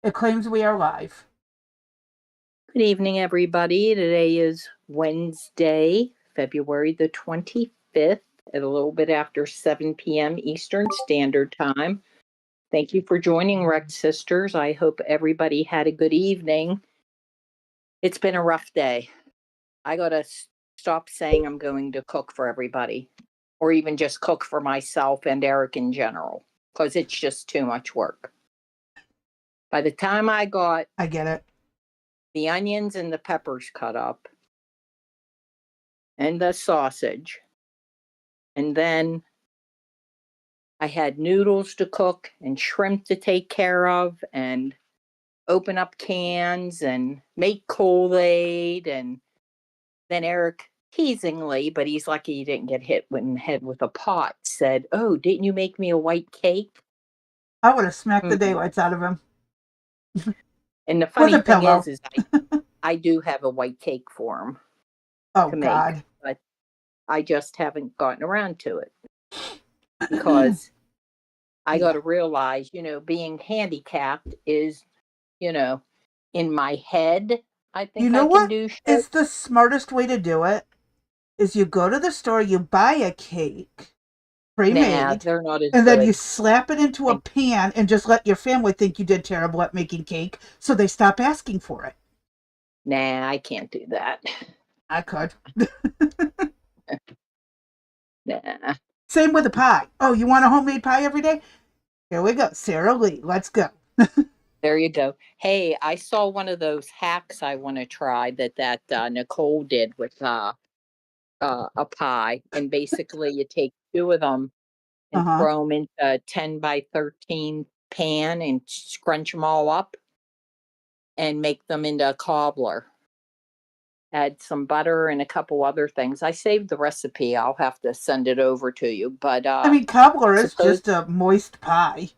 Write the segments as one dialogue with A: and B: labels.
A: It claims we are live.
B: Good evening, everybody. Today is Wednesday, February the 25th, at a little bit after 7 p.m. Eastern Standard Time. Thank you for joining, Rec Sisters. I hope everybody had a good evening. It's been a rough day. I got to stop saying I'm going to cook for everybody, or even just cook for myself and Eric in general, because it's just too much work. By the time I
A: get it.
B: The onions and the peppers cut up, and the sausage, and then I had noodles to cook and shrimp to take care of and open up cans and make Kool-Aid. And then Eric, teasingly, but he's lucky he didn't get hit in the head with a pot, said, "Oh, didn't you make me a white cake?"
A: I would have smacked the daylights out of him.
B: And the funny thing is I do have a white cake for him
A: to
B: make, but I just haven't gotten around to it because I got to realize, being handicapped is, in my head, I think I can do shit.
A: It's the smartest way to do it is you go to the store, you buy a cake pre-made,
B: they're not as
A: and
B: good.
A: then you slap it into a pan and just let your family think you did terrible at making cake so they stop asking for it.
B: Nah, I can't do that.
A: I could.
B: Nah.
A: Same with a pie. Oh, you want a homemade pie every day? Here we go. Sara Lee, let's go.
B: There you go. Hey, I saw one of those hacks I want to try that Nicole did with a pie. And basically you take two of them and throw them into a 10 by 13 pan and scrunch them all up and make them into a cobbler. Add some butter and a couple other things. I saved the recipe. I'll have to send it over to you. But
A: cobbler is just a moist pie.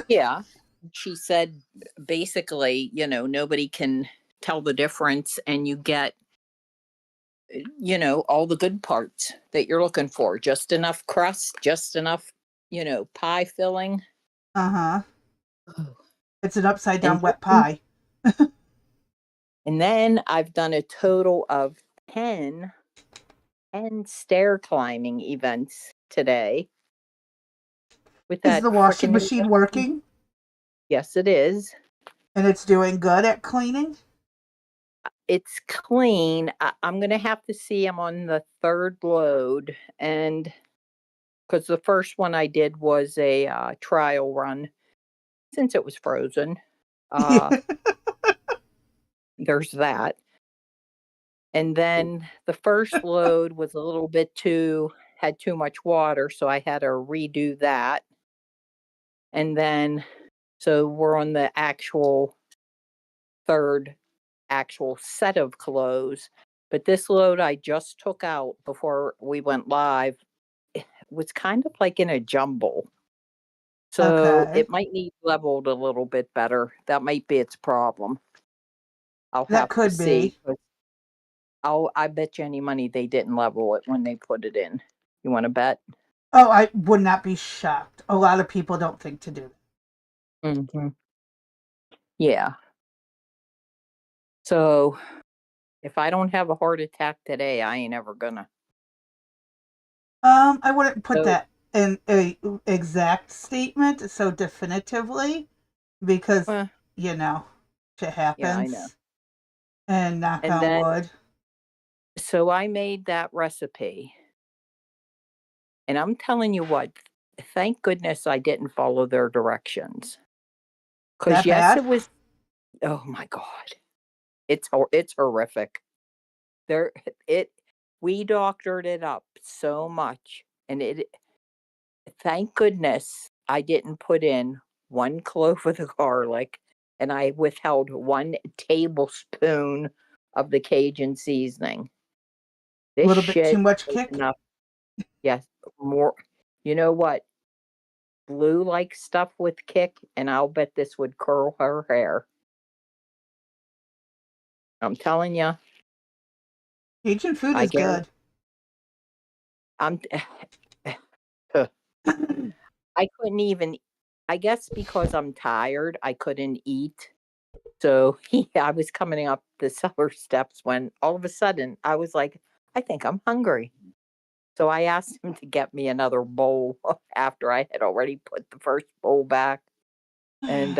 B: Yeah. She said basically, nobody can tell the difference, and you get, all the good parts that you're looking for. Just enough crust, just enough, pie filling.
A: It's an upside down wet pie.
B: And then I've done a total of 10 stair climbing events today.
A: Is the washing machine working?
B: Yes, it is.
A: And it's doing good at cleaning?
B: It's clean. I'm going to have to see. I'm on the third load. And because the first one I did was a trial run since it was frozen. There's that. And then the first load was a little bit had too much water, so I had to redo that. And then, so we're on the third set of clothes. But this load I just took out before we went live, it was kind of like in a jumble. So it might need leveled a little bit better. That might be its problem. I'll have to see. I bet you any money they didn't level it when they put it in. You want to bet?
A: Oh, I would not be shocked. A lot of people don't think to do that.
B: Mm-hmm. Yeah. So if I don't have a heart attack today, I ain't ever gonna.
A: I wouldn't put that in a exact statement so definitively because, shit happens.
B: Yeah, I know.
A: And knock on wood.
B: So I made that recipe. And I'm telling you what, thank goodness I didn't follow their directions. Because it was, oh my God. It's horrific. We doctored it up so much. And thank goodness I didn't put in 1 clove of the garlic, and I withheld 1 tablespoon of the Cajun seasoning.
A: A little bit too much kick?
B: Enough. Yes, more. You know what? Blue likes stuff with kick, and I'll bet this would curl her hair. I'm telling you.
A: Cajun food is good.
B: I couldn't even, I guess because I'm tired, I couldn't eat So I was coming up the cellar steps when all of a sudden I was like, I think I'm hungry. So I asked him to get me another bowl after I had already put the first bowl back. And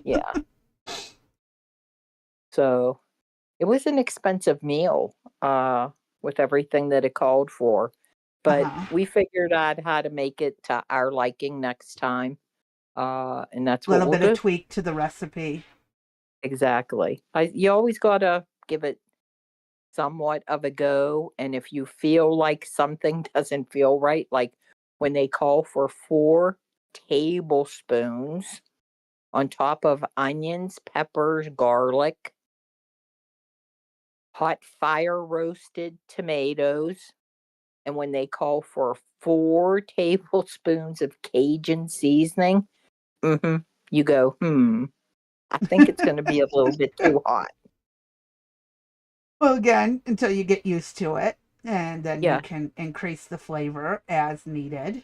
B: yeah. So it was an expensive meal with everything that it called for. But we figured out how to make it to our liking next time. And that's what
A: Little
B: we'll
A: bit of
B: do.
A: tweak to the recipe.
B: Exactly. You always gotta give it somewhat of a go, and if you feel like something doesn't feel right, like when they call for 4 tablespoons on top of onions, peppers, garlic, hot fire roasted tomatoes, and when they call for 4 tablespoons of Cajun seasoning, you go, I think it's gonna be a little bit too hot.
A: Well, again, until you get used to it, and then you
B: Yeah.
A: can increase the flavor as needed.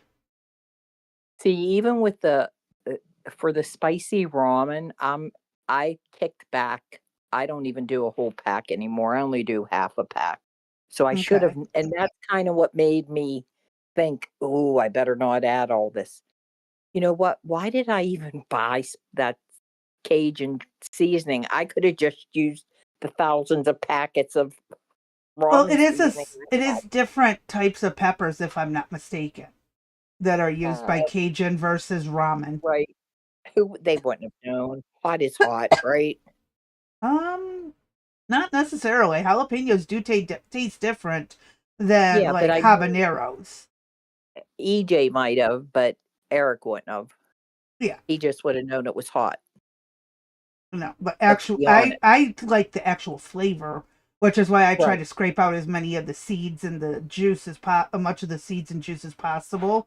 B: See, even with uh, for the spicy ramen, I kicked back. I don't even do a whole pack anymore. I only do half a pack. So I should have,
A: Okay.
B: and that's kind of what made me think, oh, I better not add all this. You know what? Why did I even buy that Cajun seasoning? I could have just used the thousands of packets of
A: Well,
B: ramen seasoning
A: it
B: I
A: is different types of peppers, if I'm not mistaken, that are used
B: had.
A: by Cajun versus ramen.
B: Right. Who they wouldn't have known. Hot is hot, right?
A: Um, Not necessarily. Jalapenos do taste different than
B: Yeah, but
A: like
B: I knew
A: habaneros.
B: EJ might have, but Eric wouldn't have.
A: Yeah,
B: He just would have known it was hot.
A: no, but
B: Let's
A: actual,
B: be honest.
A: I like the actual flavor, which is why I try
B: Right,
A: to scrape out as many of the seeds and the juices, much of the seeds and juices possible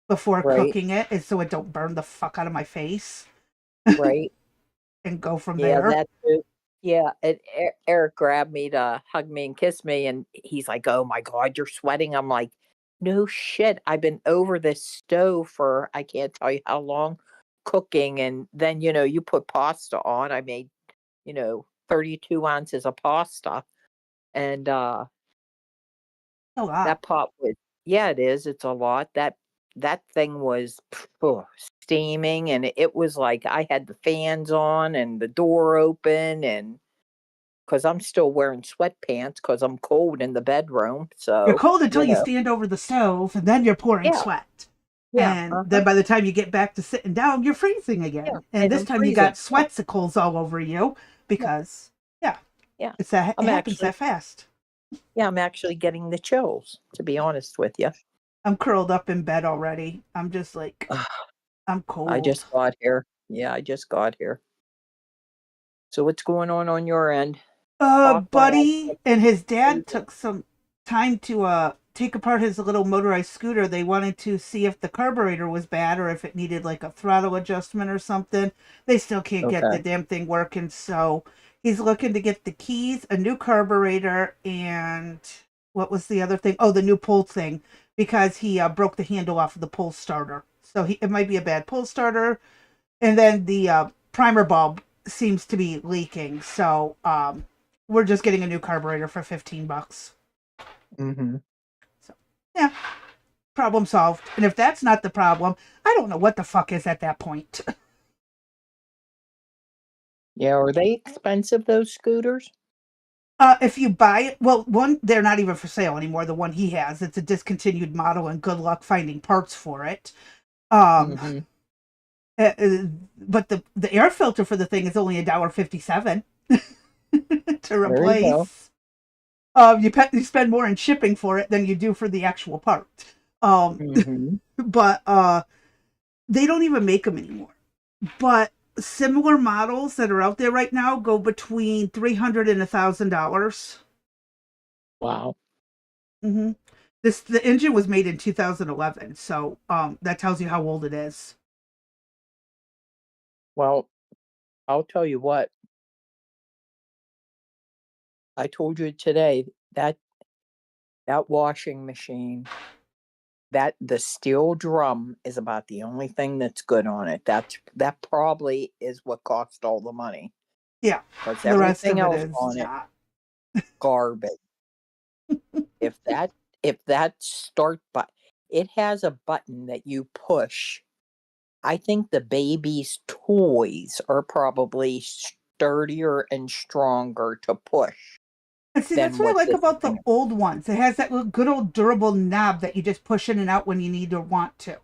A: before
B: right,
A: cooking it, is so it don't burn the fuck out of my face
B: right.
A: and go from
B: Yeah,
A: there.
B: that too. Yeah, and Eric grabbed me to hug me and kiss me, and he's like, "Oh my God, you're sweating." I'm like, "No shit. I've been over this stove for I can't tell you how long cooking, and then you put pasta on. I made 32 ounces of pasta, and
A: A lot.
B: that pot was yeah, it is, it's a lot. That thing was steaming, and it was like I had the fans on and the door open, and because 'cause I'm still wearing sweatpants because 'cause I'm cold in the bedroom,
A: You're
B: so,
A: cold until you stand over the stove, and then you're pouring
B: Yeah,
A: sweat.
B: yeah,
A: And
B: uh-huh,
A: then by the time you get back to sitting down, you're freezing
B: yeah,
A: again. And
B: and
A: this
B: I'm
A: time you
B: freezing.
A: got
B: Yeah,
A: sweatsicles all over you
B: yeah,
A: because, yeah,
B: yeah.
A: it
B: I'm
A: happens
B: actually
A: that fast.
B: I'm actually getting the chills, to be honest with you.
A: I'm curled up in bed already. I'm just like, I'm
B: I
A: cold.
B: just got here. Yeah, I just got here. So what's going on your end? Talk while I
A: Buddy and his
B: get
A: dad took some time to take apart his little motorized scooter. They wanted to see if the carburetor was bad or if it needed like a throttle adjustment or something. They still can't get the
B: Okay,
A: damn thing working, so he's looking to get the keys, a new carburetor, and what was the other thing? Oh, the new pull thing, because he broke the handle off of the pull starter. So it might be a bad pull starter, and then the primer bulb seems to be leaking. So we're just getting a new carburetor for $15.
B: mhm.
A: So yeah, problem solved. And if that's not the problem, I don't know what the fuck is at that point.
B: Yeah, are they expensive, those scooters?
A: If you buy it, well, one, they're not even for sale anymore. The one he has, it's a discontinued model, and good luck finding parts for it. Um,
B: Mhm.
A: but the air filter for the thing is only $1.57 to
B: There you go.
A: replace. You spend more in shipping for it than you do for the actual part.
B: Mhm.
A: But they don't even make them anymore. But similar models that are out there right now go between $300 and $1,000.
B: Wow.
A: Mm-hmm. The engine was made in 2011, so that tells you how old it is.
B: Well, I'll tell you what, I told you today that that washing machine, that the steel drum is about the only thing that's good on it. That probably is what cost all the money.
A: Yeah.
B: Because
A: The rest
B: everything
A: of it
B: else
A: is
B: on it,
A: not.
B: garbage. if that start button, it has a button that you push. I think the baby's toys are probably sturdier and stronger to push
A: And see, that's
B: than
A: what I
B: what
A: like
B: this
A: about the
B: thing.
A: old ones. It has that little good old durable knob that you just push in and out when you need or want to.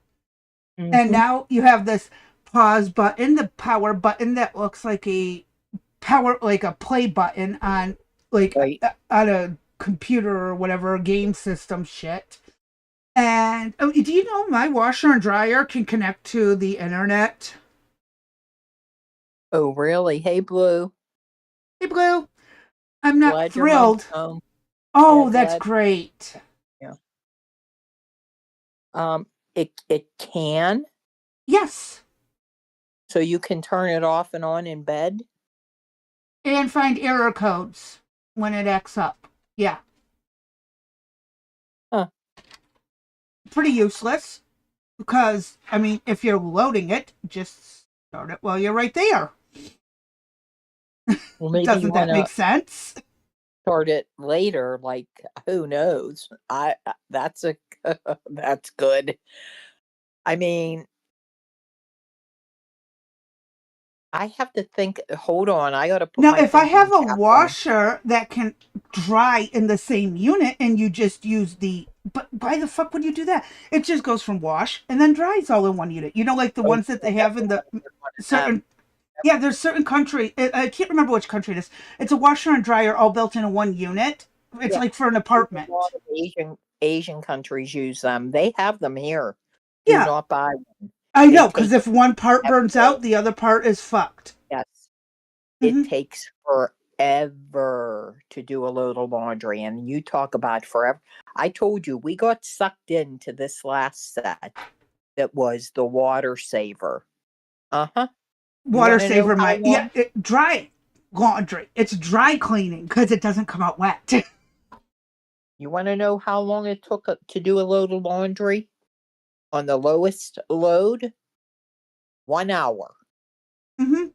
A: And
B: Mm-hmm.
A: now you have this pause button, the power button that looks like a play button on
B: Right.
A: on a computer or whatever game system shit. And oh, do you know my washer and dryer can connect to the internet?
B: Oh, really? Hey, Blue.
A: Hey, Blue, I'm not
B: Glad your mom's
A: thrilled.
B: home. Yeah,
A: Oh, that's
B: glad.
A: great.
B: Yeah. It can,
A: Yes,
B: so you can turn it off and on in bed.
A: and find error codes when it acts up. Yeah,
B: Huh.
A: pretty useless because I mean, if you're loading it, just start it while you're right there.
B: Well, maybe you
A: Doesn't
B: want
A: that
B: to
A: make sense?
B: start it later. Like, who knows? That's a that's good. I mean, I have to think. Hold on, I got to put
A: Now,
B: my
A: if I
B: thinking
A: have a
B: cap on.
A: washer that can dry in the same unit and you just use but why the fuck would you do that? It just goes from wash and then dries all in one unit. You know, like the
B: Oh,
A: ones that
B: I
A: they have in
B: definitely
A: the
B: want to get one of
A: certain,
B: them.
A: yeah, there's certain country. I can't remember which country it is. It's a washer and dryer all built into one unit. It's
B: Yeah,
A: like for an
B: there's a lot
A: apartment.
B: of Asian countries use them. They have them here. Do
A: Yeah,
B: not buy one.
A: I
B: They
A: know, because
B: take
A: if one part burns
B: forever.
A: out, the other part is fucked.
B: Yes, it
A: Hmm.
B: takes forever to do a load of laundry, and you talk about forever. I told you we got sucked into this last set that was the water saver. Uh-huh. You
A: Water
B: want to know
A: saver,
B: how
A: yeah,
B: long?
A: dry laundry. It's dry cleaning because it doesn't come out wet.
B: You want to know how long it took to do a load of laundry on the lowest load? 1 hour.
A: Hmm.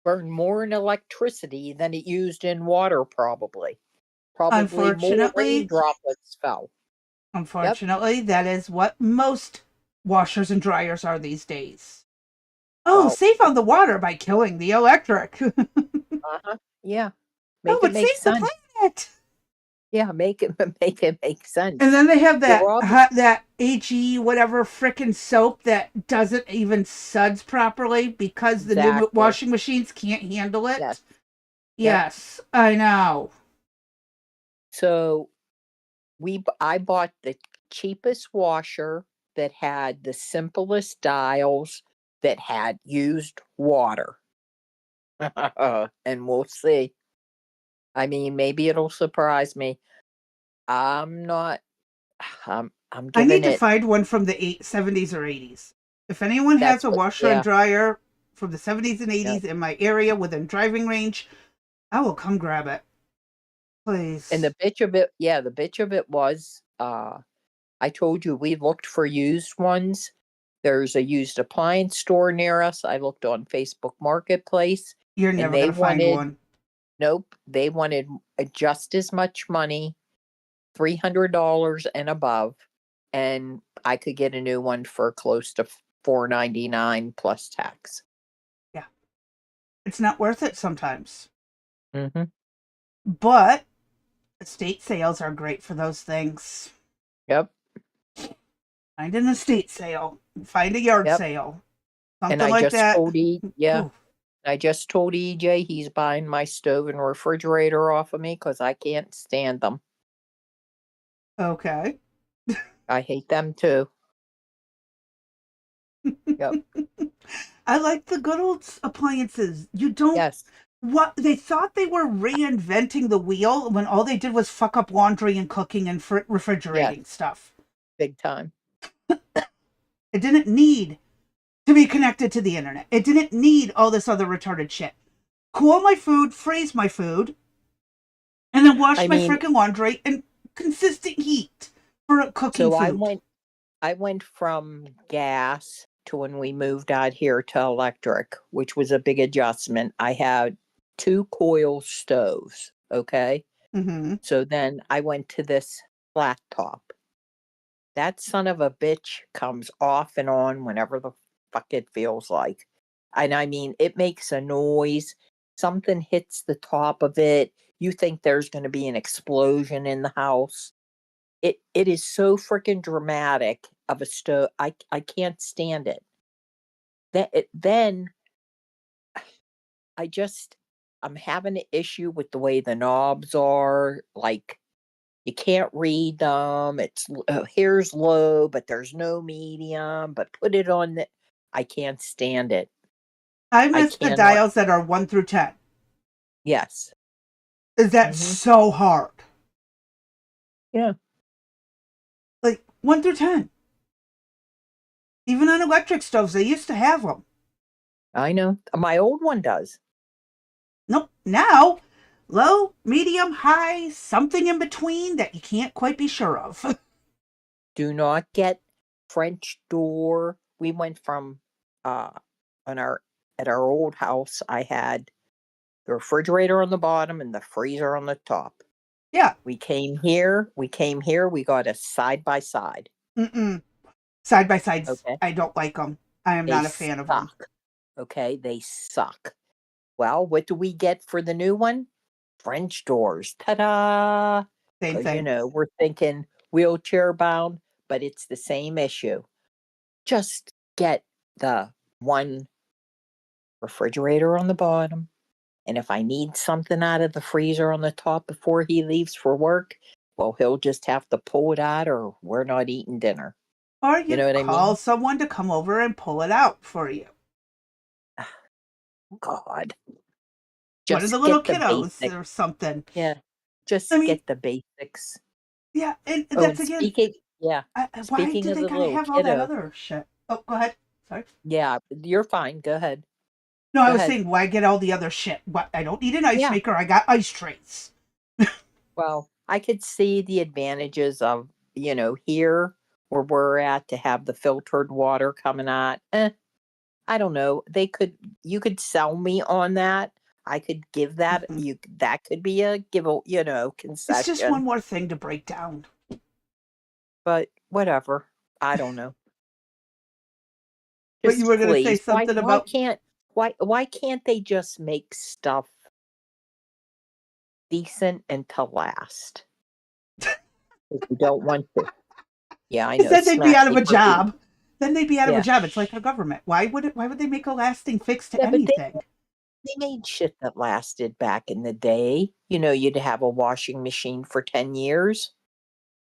B: Burned more in electricity than it used in water, probably. Probably more rain
A: Unfortunately,
B: droplets fell. Yep.
A: that is what most washers and dryers are these days. Oh,
B: Well,
A: save on the water by killing the electric.
B: uh-huh. Yeah.
A: Oh,
B: Make it
A: but
B: make
A: save the
B: sense.
A: planet.
B: Yeah, make it make it make
A: And
B: sense.
A: then they have
B: You're
A: that
B: all
A: that HE whatever frickin' soap that doesn't even suds properly because the new
B: exactly.
A: washing machines can't handle
B: Yes.
A: it.
B: Yep.
A: Yes, I know.
B: So I bought the cheapest washer that had the simplest dials that had used water. And we'll see. I mean, maybe it'll surprise me. I'm not I'm
A: I need
B: giving
A: to
B: it
A: find one from the 70s or 80s. If anyone has
B: that's
A: a
B: what
A: washer and
B: yeah,
A: dryer from the 70s and
B: yeah.
A: 80s in my area within driving range, I will come grab it.
B: And
A: Please.
B: the bitch of it was I told you we looked for used ones. There's a used appliance store near us. I looked on Facebook Marketplace
A: You're
B: and
A: never
B: they
A: going to find
B: wanted
A: one.
B: nope, they wanted just as much money, $300 and above, and I could get a new one for close to $499 plus tax.
A: Yeah. It's not worth it sometimes.
B: Mhm.
A: But estate sales are great for those things.
B: Yep.
A: Find an estate sale, find a yard
B: Yep.
A: sale,
B: And
A: something like that.
B: Yeah,
A: Ooh,
B: I just told EJ he's buying my stove and refrigerator off of me because I can't stand them.
A: okay.
B: I hate them too. Yep.
A: I like the good old appliances. You don't
B: Yes.
A: what they thought they were reinventing the wheel when all they did was fuck up laundry and cooking and
B: Yes.
A: refrigerating stuff.
B: Big time.
A: It didn't need to be connected to the internet. It didn't need all this other retarded shit. Cool my food, freeze my food, and then wash
B: I
A: my
B: mean,
A: freaking laundry in consistent heat For cooking
B: So
A: food.
B: I went from gas to when we moved out here to electric, which was a big adjustment. I had 2 coil stoves, okay?
A: Mm-hmm.
B: So then I went to this flat top. That son of a bitch comes off and on whenever the fuck it feels like. And I mean, it makes a noise. Something hits the top of it. You think there's going to be an explosion in the house. It is so freaking dramatic of a stove. I can't stand it. Then I just I'm having an issue with the way the knobs are. Like you can't read them. It's here's low, but there's no medium. But put it on the. I can't stand it.
A: I
B: I
A: miss the
B: cannot.
A: dials that are 1 through 10.
B: Yes.
A: Is that
B: Hmm.
A: so hard?
B: Yeah,
A: Like 1 through 10. Even on electric stoves, they used to have them.
B: I know. My old one does.
A: Nope. Now, low, medium, high, something in between that you can't quite be sure of.
B: Do not get French door. We went from on our at our old house. I had the refrigerator on the bottom and the freezer on the top.
A: Yeah.
B: We came here, we got a side by side.
A: Mm-mm. Side by sides,
B: Okay.
A: I don't like them. I am
B: They
A: not a fan of them.
B: suck. Okay. They suck. Well, what do we get for the new one? French doors. Ta da!
A: Same
B: Because,
A: thing.
B: we're thinking wheelchair bound, but it's the same issue. Just get the one refrigerator on the bottom. And if I need something out of the freezer on the top before he leaves for work, well, he'll just have to pull it out or we're not eating dinner.
A: Or
B: You
A: you
B: know what I
A: call
B: mean?
A: someone to come over and pull it out for you.
B: God,
A: One of the
B: just
A: little
B: get the
A: kiddos
B: basics.
A: or something.
B: Yeah,
A: I
B: just
A: mean,
B: get the basics.
A: yeah, and
B: Oh,
A: that's
B: and
A: again, why
B: speaking
A: do
B: of
A: they
B: the
A: gotta
B: little
A: have all that
B: kiddo,
A: other shit? Oh, go ahead. Sorry.
B: yeah, you're fine. Go ahead.
A: No, I
B: Go
A: was
B: ahead.
A: saying, why get all the other shit? What? I don't need an ice
B: Yeah.
A: maker. I got ice trays.
B: Well, I could see the advantages of, here where we're at to have the filtered water coming out. I don't know. You could sell me on that. I could give that
A: Mhm.
B: you that could be a
A: It's just one
B: concession,
A: more thing to break down.
B: but whatever. I don't know.
A: But you
B: Just
A: were gonna say
B: please. Why
A: something
B: why
A: about
B: can't why can't they just make stuff decent and to last? If you don't want to. Yeah, I
A: because
B: know.
A: then they'd be
B: Smack
A: out of
B: me
A: a
B: for being.
A: job. Then they'd be out of a
B: Yeah.
A: job. It's like our government. Why would they make a lasting fix to
B: Yeah, but
A: anything?
B: they made shit that lasted back in the day. You'd have a washing machine for 10 years.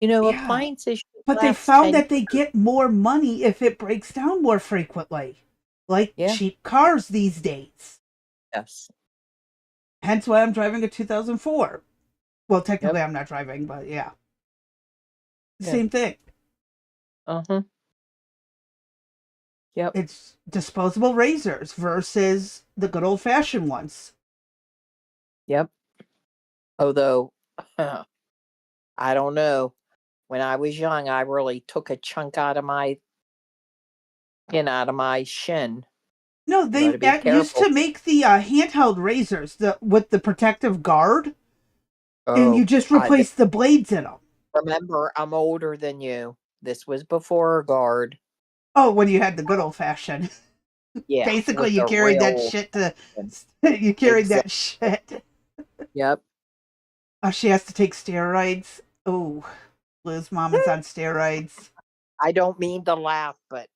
A: Yeah.
B: Appliances should
A: But they
B: last
A: found
B: 10
A: that they
B: years.
A: get more money if it breaks down more frequently. Like
B: Yeah.
A: cheap cars these days.
B: Yes.
A: Hence why I'm driving a 2004. Well,
B: Yep.
A: technically I'm not driving, but yeah.
B: Yeah.
A: Same thing.
B: Uh-huh. Yep.
A: It's disposable razors versus the good old fashioned ones.
B: Yep. Although, I don't know. When I was young, I really took a chunk out of my out of my shin.
A: No,
B: You got
A: they
B: to be
A: used
B: careful.
A: to make the handheld razors with the protective guard, and you
B: Oh,
A: just replace the blades in them.
B: remember, I'm older than you. This was before a guard.
A: Oh, when you had the good old fashioned.
B: Yeah,
A: Basically,
B: with
A: you
B: the
A: carried that
B: real.
A: shit to. You carried
B: Exactly.
A: that shit.
B: Yep.
A: Oh, she has to take steroids. Oh, Liz mom is on steroids.
B: I don't mean to laugh, but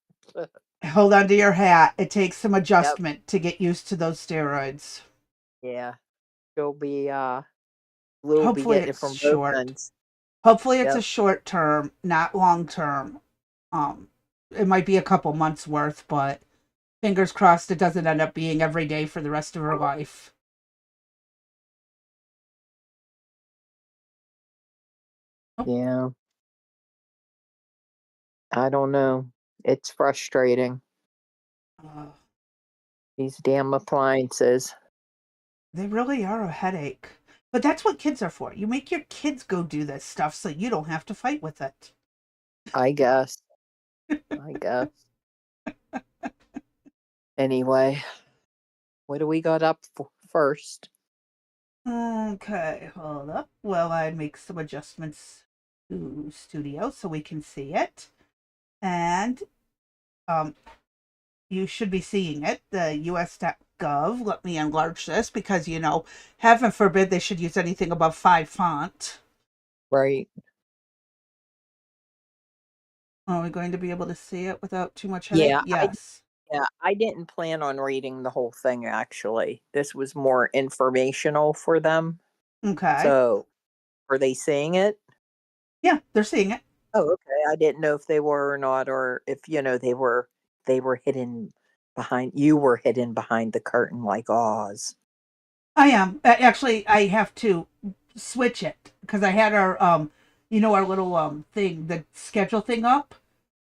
A: Hold on to your hat. It takes some
B: yep.
A: adjustment to get used to those steroids.
B: Yeah. She'll be we'll be
A: Hopefully,
B: getting it
A: it's
B: from both
A: short.
B: ends.
A: Hopefully, it's a
B: Yep.
A: short term, not long term. It might be a couple months worth, but fingers crossed it doesn't end up being every day for the rest of her life.
B: Yeah. I don't know. It's frustrating.
A: Uh,
B: These damn appliances.
A: they really are a headache. But that's what kids are for. You make your kids go do this stuff so you don't have to fight with it.
B: I guess. Anyway, what do we got up for first?
A: Okay, hold up. Well, I make some adjustments to studio so we can see it. And um, you should be seeing it, the us.gov. Let me enlarge this because, heaven forbid they should use anything above 5 font.
B: Right.
A: Are we going to be able to see it without too much headache?
B: Yeah,
A: Yes.
B: I didn't plan on reading the whole thing, actually. This was more informational for them.
A: Okay.
B: So, are they saying it?
A: Yeah, they're seeing it.
B: Oh, okay. I didn't know if they were or not, or if they were hidden behind. You were hidden behind the curtain like Oz.
A: I am. Actually, I have to switch it because I had our little thing, the schedule thing up.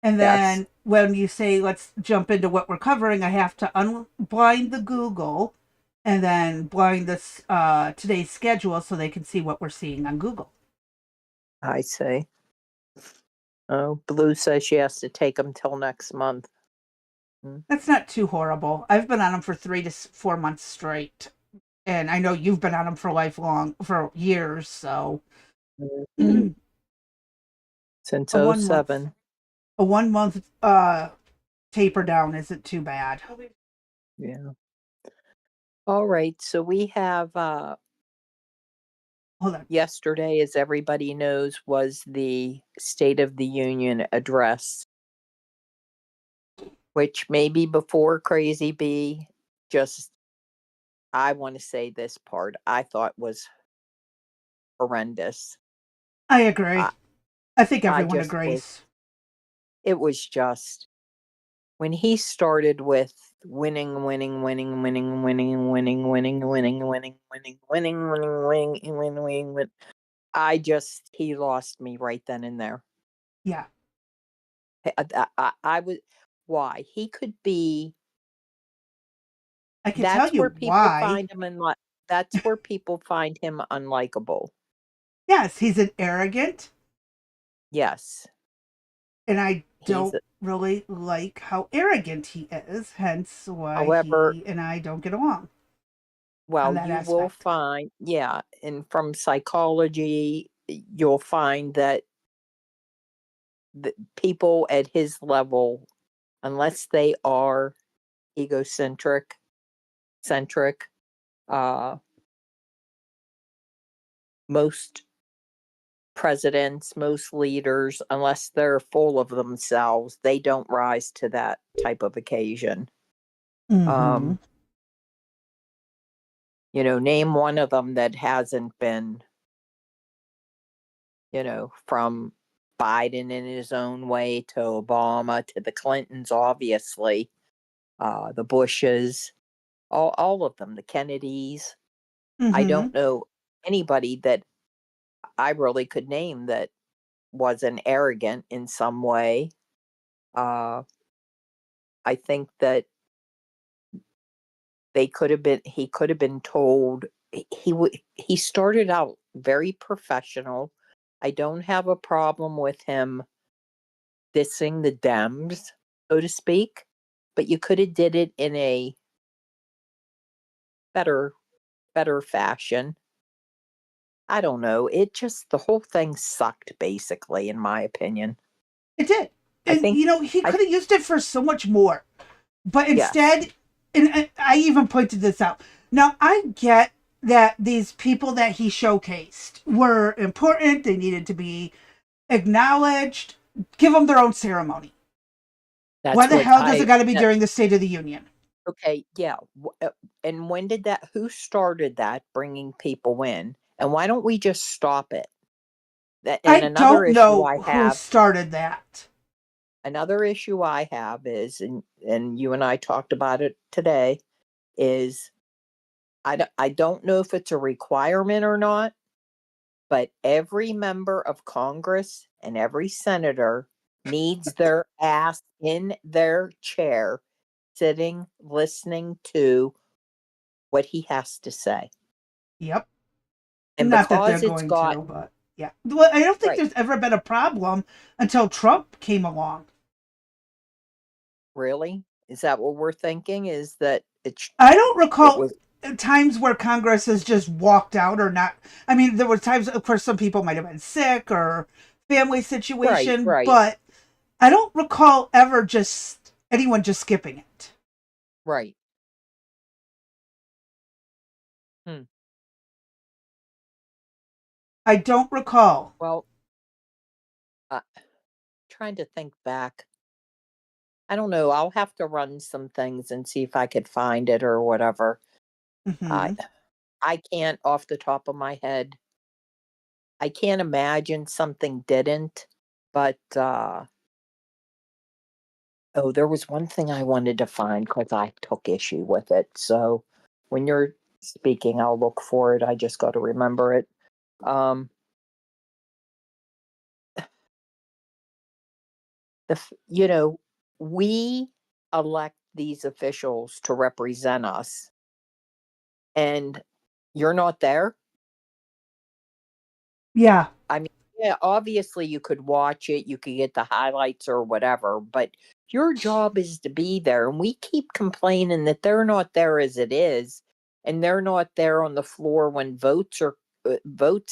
A: And
B: Yes,
A: then when you say let's jump into what we're covering, I have to unblind the Google and then blind this today's schedule so they can see what we're seeing on Google.
B: I say. Oh, Blue says she has to take them till next month. Mm.
A: That's not too horrible. I've been on them for 3 to 4 months straight, and I know you've been on them for years. So
B: Mhm.
A: a
B: Since
A: 1 month,
B: '07.
A: a 1 month taper down isn't too bad.
B: Yeah. All right. So we have
A: Hold on.
B: yesterday, as everybody knows, was the State of the Union address, which maybe before Crazy Bee, just I want to say this part I thought was horrendous.
A: I agree.
B: I,
A: I think
B: I
A: everyone
B: just was,
A: agrees.
B: it was just when he started with winning, winning, winning, winning, winning, winning, winning, winning, winning, winning, winning, winning, winning, winning, winning, he lost me right then and there.
A: Yeah,
B: I was, why? He could be,
A: I can tell you why.
B: that's where people find him unlikable.
A: Yes, he's an arrogant,
B: Yes.
A: and I
B: He's,
A: don't really like how arrogant he is, hence why
B: however,
A: he and I don't get along on
B: well,
A: that
B: you will
A: aspect.
B: find, yeah, and from psychology, you'll find that the people at his level, unless they are egocentric, centric, uh, most presidents, most leaders, unless they're full of themselves, they don't rise to that type of occasion.
A: Mm-hmm.
B: Um, name one of them that hasn't been, from Biden in his own way to Obama to the Clintons, obviously, the Bushes, all of them, the Kennedys. I
A: Mm-hmm.
B: don't know anybody that I really could name that wasn't arrogant in some way. Uh, I think that he could have been told he started out very professional. I don't have a problem with him dissing the Dems, so to speak, but you could have did it in a better better fashion. I don't know. It just the whole thing sucked basically in my opinion.
A: It did.
B: I
A: And,
B: think
A: he
B: I
A: could have used it for so much more. But
B: yes.
A: instead, and I even pointed this out. Now, I get that these people that he showcased were important, they needed to be acknowledged, give them their own ceremony. Why
B: That's
A: the
B: what
A: hell does it
B: I
A: got to be
B: that
A: during the State of the Union?
B: okay, yeah. And when did that who started that bringing people in? And why don't we just stop it? And
A: I don't know who started that.
B: another issue I have is, and you and I talked about it today, is I don't know if it's a requirement or not, but every member of Congress and every senator needs their ass in their chair, sitting, listening to what he has to say.
A: Yep.
B: And
A: Not that they're
B: because it's
A: going
B: got
A: to, but. Yeah. Well, I don't think
B: Right.
A: there's ever been a problem until Trump came along.
B: Really? Is that what we're thinking? Is that
A: I don't
B: it
A: recall
B: was
A: times where Congress has just walked out or not. I mean, there were times, of course, some people might have been sick or family
B: right,
A: situation,
B: right,
A: but I don't recall ever just anyone just skipping it.
B: right. Hmm.
A: I don't recall.
B: Well, uh, trying to think back. I don't know. I'll have to run some things and see if I could find it or whatever. I
A: Hmm.
B: I can't off the top of my head. I can't imagine something didn't, but oh, there was one thing I wanted to find because I took issue with it. So when you're speaking, I'll look for it. I just got to remember it. Um, you know, we elect these officials to represent us, and you're not there.
A: Yeah.
B: I mean, yeah, obviously you could watch it, you could get the highlights or whatever, but your job is to be there. And we keep complaining that they're not there as it is, and they're not there on the floor when votes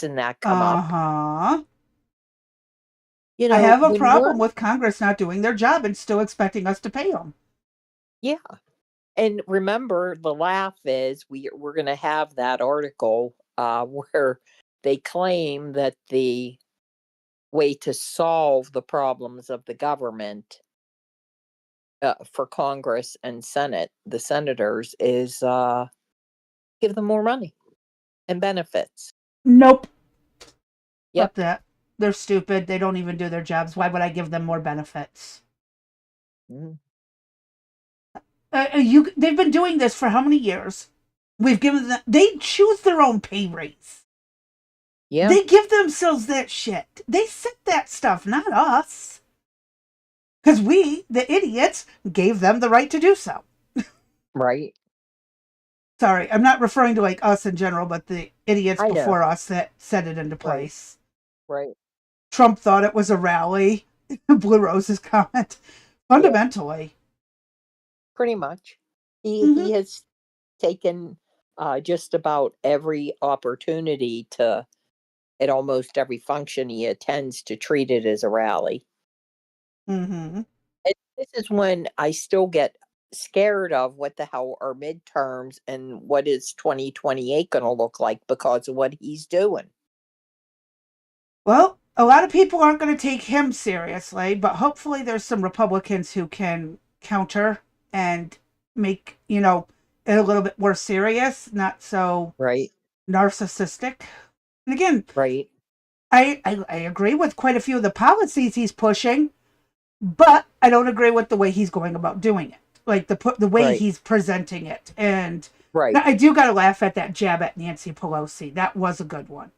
B: and that come
A: Uh
B: up.
A: huh.
B: You
A: I
B: know,
A: have a
B: when we're
A: problem with Congress not doing their job and still expecting us to pay them.
B: yeah. And remember, the laugh is we're going to have that article where they claim that the way to solve the problems of the government for Congress and Senate, the senators, is give them more money and benefits.
A: Nope. Fuck
B: Yep.
A: that. They're stupid. They don't even do their jobs. Why would I give them more benefits?
B: Mm.
A: They've been doing this for how many years? We've given them. They choose their own pay rates.
B: Yeah.
A: They give themselves that shit. They set that stuff, not us. Because we, the idiots, gave them the right to do so.
B: Right.
A: Sorry, I'm not referring to like us in general, but the idiots
B: I know.
A: before us that set it into
B: Right.
A: place.
B: Right.
A: Trump thought it was a rally. Blue Rose's comment.
B: Yeah.
A: Fundamentally.
B: Pretty much. He
A: Hmm.
B: has taken just about every opportunity to at almost every function he attends to treat it as a rally.
A: Hmm.
B: And this is when I still get scared of what the hell are midterms and what is 2028 going to look like because of what he's doing.
A: Well, a lot of people aren't going to take him seriously, but hopefully there's some Republicans who can counter and make, it a little bit more serious, not so
B: Right.
A: narcissistic. And again,
B: Right.
A: I agree with quite a few of the policies he's pushing, but I don't agree with the way he's going about doing it, like the way
B: Right.
A: he's presenting it. And
B: Right.
A: I do got to laugh at that jab at Nancy Pelosi. That was a good one,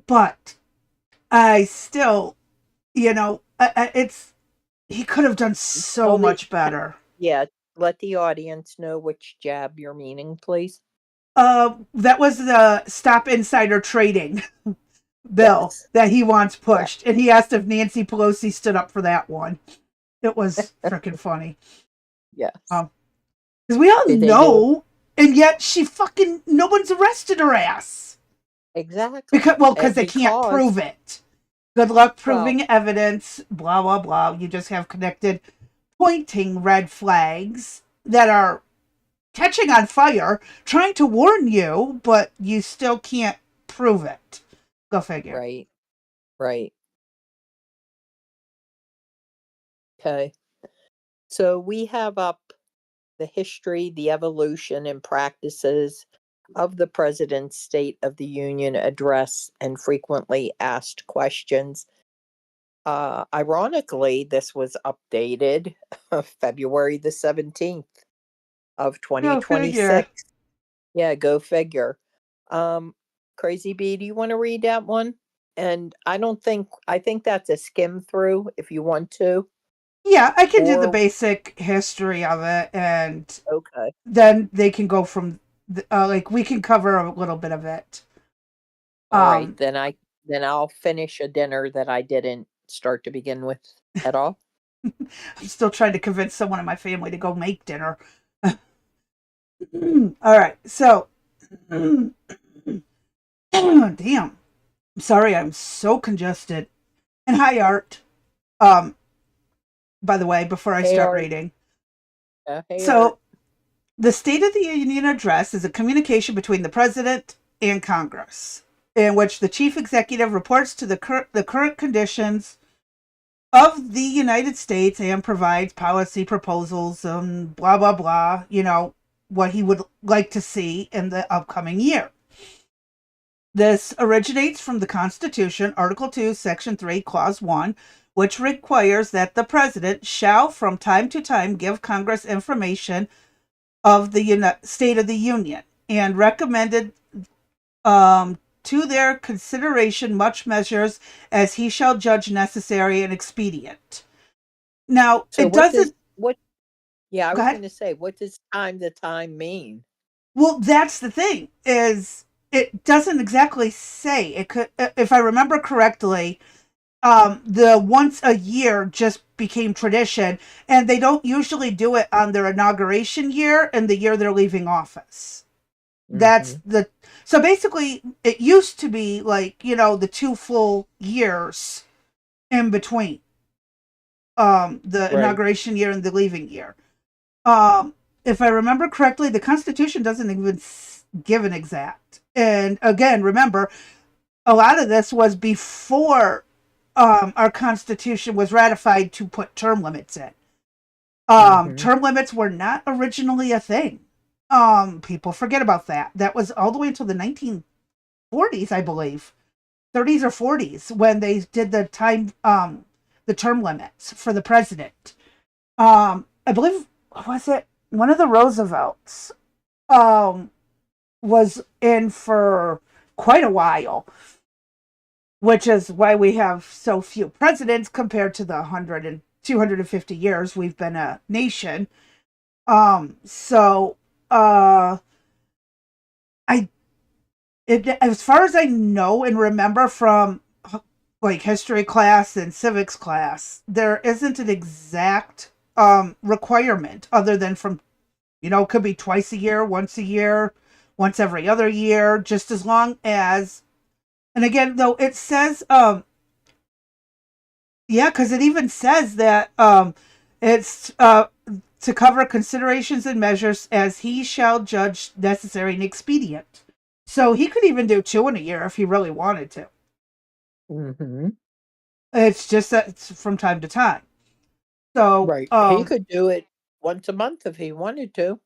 A: but I still, it's he could have done so
B: Tell the
A: much better.
B: yeah, let the audience know which jab you're meaning, please.
A: That was the stop insider trading bill
B: Yes.
A: that he wants
B: Yeah.
A: pushed, and he asked if Nancy Pelosi stood up for that one. It was freaking funny.
B: Yes.
A: Because we all
B: Did they do it?
A: know, and yet she fucking no one's arrested her ass
B: Exactly.
A: because
B: And
A: they can't
B: because
A: prove it. Good luck
B: well,
A: proving evidence. Blah blah blah. You just have connected, pointing red flags that are catching on fire, trying to warn you, but you still can't prove it. Go figure.
B: right. Right. Okay. So we have up the history, the evolution, and practices of the President's State of the Union address and frequently asked questions. Ironically, this was updated February the 17th of
A: Go figure.
B: 2026. Yeah, go figure. Um, Crazy B, do you want to read that one? And I think that's a skim through if you want to.
A: Yeah, I can do the
B: Or
A: basic history of it, and
B: okay.
A: then they can go from like we can cover a little bit of it.
B: All right,
A: Um,
B: then then I'll finish a dinner that I didn't start to begin with at all.
A: I'm still trying to convince someone in my family to go make dinner. All right, so damn, I'm sorry, I'm so congested. And hi, Art. By the way, before I
B: Hey,
A: start
B: Art.
A: reading,
B: Hey,
A: so
B: Art.
A: the State of the Union address is a communication between the president and Congress, in which the chief executive reports to the current conditions of the United States and provides policy proposals and blah blah blah. You know what he would like to see in the upcoming year. This originates from the Constitution, Article 2, Section 3, Clause 1, which requires that the president shall from time to time give Congress information of the State of the Union and recommended to their consideration much measures as he shall judge necessary and expedient. Now,
B: So
A: it doesn't.
B: Yeah, I
A: Go
B: was
A: ahead.
B: going to say, what does time to time mean?
A: Well, that's the thing, is it doesn't exactly say. It could, if I remember correctly, the once a year just became tradition, and they don't usually do it on their inauguration year and the year they're leaving office. That's the so basically it used to be like, you know, the 2 full years in between the
B: Right.
A: inauguration year and the leaving year. Um if I remember correctly, the Constitution doesn't even give an exact. And again, remember, a lot of this was before our Constitution was ratified to put term limits in. Term limits were not originally a thing. People forget about that. That was all the way until the 1940s, I believe, 30s or 40s, when they did the term limits for the president. I believe, was it one of the Roosevelts? Was in for quite a while, which is why we have so few presidents compared to the 100 and 250 years we've been a nation. So as far as I know and remember from like history class and civics class, there isn't an exact requirement other than from, you know, it could be twice a year, once every other year, just as long as, and again, though, it says, yeah, because it even says that it's to cover considerations and measures as he shall judge necessary and expedient. So he could even do 2 in a year if he really wanted to. It's just that it's from time to time. So
B: Right. He could do it once a month if he wanted to.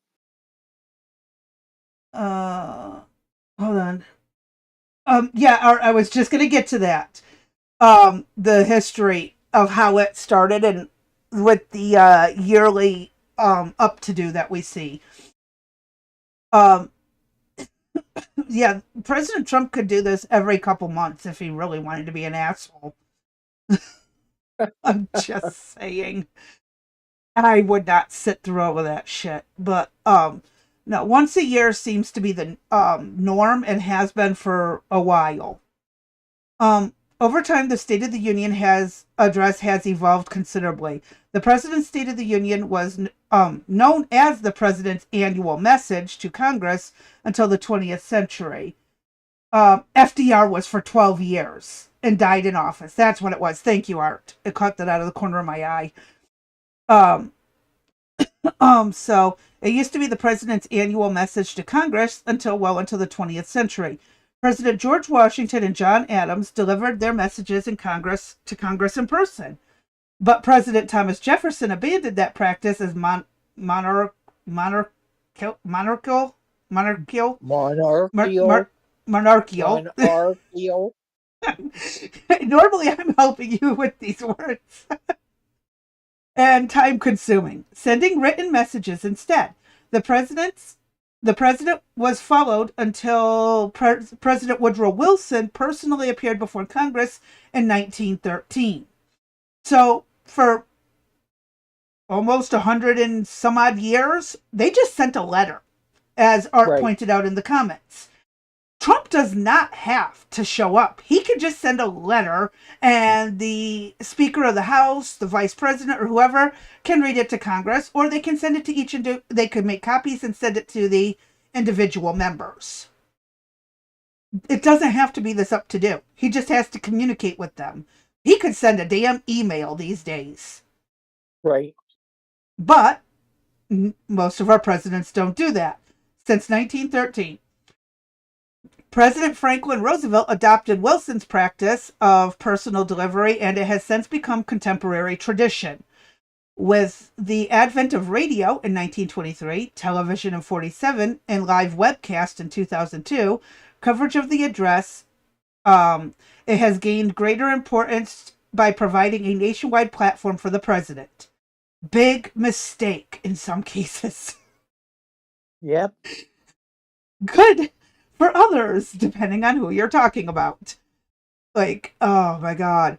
A: Hold on. Yeah, I was just gonna get to that. The history of how it started and with the yearly up to do that we see. Yeah, President Trump could do this every couple months if he really wanted to be an asshole. I'm just saying. I would not sit through all of that shit. But no, once a year seems to be the norm and has been for a while. Over time, the State of the Union address has evolved considerably. The President's State of the Union was known as the President's annual message to Congress until the 20th century. FDR was for 12 years and died in office. That's what it was. Thank you, Art. It caught that out of the corner of my eye. So it used to be the president's annual message to Congress until well into the 20th century. President George Washington and John Adams delivered their messages in Congress in person. But President Thomas Jefferson abandoned that practice as monarchical. Normally I'm helping you with these words. And time consuming, sending written messages instead. The president was followed until President Woodrow Wilson personally appeared before Congress in 1913. So for almost 100 and some odd years, they just sent a letter, as Art pointed out in the comments. Trump does not have to show up. He could just send a letter and the Speaker of the House, the Vice President, or whoever can read it to Congress, or they can send it to they could make copies and send it to the individual members. It doesn't have to be this up to do. He just has to communicate with them. He could send a damn email these days.
C: Right.
A: But most of our presidents don't do that. Since 1913, President Franklin Roosevelt adopted Wilson's practice of personal delivery, and it has since become contemporary tradition. With the advent of radio in 1923, television in 1947, and live webcast in 2002, coverage of the address it has gained greater importance by providing a nationwide platform for the president. Big mistake in some cases.
C: Yep.
A: Good for others, depending on who you're talking about. Like, oh my God.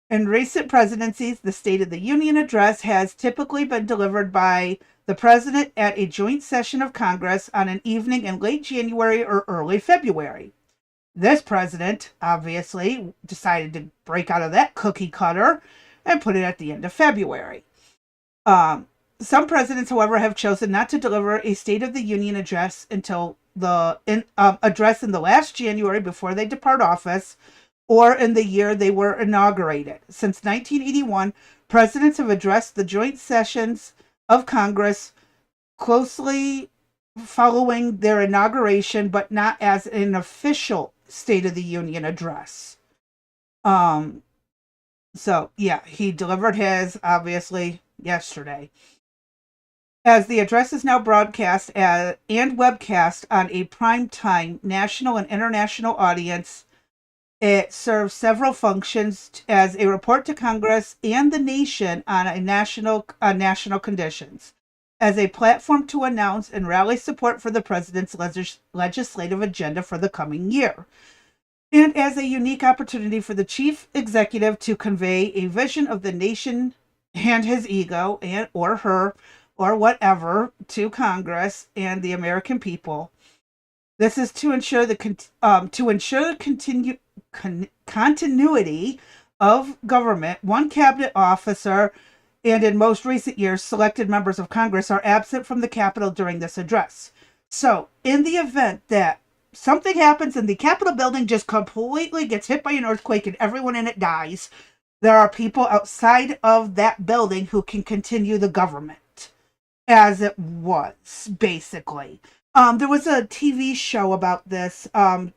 A: In recent presidencies, the State of the Union address has typically been delivered by the president at a joint session of Congress on an evening in late January or early February. This president, obviously, decided to break out of that cookie cutter and put it at the end of February. Some presidents, however, have chosen not to deliver a State of the Union address until the address in the last January before they depart office, or in the year they were inaugurated. Since 1981, presidents have addressed the joint sessions of Congress closely following their inauguration, but not as an official State of the Union address. So, yeah, he delivered his, obviously, yesterday. As the address is now broadcast and webcast on a primetime national and international audience, it serves several functions as a report to Congress and the nation on national conditions, as a platform to announce and rally support for the president's legislative agenda for the coming year, and as a unique opportunity for the chief executive to convey a vision of the nation and his ego or her or whatever to Congress and the American people. This is to ensure continuity of government. One cabinet officer and in most recent years, selected members of Congress are absent from the Capitol during this address. So, in the event that something happens and the Capitol building just completely gets hit by an earthquake and everyone in it dies, there are people outside of that building who can continue the government as it was, basically. There was a TV show about this. What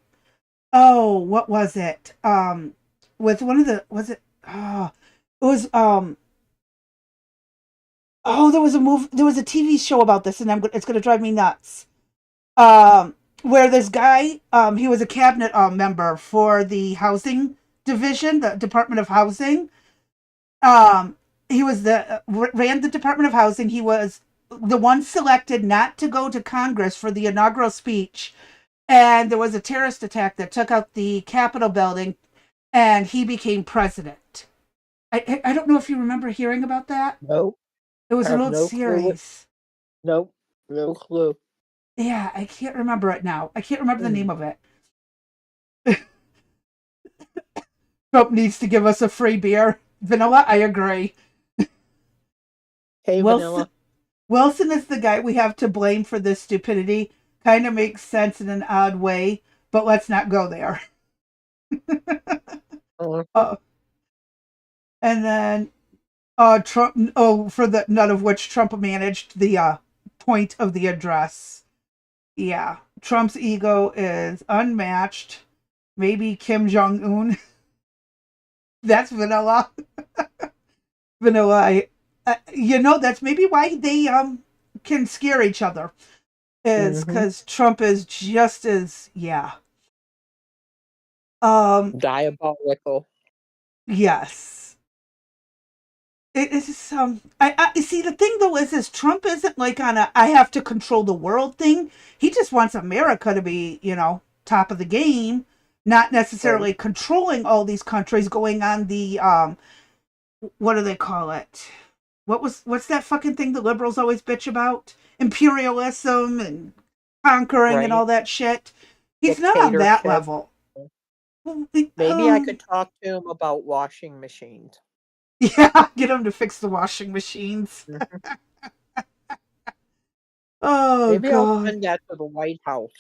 A: was it? With one of the, was it? It was, there was a TV show about this, and it's going to drive me nuts. Where this guy, he was a cabinet member for the housing division, the Department of Housing. He was ran the Department of Housing. He was the one selected not to go to Congress for the inaugural speech, and there was a terrorist attack that took out the Capitol building, and he became president. I don't know if you remember hearing about that.
C: Nope.
A: It was an old series.
C: Nope. No clue.
A: Yeah, I can't remember it now. I can't remember the name of it. Trump needs to give us a free beer. Vanilla, I agree.
C: Hey, Vanilla.
A: Wilson is the guy we have to blame for this stupidity. Kind of makes sense in an odd way, but let's not go there. And then Trump, none of which Trump managed the point of the address. Yeah, Trump's ego is unmatched. Maybe Kim Jong-un. That's Vanilla. Vanilla, that's maybe why they can scare each other. Is because Trump is just as,
C: diabolical.
A: Yes. It is I see, the thing though is Trump isn't like on a I have to control the world thing. He just wants America to be, top of the game, not necessarily controlling all these countries, going on the what do they call it? What's that fucking thing the liberals always bitch about? Imperialism and conquering and all that shit. He's not on that
C: dictatorship.
A: level.
C: Maybe I could talk to him about washing machines.
A: Yeah, get him to fix the washing machines.
C: Mhm.
A: Oh,
C: Maybe I'll
A: God.
C: send that to the White House.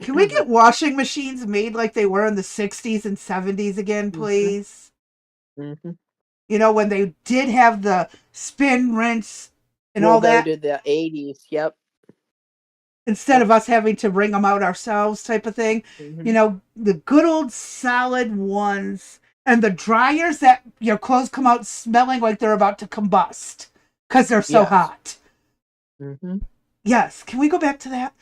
A: Can we get washing machines made like they were in the 60s and 70s again,
C: Mhm.
A: please?
C: Mhm.
A: You know, when they did have the spin, rinse, and
C: We'll
A: all
C: go
A: that,
C: to the 80s. Yep.
A: instead of us having to wring them out ourselves type of thing.
C: Mhm.
A: You know, the good old solid ones, and the dryers that your clothes come out smelling like they're about to combust because they're so
C: Yes.
A: hot.
C: Mhm.
A: Yes. Can we go back to that?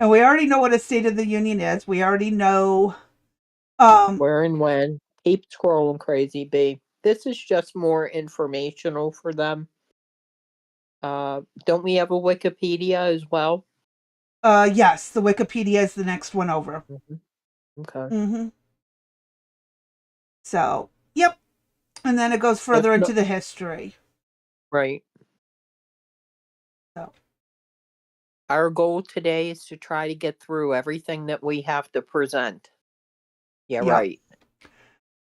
A: And we already know what a State of the Union is. We already know.
C: Where and when. Keep scrolling, crazy B. This is just more informational for them. Don't we have a Wikipedia as well?
A: Yes, the Wikipedia is the next one over.
C: Mhm. Okay.
A: Mm-hmm. So, yep. And then it goes
C: If
A: further into
C: no,
A: the history.
C: right.
A: So,
C: Our goal today is to try to get through everything that we have to present. Yeah,
A: yep.
C: right.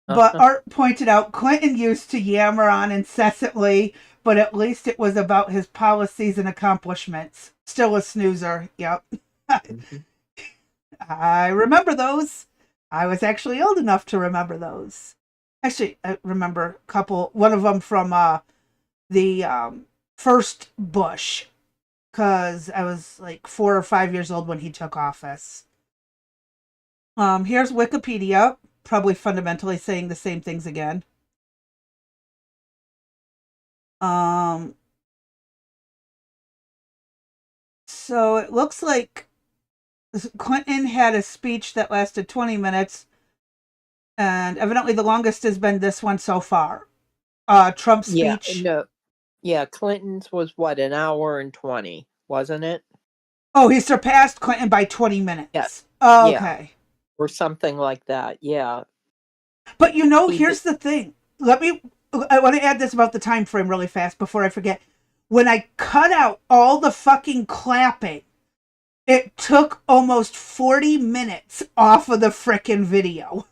A: But Art pointed out Clinton used to yammer on incessantly, but at least it was about his policies and accomplishments. Still a snoozer. Yep.
C: Mhm.
A: I remember those. I was actually old enough to remember those. Actually, I remember a couple. One of them from the first Bush, because I was like 4 or 5 years old when he took office. Here's Wikipedia, probably fundamentally saying the same things again. Um, so it looks like Clinton had a speech that lasted 20 minutes, and evidently the longest has been this one so far. Trump's
C: Yeah,
A: speech.
C: no. Yeah, Clinton's was what, an hour and 20, wasn't it?
A: Oh, he surpassed Clinton by 20
C: Yeah.
A: minutes. Oh,
C: Yeah,
A: okay.
C: or something like that. Yeah.
A: But you know,
C: He did.
A: here's the thing. I want to add this about the time frame really fast before I forget. When I cut out all the fucking clapping, it took almost 40 minutes off of the frickin' video.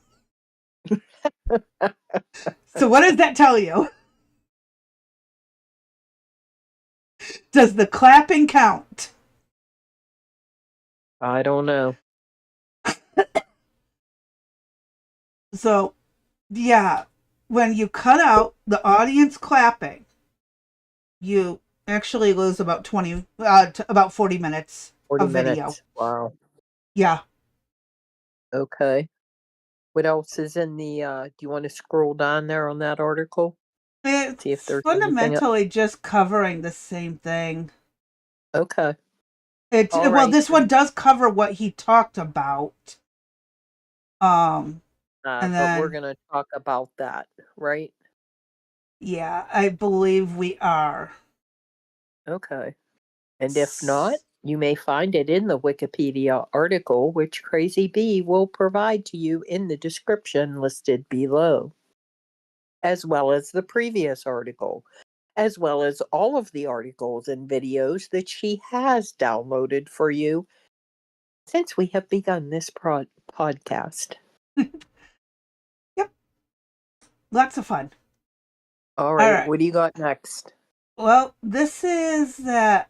A: So what does that tell you? Does the clapping count?
C: I don't know.
A: So, yeah, when you cut out the audience clapping, you actually lose about about 40 minutes
C: 40
A: of video.
C: minutes. Wow.
A: Yeah.
C: Okay. What else is in the do you want to scroll down there on that article? See if
A: It's
C: there's anything
A: fundamentally just covering the same thing.
C: Okay. All
A: Well,
C: right.
A: this one does cover what he talked about. Um, and
C: But we're
A: then,
C: going to talk about that, right?
A: yeah, I believe we are.
C: Okay. And if not, you may find it in the Wikipedia article, which Crazy Bee will provide to you in the description listed below, as well as the previous article, as well as all of the articles and videos that she has downloaded for you since we have begun this podcast.
A: Yep, lots of fun.
C: All
A: All
C: right,
A: right.
C: what do you got next?
A: Well, this is that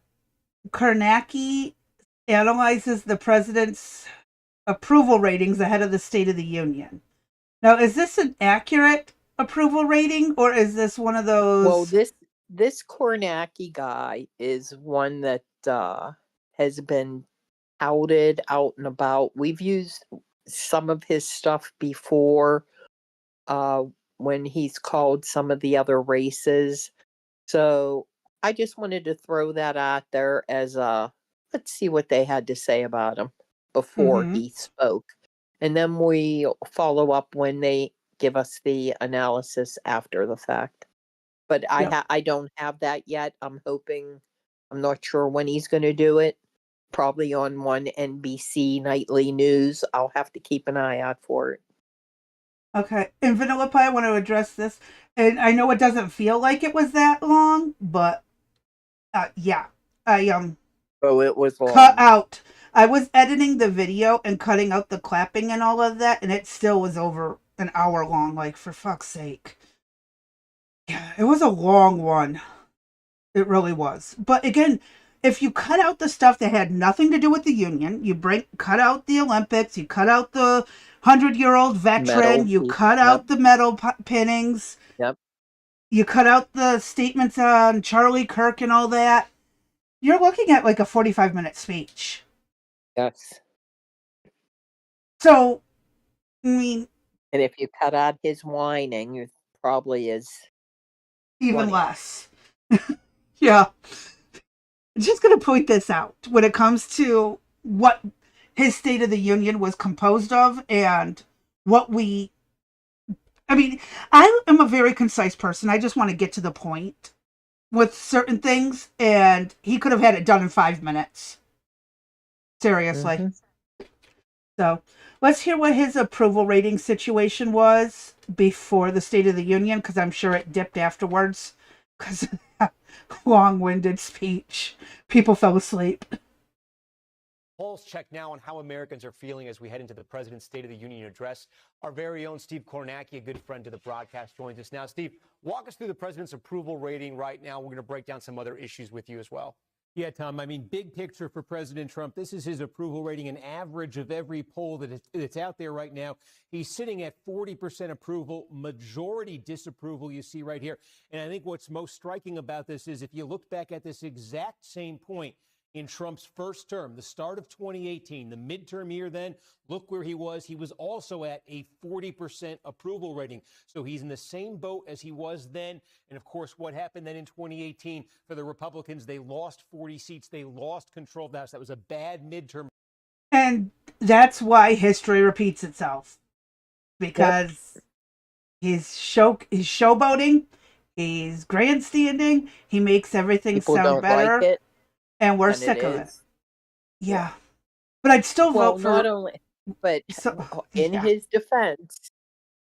A: Kornacki analyzes the president's approval ratings ahead of the State of the Union. Now, is this an accurate approval rating, or is this one of
C: Well,
A: those?
C: this Kornacki guy is one that has been outed out and about. We've used some of his stuff before uh, when he's called some of the other races. So I just wanted to throw that out there as a let's see what they had to say about him before
A: Mm-hmm.
C: he spoke. And then we follow up when they give us the analysis after the fact. But
A: Yep.
C: I don't have that yet. I'm hoping, I'm not sure when he's going to do it. Probably on one NBC nightly news. I'll have to keep an eye out for it.
A: Okay. In Vanilla Pie, I want to address this. And I know it doesn't feel like it was that long, but yeah. I
C: Oh, it was long.
A: cut out I was editing the video and cutting out the clapping and all of that, and it still was over an hour long. Like, for fuck's sake. Yeah, it was a long one. It really was. But again, if you cut out the stuff that had nothing to do with the union, you cut out the Olympics, you cut out the 100-year-old veteran, you cut out the medal pinnings, you cut out the statements on Charlie Kirk and all that, you're looking at like a 45-minute speech.
C: Yes.
A: So, I mean...
C: And if you cut out his whining, it probably is...
A: even 20. Less. Yeah. I'm just going to point this out. When it comes to what his State of the Union was composed of and what we... I mean, I am a very concise person. I just want to get to the point with certain things, and he could have had it done in 5 minutes. Seriously. Mm-hmm. So, let's hear what his approval rating situation was before the State of the Union, because I'm sure it dipped afterwards. Because of that long-winded speech. People fell asleep.
D: Polls check now on how Americans are feeling as we head into the President's State of the Union address. Our very own Steve Kornacki, a good friend to the broadcast, joins us now. Steve, walk us through the President's approval rating right now. We're going to break down some other issues with you as well.
E: Yeah, Tom, I mean, big picture for President Trump. This is his approval rating, an average of every poll that's out there right now. He's sitting at 40% approval, majority disapproval, you see right here. And I think what's most striking about this is if you look back at this exact same point in Trump's first term, the start of 2018, the midterm year then, look where he was. He was also at a 40% approval rating. So he's in the same boat as he was then. And of course, what happened then in 2018 for the Republicans, they lost 40 seats. They lost control of the House. That was a bad midterm.
A: And that's why history repeats itself. Because he's showboating, he's grandstanding, he makes everything
C: People
A: sound
C: don't
A: better.
C: like it.
A: And we're sick of it. Yeah. But I'd still vote for...
C: not only... But in his defense,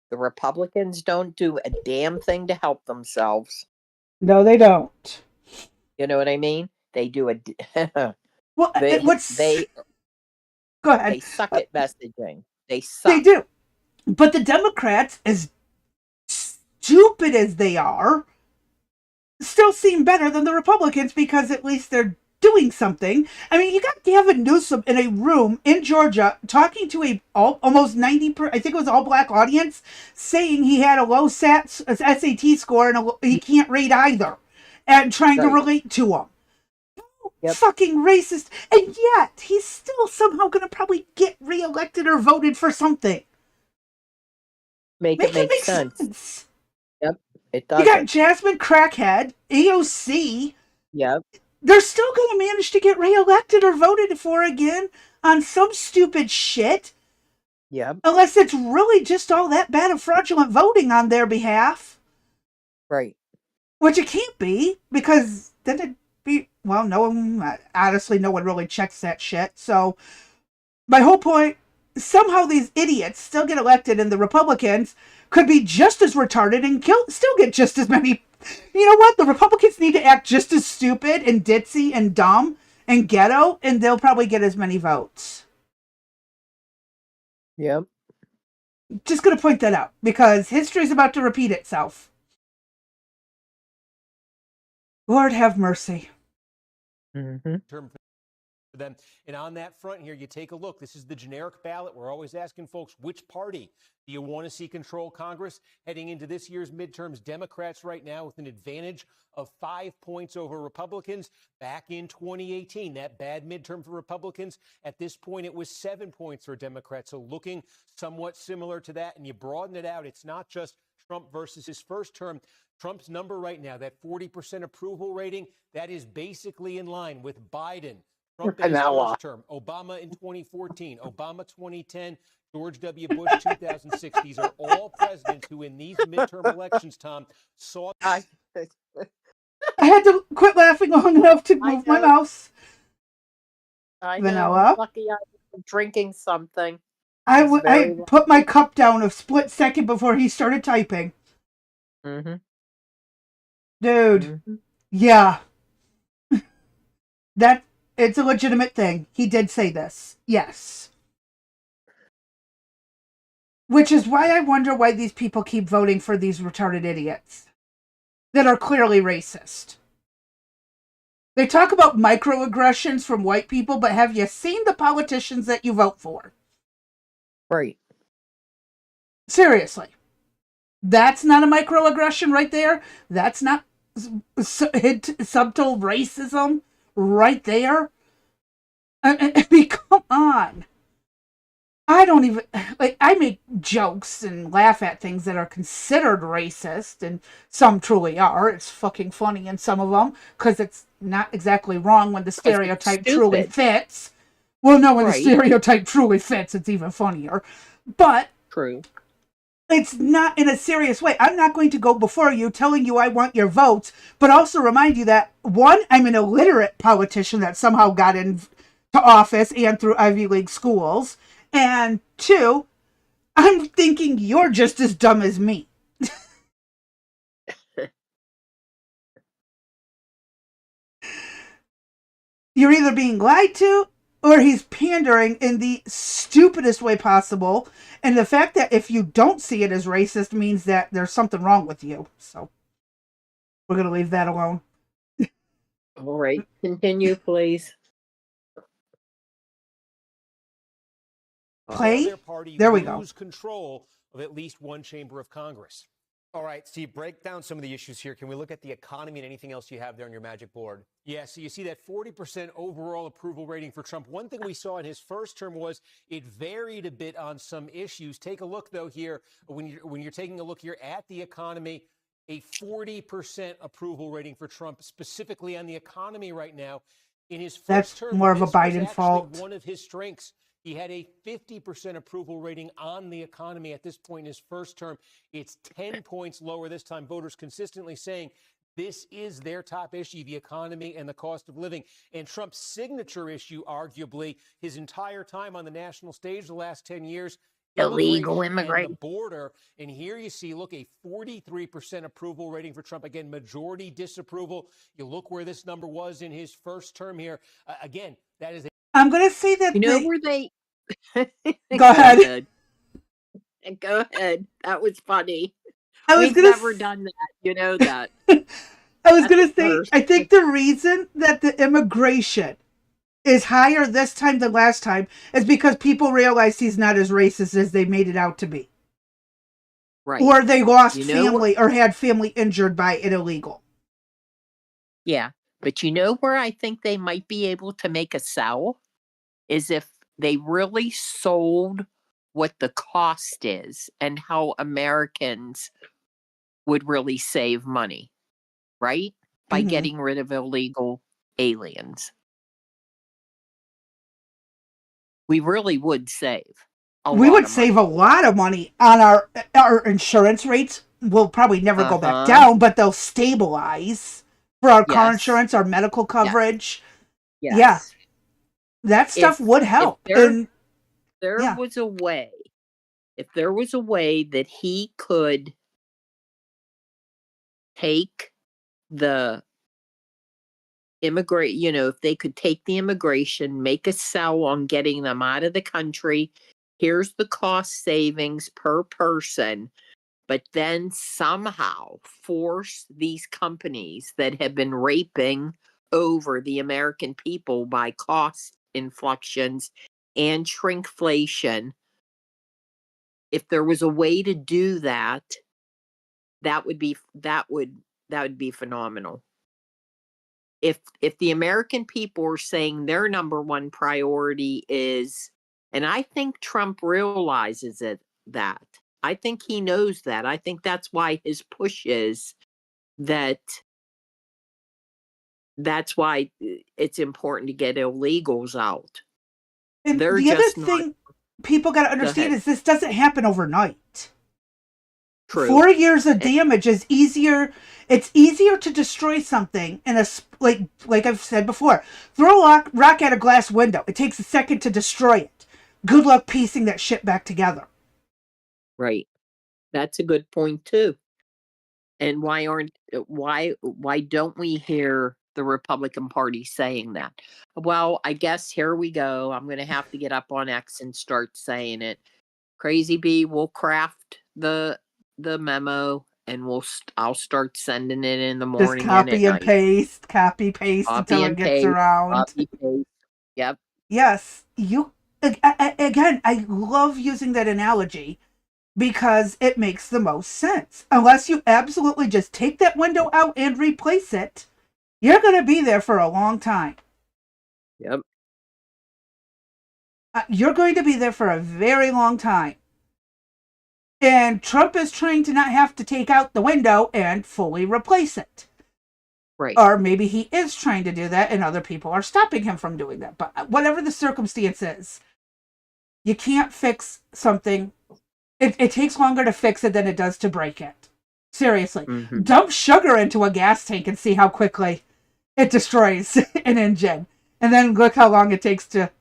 C: the Republicans don't do a damn thing to help themselves.
A: No, they don't.
C: You know what I mean? They do a...
A: well,
C: Go ahead. They suck at messaging. They suck.
A: They do. But the Democrats, as stupid as they are, still seem better than the Republicans because at least they're doing something. I mean, you got Gavin Newsom in a room in Georgia talking to almost 90%, I think it was all black audience, saying he had a low SAT score and he can't read either, and trying to relate to him. Fucking racist. And yet, he's still somehow going to probably get reelected or voted for something.
C: Make it make sense. Yep, it does.
A: You got Jasmine Crackhead, AOC.
C: Yep.
A: They're still going to manage to get reelected or voted for again on some stupid shit.
C: Yep.
A: Unless it's really just all that bad of fraudulent voting on their behalf.
C: Right.
A: Which it can't be, because then it'd be, well, honestly, no one really checks that shit. So, my whole point, somehow these idiots still get elected and the Republicans could be just as retarded and still get just as many. You know what? The Republicans need to act just as stupid and ditzy and dumb and ghetto, and they'll probably get as many votes.
C: Yep.
A: Just going to point that out, because history's about to repeat itself. Lord have mercy.
C: Mm-hmm.
D: For them. And on that front here, you take a look. This is the generic ballot. We're always asking folks, which party do you want to see control Congress? Heading into this year's midterms, Democrats right now with an advantage of 5 points over Republicans. Back in 2018, that bad midterm for Republicans, at this point it was 7 points for Democrats. So looking somewhat similar to that, and you broaden it out. It's not just Trump versus his first term. Trump's number right now, that 40% approval rating, that is basically in line with Biden. Trump in his first term, Obama in 2014, Obama 2010, George W. Bush 2006. These are all presidents who in these midterm elections, Tom, saw...
A: I had to quit laughing long enough to move my mouse. Vanilla.
C: Lucky I was drinking something.
A: I put my cup down a split second before he started typing.
C: Mm-hmm.
A: Dude. Mm-hmm. Yeah. It's a legitimate thing. He did say this. Yes. Which is why I wonder why these people keep voting for these retarded idiots that are clearly racist. They talk about microaggressions from white people, but have you seen the politicians that you vote for?
C: Right.
A: Seriously. That's not a microaggression right there. That's not subtle racism right there. I mean, come on. I don't even, like, I make jokes and laugh at things that are considered racist, and some truly are. It's fucking funny in some of them, because it's not exactly wrong when the stereotype truly fits. Well, no, when the stereotype truly fits, it's even funnier. But
C: True.
A: It's not in a serious way. I'm not going to go before you telling you I want your votes, but also remind you that, one, I'm an illiterate politician that somehow got into office and through Ivy League schools. And two, I'm thinking you're just as dumb as me. You're either being lied to or he's pandering in the stupidest way possible. And the fact that if you don't see it as racist means that there's something wrong with you. So we're going to leave that alone.
C: All right. Continue, please.
A: Play?
D: Their party
A: There we go.
D: lose control of at least one chamber of Congress. All right, Steve, break down some of the issues here. Can we look at the economy and anything else you have there on your magic board? Yeah, so you see that 40% overall approval rating for Trump. One thing we saw in his first term was it varied a bit on some issues. Take a look, though, here, when you're taking a look here at the economy, a 40% approval rating for Trump, specifically on the economy right now. In his first term,
A: more of a
D: this
A: Biden
D: was
A: fault.
D: one of his strengths. He had a 50% approval rating on the economy at this point in his first term. It's 10 points lower this time. Voters consistently saying this is their top issue, the economy and the cost of living. And Trump's signature issue, arguably, his entire time on the national stage the last 10 years,
C: Illegal
D: immigration and
C: immigration.
D: the border. And here you see, look, a 43% approval rating for Trump. Again, majority disapproval. You look where this number was in his first term here. Again, that is
A: I'm going to say that
C: where they...
A: Go ahead.
C: Go ahead. That was funny.
A: We've
C: never done that. You know that.
A: I was going to say, I think the reason that the immigration is higher this time than last time is because people realize he's not as racist as they made it out to be.
C: Right.
A: Or they lost family or had family injured by an illegal.
C: Yeah. But you know where I think they might be able to make a sell? Is if they really sold what the cost is and how Americans would really save money, right? By getting rid of illegal aliens. We really would save.
A: We would save a lot of money on our insurance rates. Will probably never go back down, but they'll stabilize for our car insurance, our medical coverage.
C: Yes.
A: Yeah. That stuff would help.
C: If there was a way that he could take the if they could take the immigration, make a sell on getting them out of the country, here's the cost savings per person, but then somehow force these companies that have been raping over the American people by cost inflections and shrinkflation. If there was a way to do that, that would be phenomenal. If the American people are saying their number one priority is, and I think Trump realizes that. I think he knows that. I think that's why his push is that's why it's important to get illegals out.
A: And the other thing people got to understand is this doesn't happen overnight.
C: True.
A: 4 years of damage is easier. It's easier to destroy something in like I've said before. Throw a rock at a glass window. It takes a second to destroy it. Good luck piecing that shit back together.
C: Right. That's a good point too. And why don't we hear the Republican Party saying that. Well, I guess here we go. I'm going to have to get up on X and start saying it. Crazy Bee will craft the memo, and I'll start sending it in the
A: Just
C: morning and at night.
A: copy paste
C: Copy
A: until it
C: and
A: gets
C: paste,
A: around.
C: copy paste. Yep.
A: Yes, again, I love using that analogy because it makes the most sense. Unless you absolutely just take that window out and replace it, you're going to be there for a long time.
C: Yep.
A: You're going to be there for a very long time. And Trump is trying to not have to take out the window and fully replace it.
C: Right.
A: Or maybe he is trying to do that and other people are stopping him from doing that. But whatever the circumstance is, you can't fix something. It takes longer to fix it than it does to break it. Seriously.
C: Mm-hmm.
A: Dump sugar into a gas tank and see how quickly it destroys an engine. And then look how long it takes to,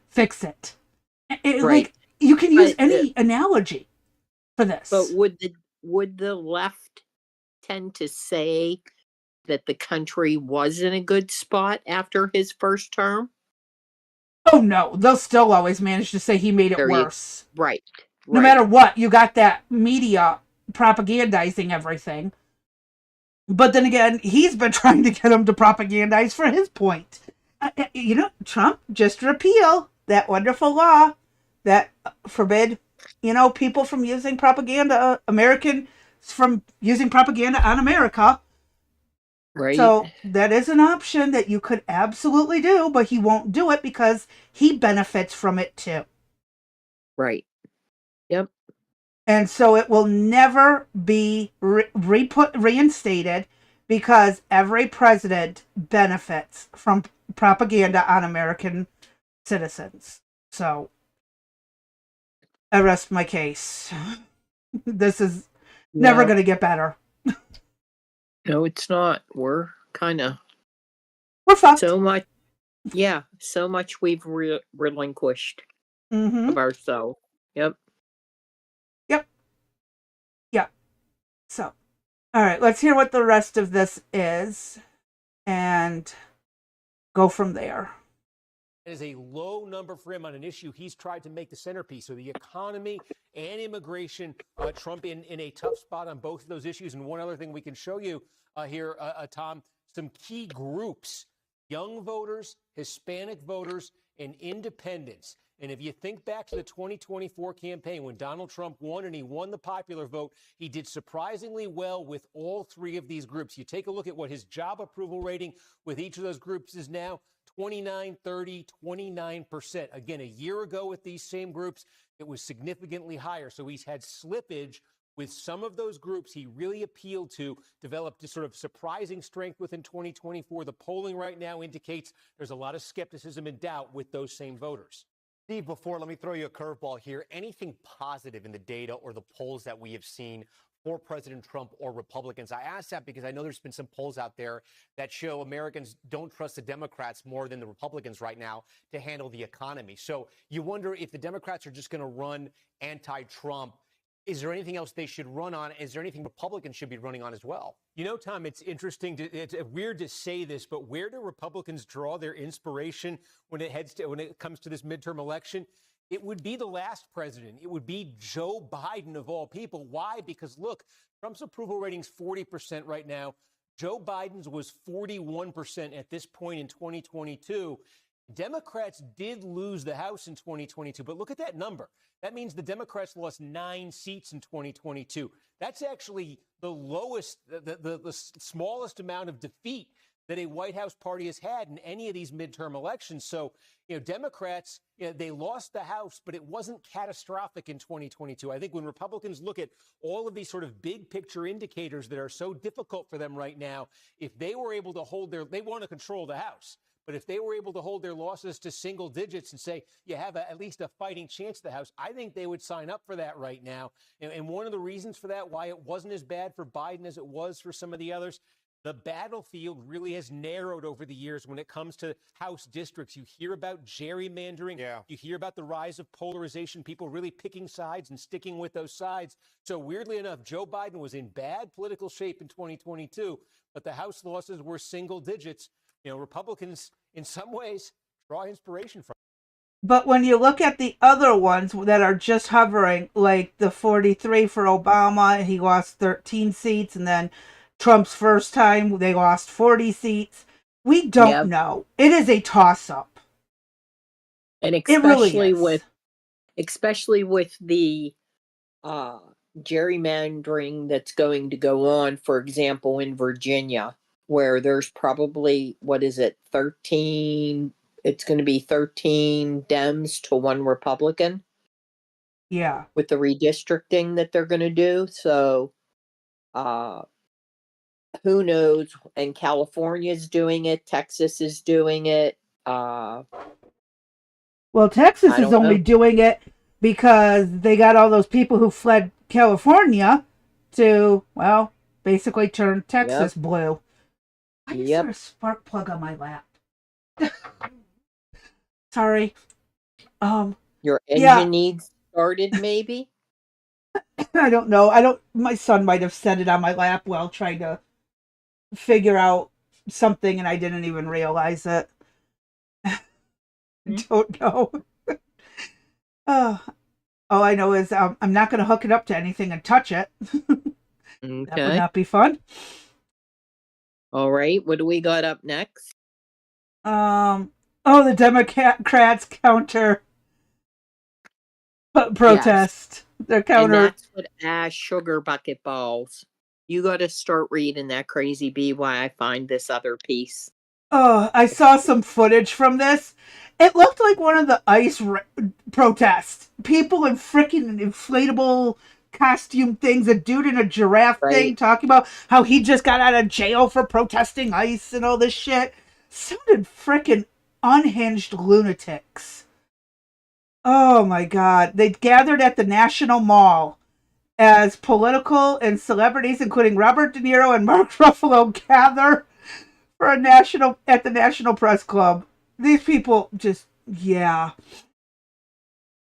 A: fix it.
C: Right.
A: Like, you can use any analogy for this.
C: But would the left tend to say that the country was in a good spot after his first term?
A: Oh no, they'll still always manage to say he made it worse.
C: Right.
A: No matter what, you got that media propagandizing everything. But then again, he's been trying to get him to propagandize for his point. Trump just repeal that wonderful law that forbid, people from using propaganda, Americans from using propaganda on America.
C: Right.
A: So that is an option that you could absolutely do, but he won't do it because he benefits from it too.
C: Right. Yep.
A: And so it will never be reinstated because every president benefits from propaganda on American citizens. So I rest my case. This is never going to get better.
C: No, it's not. We're
A: fucked.
C: So much we've relinquished of ourselves. Yep.
A: So, all right, let's hear what the rest of this is and go from there.
D: It is a low number for him on an issue he's tried to make the centerpiece. So the economy and immigration, Trump in a tough spot on both of those issues. And one other thing we can show you here, Tom, some key groups: young voters, Hispanic voters, and independents. And if you think back to the 2024 campaign when Donald Trump won and he won the popular vote, he did surprisingly well with all three of these groups. You take a look at what his job approval rating with each of those groups is now: 29, 30, 29%. Again, a year ago with these same groups, it was significantly higher. So he's had slippage with some of those groups he really appealed to, developed a sort of surprising strength within 2024. The polling right now indicates there's a lot of skepticism and doubt with those same voters.
E: Steve, let me throw you a curveball here. Anything positive in the data or the polls that we have seen for President Trump or Republicans? I ask that because I know there's been some polls out there that show Americans don't trust the Democrats more than the Republicans right now to handle the economy. So you wonder if the Democrats are just going to run anti-Trump. Is there anything else they should run on? Is there anything Republicans should be running on as well?
D: Tom, it's interesting. It's weird to say this, but where do Republicans draw their inspiration when it comes to this midterm election? It would be the last president. It would be Joe Biden of all people. Why? Because look, Trump's approval rating's 40% right now. Joe Biden's was 41% at this point in 2022. Democrats did lose the House in 2022, but look at that number. That means the Democrats lost 9 seats in 2022. That's actually the lowest, the smallest amount of defeat that a White House party has had in any of these midterm elections. So, Democrats, they lost the House, but it wasn't catastrophic in 2022. I think when Republicans look at all of these sort of big picture indicators that are so difficult for them right now, if they were able to they want to control the House. But if they were able to hold their losses to single digits and say, you have at least a fighting chance at the House, I think they would sign up for that right now. And one of the reasons for that, why it wasn't as bad for Biden as it was for some of the others, the battlefield really has narrowed over the years when it comes to House districts. You hear about gerrymandering.
F: Yeah.
D: You hear about the rise of polarization, people really picking sides and sticking with those sides. So weirdly enough, Joe Biden was in bad political shape in 2022, but the House losses were single digits. You know, Republicans, in some ways, draw inspiration from.
A: But when you look at the other ones that are just hovering, like the 43 for Obama, he lost 13 seats, and then Trump's first time, they lost 40 seats. We don't
B: Yep.
A: know. It is a toss-up.
B: And
A: It really
B: especially with the gerrymandering that's going to go on, for example, in Virginia, where there's probably, 13, it's going to be 13 Dems to 1 Republican.
A: Yeah.
B: With the redistricting that they're going to do. So, who knows? And California's doing it. Texas is doing it.
A: Well, Texas is only doing it because they got all those people who fled California to, well, basically turn Texas blue. Why is there a spark plug on my lap? Sorry.
B: Your engine needs started, maybe?
A: I don't know. My son might have set it on my lap while trying to figure out something, and I didn't even realize it. I don't know. All I know is I'm not going to hook it up to anything and touch it.
B: Okay.
A: That would not be fun.
B: All right. What do we got up next?
A: The Democrats counter protest.
B: Yes.
A: They're counter.
B: And that's what sugar bucket balls. You got to start reading that, Crazy Bee, why I find this other piece.
A: Oh, I saw some footage from this. It looked like one of the ICE protests. People in freaking inflatable costume things, a dude in a giraffe thing talking about how he just got out of jail for protesting ICE and all this shit. Sounded freaking unhinged lunatics. Oh my God. They gathered at the National Mall as political and celebrities, including Robert De Niro and Mark Ruffalo, gather for at the National Press Club. These people just,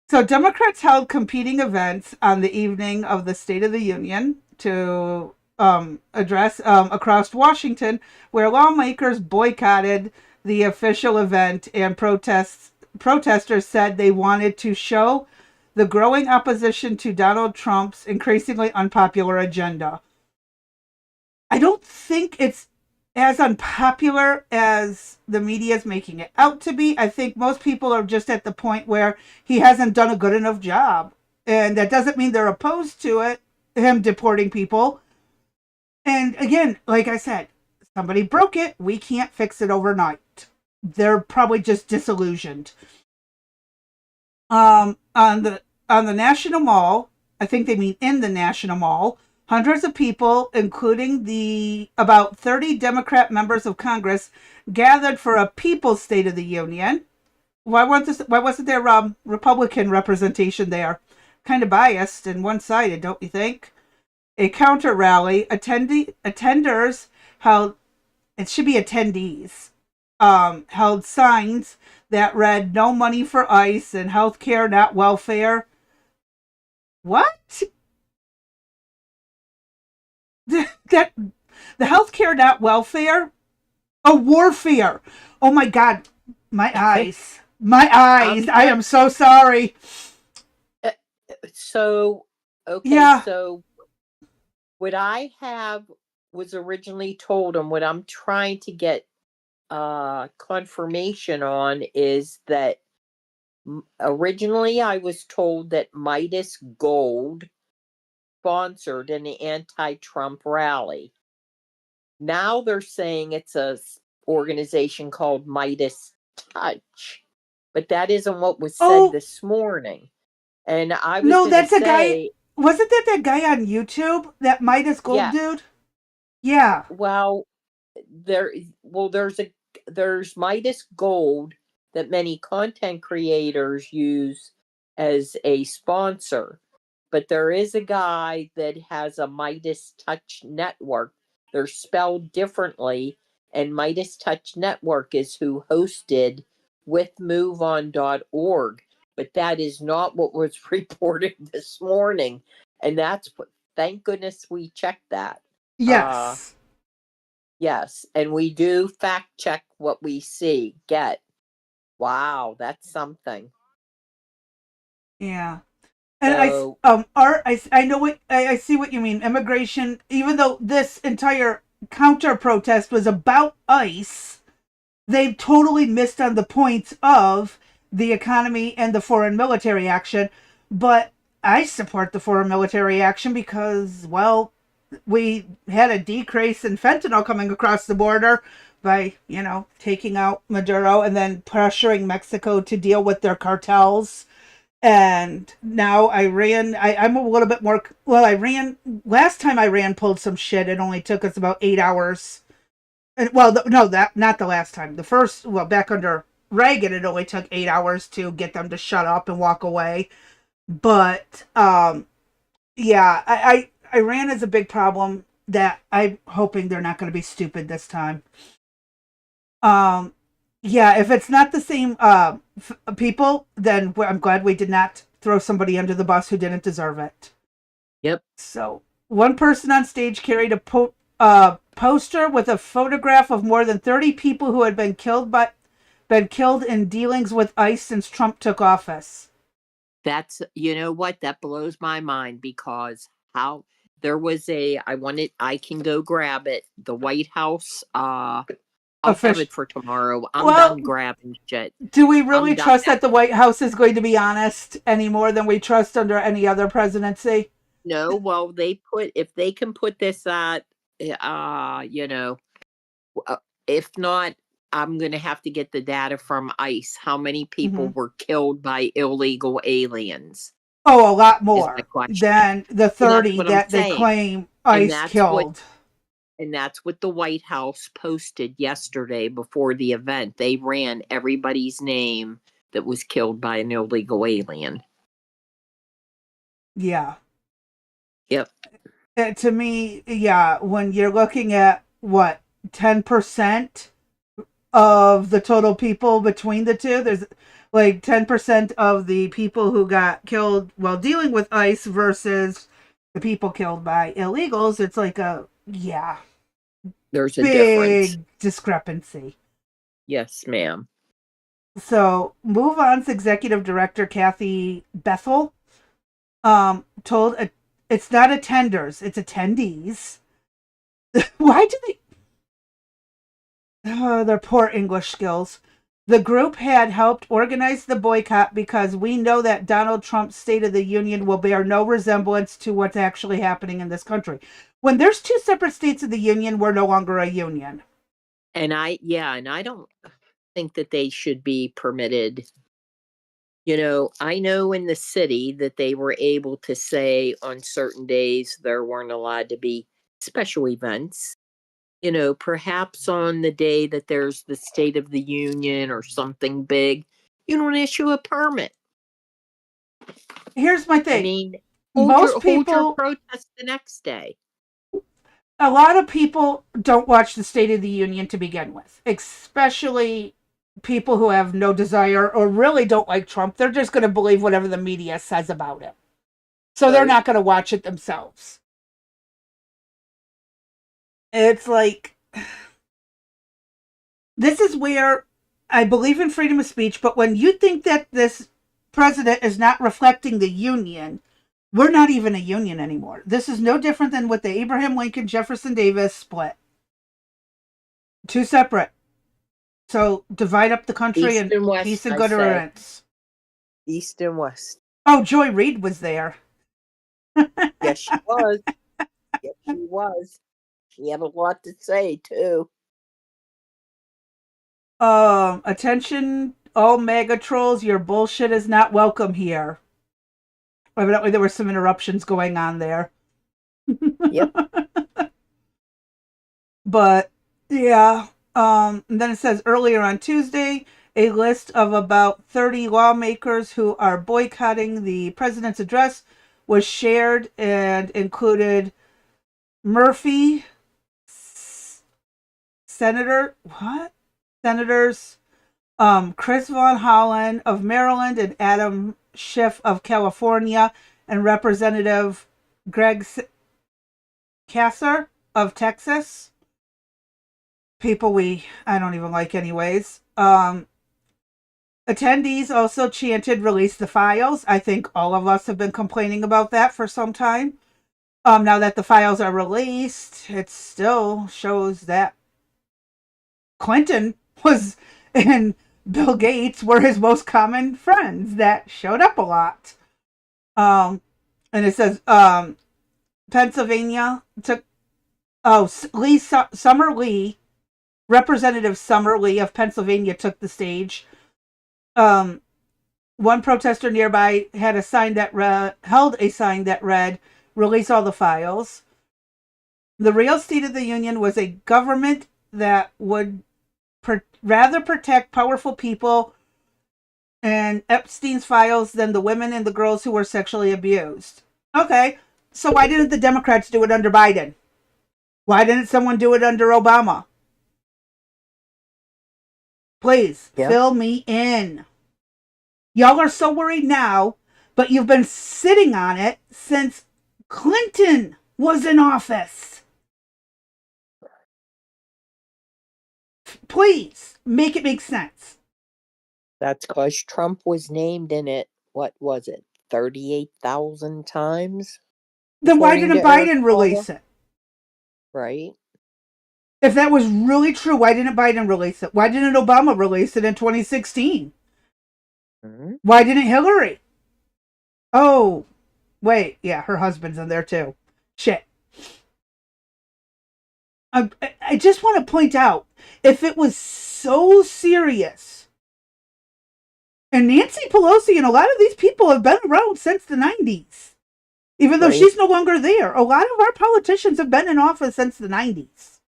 A: So Democrats held competing events on the evening of the State of the Union to address across Washington, where lawmakers boycotted the official event, and protesters said they wanted to show the growing opposition to Donald Trump's increasingly unpopular agenda. I don't think it's as unpopular as the media is making it out to be. I think most people are just at the point where he hasn't done a good enough job. And that doesn't mean they're opposed to it, him deporting people. And again, like I said, somebody broke it. We can't fix it overnight. They're probably just disillusioned. On the National Mall, I think they mean in the National Mall, hundreds of people, including about 30 Democrat members of Congress, gathered for a People's State of the Union. Why wasn't there Republican representation there? Kind of biased and one-sided, don't you think? A counter rally. Attenders held, it should be attendees, held signs that read "No money for ICE" and "Healthcare, not welfare." What? That the healthcare, not welfare? A warfare. Oh my God. My eyes. I am so sorry.
B: So, okay.
A: Yeah.
B: So what I was originally told, and what I'm trying to get confirmation on, is that originally I was told that Midas Gold sponsored an anti-Trump rally. Now they're saying it's a organization called Midas Touch, but that isn't what was said this morning. And I was
A: that's a guy. Wasn't that guy on YouTube? That Midas Gold dude? Yeah.
B: Well, there's Midas Gold that many content creators use as a sponsor. But there is a guy that has a Midas Touch network They're spelled differently, and Midas Touch Network is who hosted with MoveOn.org. But that is not what was reported this morning. And that's what, thank goodness we checked that.
A: Yes.
B: Yes. And we do fact check what we see. Wow, that's something.
A: Yeah. And
B: So,
A: Art, I know what I see what you mean. Immigration, even though this entire counter protest was about ICE, they've totally missed on the points of the economy and the foreign military action. But I support the foreign military action because, well, we had a decrease in fentanyl coming across the border by, taking out Maduro and then pressuring Mexico to deal with their cartels. And now I'm a little bit more, last time Iran pulled some shit, it only took us about 8 hours. Well, no, that not the last time. The first, back under Reagan, it only took 8 hours to get them to shut up and walk away. But, yeah, Iran is a big problem that I'm hoping they're not going to be stupid this time. Yeah, if it's not the same people, then I'm glad we did not throw somebody under the bus who didn't deserve it.
B: yep.
A: So, one person on stage carried a poster with a photograph of more than 30 people who had been killed in dealings with ICE since Trump took office.
B: That's, you know what? That blows my mind because there was I can go grab it. The White House, I'll have it for tomorrow. I'm done grabbing shit.
A: Do we really trust that the White House is going to be honest any more than we trust under any other presidency?
B: No, well, if they can put this at, if not, I'm going to have to get the data from ICE. How many people were killed by illegal aliens?
A: Oh, a lot more than the 30 that they claim ICE killed.
B: And that's what the White House posted yesterday before the event. They ran everybody's name that was killed by an illegal alien.
A: Yeah.
B: Yep.
A: To me, yeah, when you're looking at, 10% of the total people between the two, there's like 10% of the people who got killed while dealing with ICE versus the people killed by illegals. It's like
B: there's a
A: big discrepancy.
B: Yes, ma'am.
A: So, MoveOn's executive director, Kathy Bethel, told it's not attenders, it's attendees. Why do they... their poor English skills. The group had helped organize the boycott because we know that Donald Trump's State of the Union will bear no resemblance to what's actually happening in this country. When there's two separate states of the union, we're no longer a union.
B: And I don't think that they should be permitted. I know in the city that they were able to say on certain days there weren't allowed to be special events. Perhaps on the day that there's the State of the Union or something big, you don't issue a permit.
A: Here's my thing.
B: I mean,
A: hold your
B: protest the next day.
A: A lot of people don't watch the State of the Union to begin with, especially people who have no desire or really don't like Trump. They're just going to believe whatever the media says about him. So they're not going to watch it themselves. It's like, this is where I believe in freedom of speech, but when you think that this president is not reflecting the union, we're not even a union anymore. This is no different than with the Abraham Lincoln, Jefferson Davis split. Two separate. So divide up the country and peace and good riddance.
B: East and West.
A: Oh, Joy Reid was there.
B: Yes, she was. Yes, she was. She had a lot to say, too.
A: Attention, all MAGA trolls, your bullshit is not welcome here. Evidently, there were some interruptions going on there.
B: Yep.
A: But, yeah. And then it says earlier on Tuesday, a list of about 30 lawmakers who are boycotting the president's address was shared and included Murphy, Senators Chris Von Hollen of Maryland and Adam Schiff of California and Representative Greg Kasser of Texas. People I don't even like anyways. Attendees also chanted, "Release the files." I think all of us have been complaining about that for some time. Now that the files are released, it still shows that Clinton was and Bill Gates were his most common friends that showed up a lot. And it says Pennsylvania took Summer Lee, Representative Summer Lee of Pennsylvania took the stage. One protester nearby had a sign that held a sign that read, "Release all the files." The real State of the Union was a government that would rather protect powerful people and Epstein's files than the women and the girls who were sexually abused. Okay, so why didn't the Democrats do it under Biden? Why didn't someone do it under Obama? Please, fill me in. Y'all are so worried now, but you've been sitting on it since Clinton was in office. Please, make it make sense.
C: That's because Trump was named in it, what was it, 38,000 times?
A: Then why didn't Biden release it?
C: Right.
A: If that was really true, why didn't Biden release it? Why didn't Obama release it in 2016? Mm-hmm. Why didn't Hillary? Oh, wait. Yeah, her husband's in there too. Shit. I just want to point out, if it was so serious, and Nancy Pelosi and a lot of these people have been around since the 90s, even though she's no longer there. A lot of our politicians have been in office since the 90s.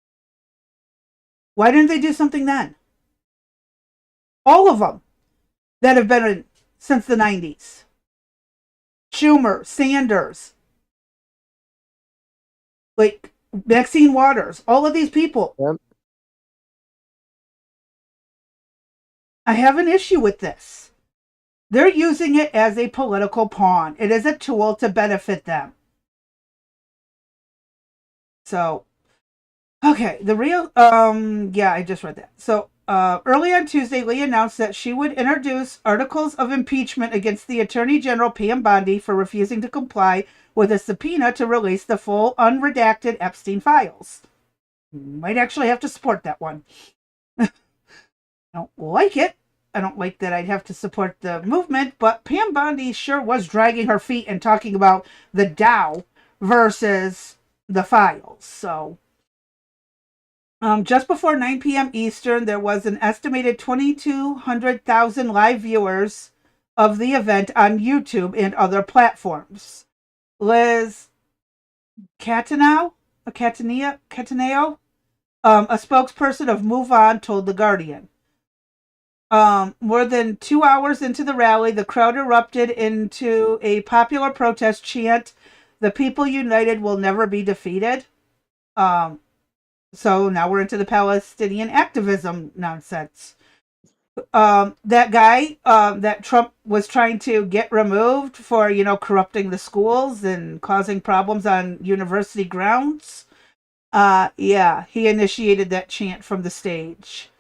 A: Why didn't they do something then? All of them that have been in since the 90s. Schumer, Sanders, like Maxine Waters, all of these people. Yep. I have an issue with this. They're using it as a political pawn. It is a tool to benefit them. So, okay, the real, yeah, I just read that. So, early on Tuesday, Lee announced that she would introduce articles of impeachment against the Attorney General Pam Bondi for refusing to comply with a subpoena to release the full unredacted Epstein files. Might actually have to support that one. I don't like it. I don't like that I'd have to support the movement, but Pam Bondi sure was dragging her feet and talking about the Dow versus the files. So, just before 9 p.m. Eastern, there was an estimated 2,200,000 live viewers of the event on YouTube and other platforms. Liz Cataneo, a spokesperson of Move On, told The Guardian. More than 2 hours into the rally, the crowd erupted into a popular protest chant, "The people united will never be defeated." So now we're into the Palestinian activism nonsense. That guy that Trump was trying to get removed for, corrupting the schools and causing problems on university grounds. Yeah, he initiated that chant from the stage.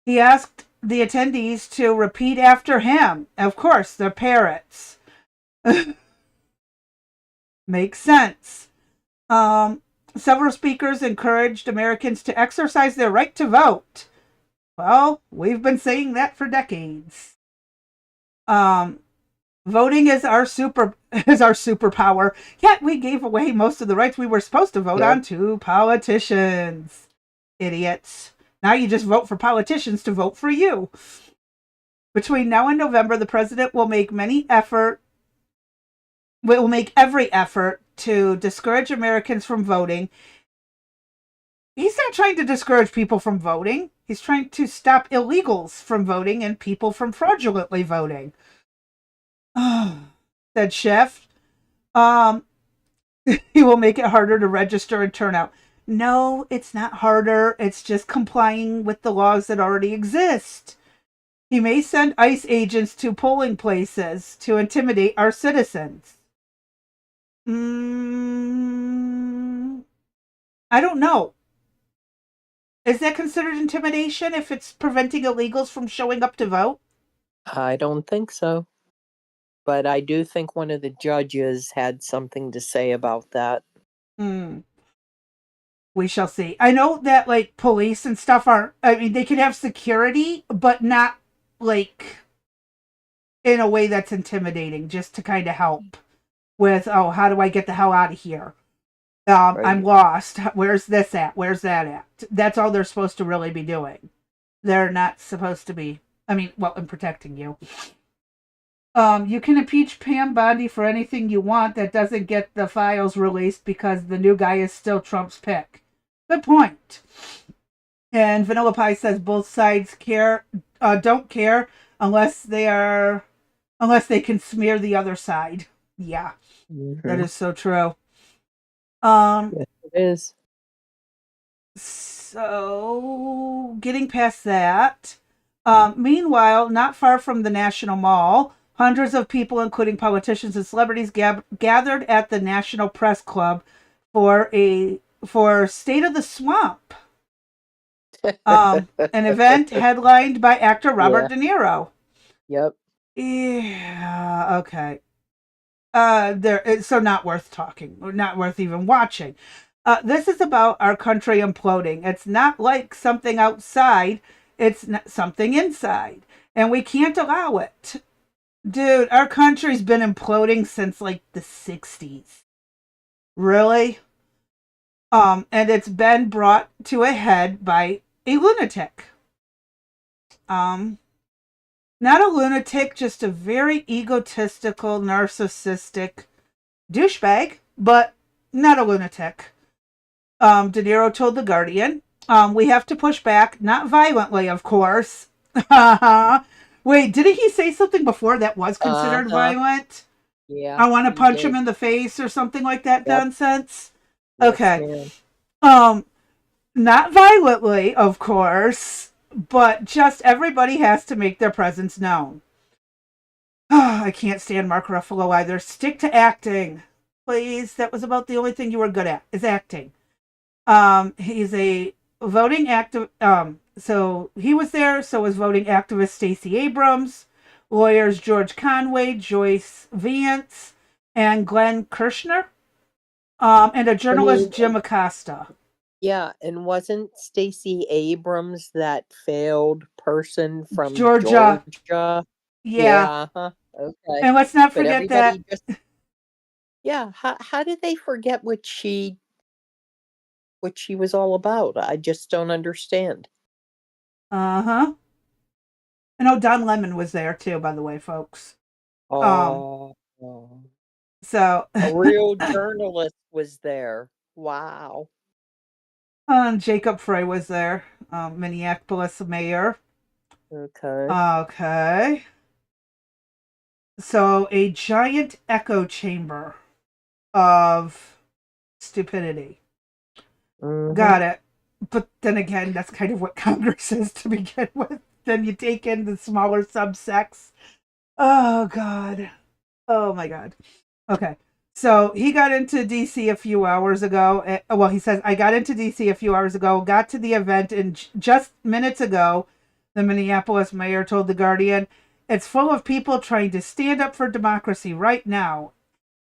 A: He asked the attendees to repeat after him. Of course, they're parrots. Makes sense. Several speakers encouraged Americans to exercise their right to vote. Well, we've been saying that for decades. Voting is our superpower. Yet we gave away most of the rights we were supposed to vote on to politicians. Idiots. Now you just vote for politicians to vote for you. Between now and November, the president will make every effort to discourage Americans from voting. He's not trying to discourage people from voting. He's trying to stop illegals from voting and people from fraudulently voting. Said Schiff. He will make it harder to register and turn out. No, it's not harder. It's just complying with the laws that already exist. He may send ICE agents to polling places to intimidate our citizens. I don't know. Is that considered intimidation if it's preventing illegals from showing up to vote?
C: I don't think so. But I do think one of the judges had something to say about that.
A: We shall see. I know that like police and stuff aren't, I mean, they can have security, but not like in a way that's intimidating, just to kind of help with, oh, how do I get the hell out of here?
C: Right.
A: I'm lost. Where's this at? Where's that at? That's all they're supposed to really be doing. They're not supposed to be, I mean, well, in protecting you. You can impeach Pam Bondi for anything you want that doesn't get the files released because the new guy is still Trump's pick. Good point. And Vanilla Pie says both sides don't care unless they can smear the other side. Yeah, that is so true.
C: Yes, it is.
A: So, getting past that. Meanwhile, not far from the National Mall, hundreds of people, including politicians and celebrities, gathered at the National Press Club for State of the Swamp, an event headlined by actor Robert De Niro.
C: Yep.
A: Yeah. Okay. So not worth talking, or not worth even watching. This is about our country imploding. It's not like something outside. It's something inside. And we can't allow it. Dude, our country's been imploding since like the 60s. Really? And it's been brought to a head by a lunatic. Not a lunatic, just a very egotistical, narcissistic douchebag, but not a lunatic. De Niro told The Guardian, we have to push back, not violently, of course. Wait, didn't he say something before that was considered violent?
C: Yeah.
A: I want to punch him in the face or something like that nonsense?
C: Yes,
A: okay. Not violently, of course, but just everybody has to make their presence known. I can't stand Mark Ruffalo either. Stick to acting, please. That was about the only thing you were good at, is acting. He's a voting active. So he was there. So was voting activist Stacey Abrams, lawyers George Conway, Joyce Vance, and Glenn Kirshner, and a journalist Jim Acosta.
C: Yeah, and wasn't Stacey Abrams that failed person from Georgia?
A: Yeah.
C: Okay.
A: And let's not forget that.
C: How did they forget what she was all about? I just don't understand.
A: And Don Lemon was there too, by the way, folks.
C: So a real journalist was there. Wow.
A: Jacob Frey was there, Minneapolis mayor. Okay. So a giant echo chamber of stupidity. Got it. But then again, that's kind of what Congress is to begin with. Then you take in the smaller subsects. Oh, God. Oh, my God. Okay. So he got into D.C. a few hours ago. Well, he says, I got into D.C. a few hours ago, got to the event, and just minutes ago, the Minneapolis mayor told The Guardian, it's full of people trying to stand up for democracy right now,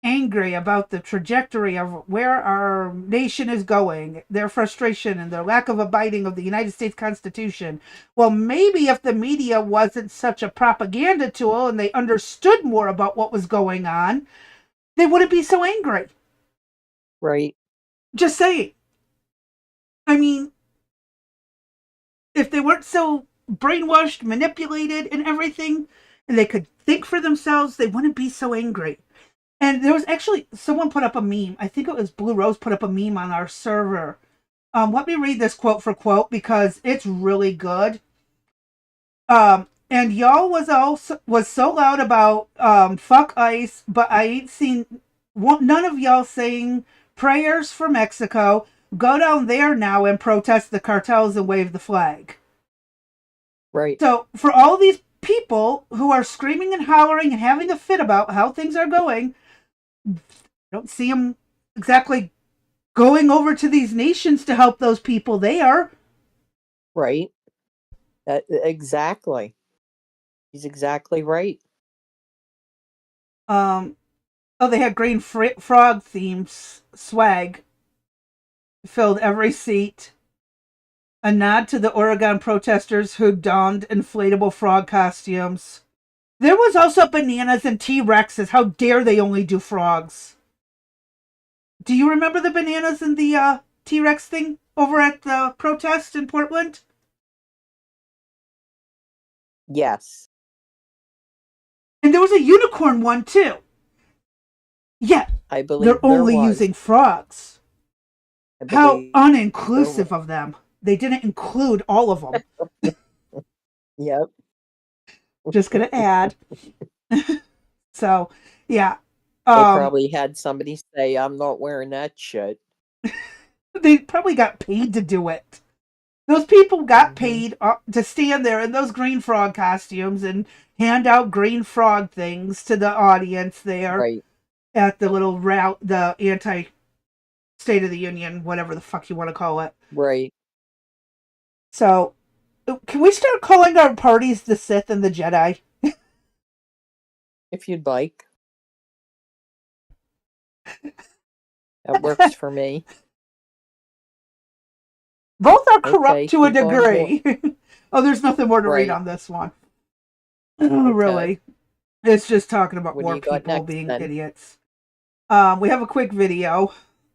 A: angry about the trajectory of where our nation is going, their frustration and their lack of abiding of the United States Constitution. Well, maybe if the media wasn't such a propaganda tool and they understood more about what was going on, they wouldn't be so angry.
C: Right.
A: Just saying. I mean, if they weren't so brainwashed, manipulated, and everything, and they could think for themselves, they wouldn't be so angry. And there was actually, someone put up a meme. I think it was Blue Rose put up a meme on our server. Let me read this quote for quote because it's really good. And y'all was so loud about fuck ICE, but I ain't seen none of y'all saying prayers for Mexico, go down there now and protest the cartels and wave the flag.
C: Right.
A: So for all these people who are screaming and hollering and having a fit about how things are going, I don't see them exactly going over to these nations to help those people there.
C: Right. Exactly. He's exactly right.
A: They had green frog themes swag filled every seat. A nod to the Oregon protesters who donned inflatable frog costumes. There was also bananas and T-Rexes. How dare they only do frogs? Do you remember the bananas and the T-Rex thing over at the protest in Portland?
C: Yes.
A: And there was a unicorn one too. Yeah,
C: I believe
A: they're
C: there
A: only
C: was.
A: using frogs.
C: I
A: How
C: believe
A: uninclusive of them. They didn't include all of them.
C: Yep.
A: Just gonna add. So, yeah.
C: They probably had somebody say, I'm not wearing that shit.
A: They probably got paid to do it. Those people got paid to stand there in those green frog costumes and hand out green frog things to the audience there
C: Right.
A: at the little route, the anti State of the Union, whatever the fuck you want to call it.
C: Right.
A: So, can we start calling our parties the Sith and the Jedi?
C: If you'd like. That works for me.
A: Both are corrupt
C: Okay,
A: to a
C: keep on
A: degree. Oh, there's nothing more to read
C: Right.
A: on this one. Really. It's just talking about
C: What do
A: more
C: you got
A: people
C: next,
A: being
C: then?
A: idiots. We have a quick video.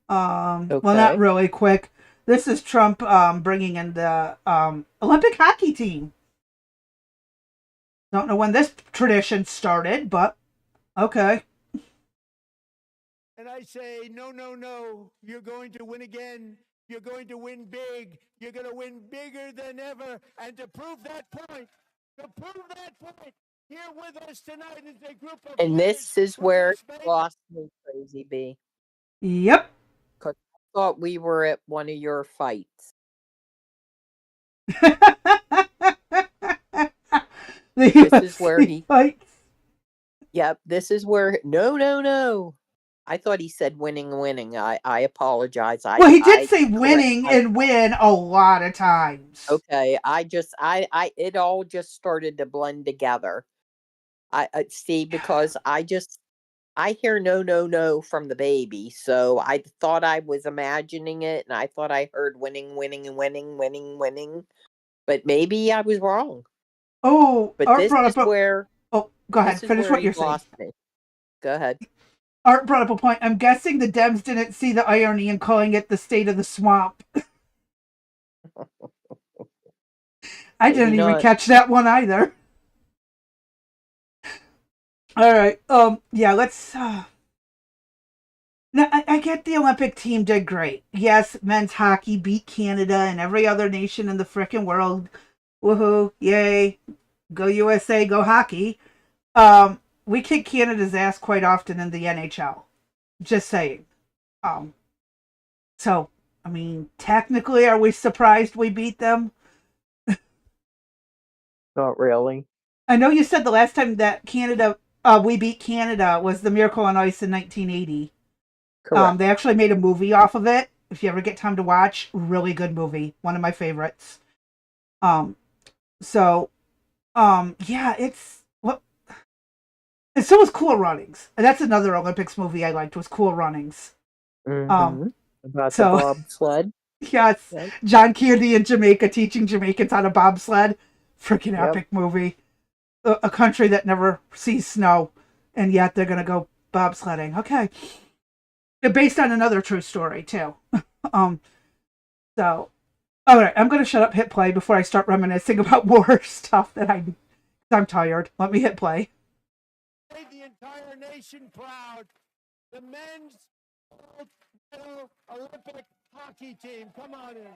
A: Well, not
C: Okay.
A: really quick. This is Trump bringing in the Olympic hockey team. Don't know when this tradition started, but okay.
F: And I say, no, no, no. You're going to win again. You're going to win big. You're going to win bigger than ever. And to prove that point, here with us tonight is a group of
C: And this
F: players
C: is
F: who
C: where it
F: just made-
C: lost me, Crazy B.
A: Yep.
C: Because I thought we were at one of your fights.
A: This
C: is where he
A: fights.
C: Yep, this is where no. I thought he said winning. I apologize.
A: Well, he did say winning and win a lot of times.
C: Okay, I it all just started to blend together. I see, because I hear no from the baby, so I thought I was imagining it, and I thought I heard winning, but maybe I was wrong.
A: Oh,
C: But
A: Art
C: this
A: brought
C: is
A: up
C: where
A: Oh, go ahead.
C: this is
A: Finish
C: where
A: what
C: he
A: you're saying.
C: lost me. Go ahead.
A: Art brought up a point. I'm guessing the Dems didn't see the irony in calling it the state of the swamp. I didn't
C: Maybe
A: even
C: not.
A: catch that one either. All right. Yeah, let's now I get the Olympic team did great. Yes, men's hockey beat Canada and every other nation in the frickin' world. Woohoo. Yay. Go USA, go hockey. We kick Canada's ass quite often in the NHL. Just saying. So, I mean, technically, are we surprised we beat them?
C: Not really.
A: I know you said the last time that we beat Canada was the Miracle on Ice in 1980.
C: Correct.
A: They actually made a movie off of it. If you ever get time to watch, really good movie. One of my favorites. So, yeah, it's what. And so was Cool Runnings. And that's another Olympics movie I liked was Cool Runnings.
C: About the
A: so
C: bobsled.
A: yes,
C: Yep.
A: John Candy in Jamaica teaching Jamaicans how to bobsled. Freaking
C: Yep.
A: epic movie. A country that never sees snow, and yet they're gonna go bobsledding. Okay, they're based on another true story too. So, all right, I'm gonna shut up, hit play before I start reminiscing about more stuff that I'm tired. Let me hit play.
F: Made the entire nation proud. The men's gold medal Olympic hockey team. Come on in.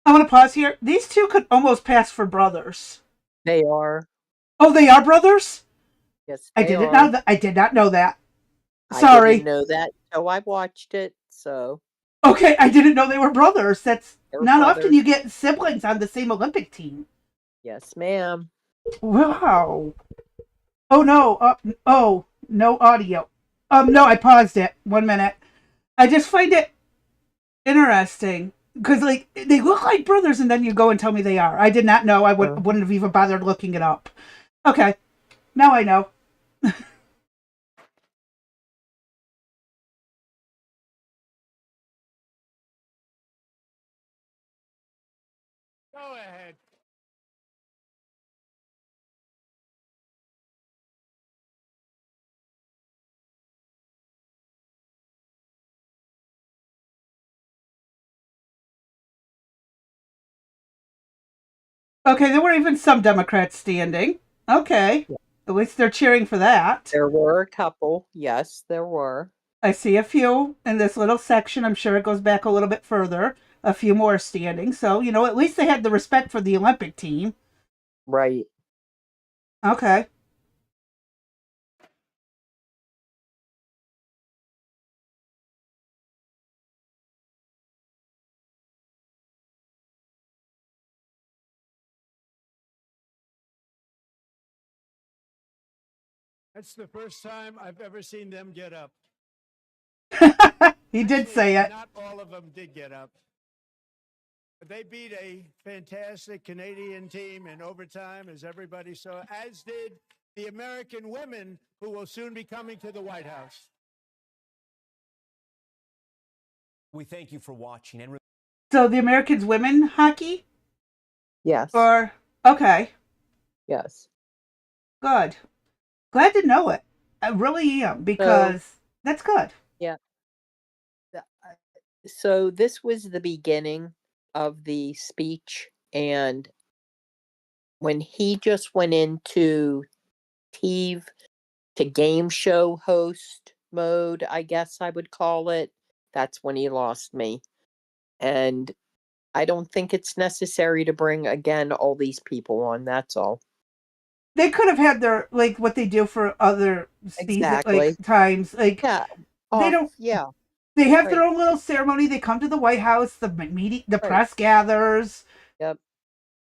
A: I want to pause here. These two could almost pass for brothers.
C: They are.
A: Oh, they are brothers?
C: Yes,
A: I
C: they
A: didn't
C: are.
A: know that. I did not know that.
C: I
A: Sorry.
C: didn't know that until I watched it. So
A: Okay, I didn't know they were brothers. That's
C: they're
A: not often
C: brothers.
A: you get siblings on the same Olympic team.
C: Yes, ma'am.
A: Wow. Oh no. Oh, no audio. No, I paused it. 1 minute. I just find it interesting because, like, they look like brothers, and then you go and tell me they are. I did not know. I wouldn't have even bothered looking it up. Okay, now I know.
F: Go ahead.
A: Okay, there were even some Democrats standing. Okay, at least they're cheering for that.
C: There were a couple. Yes, there were.
A: I see a few in this little section. I'm sure it goes back a little bit further. A few more standing. So, at least they had the respect for the Olympic team.
C: Right.
A: Okay.
F: That's the first time I've ever seen them get up.
A: He did say it.
F: Not all of them did get up. But they beat a fantastic Canadian team in overtime, as everybody saw, as did the American women who will soon be coming to the White House.
E: We thank you for watching. And
A: So the Americans women hockey?
C: Yes.
A: Or, okay,
C: Yes.
A: good. Glad to know it. I really am, because that's good.
C: Yeah. So this was the beginning of the speech, and when he just went into TV to game show host mode, I guess I would call it, that's when he lost me. And I don't think it's necessary to bring again all these people on, that's all.
A: They could have had their, like, what they do for other season,
C: Exactly.
A: like, times. Like,
C: Yeah.
A: they don't.
C: Yeah.
A: They have their
C: Right.
A: own little ceremony. They come to the White House. The meeting, the
C: Right.
A: press gathers.
C: Yep.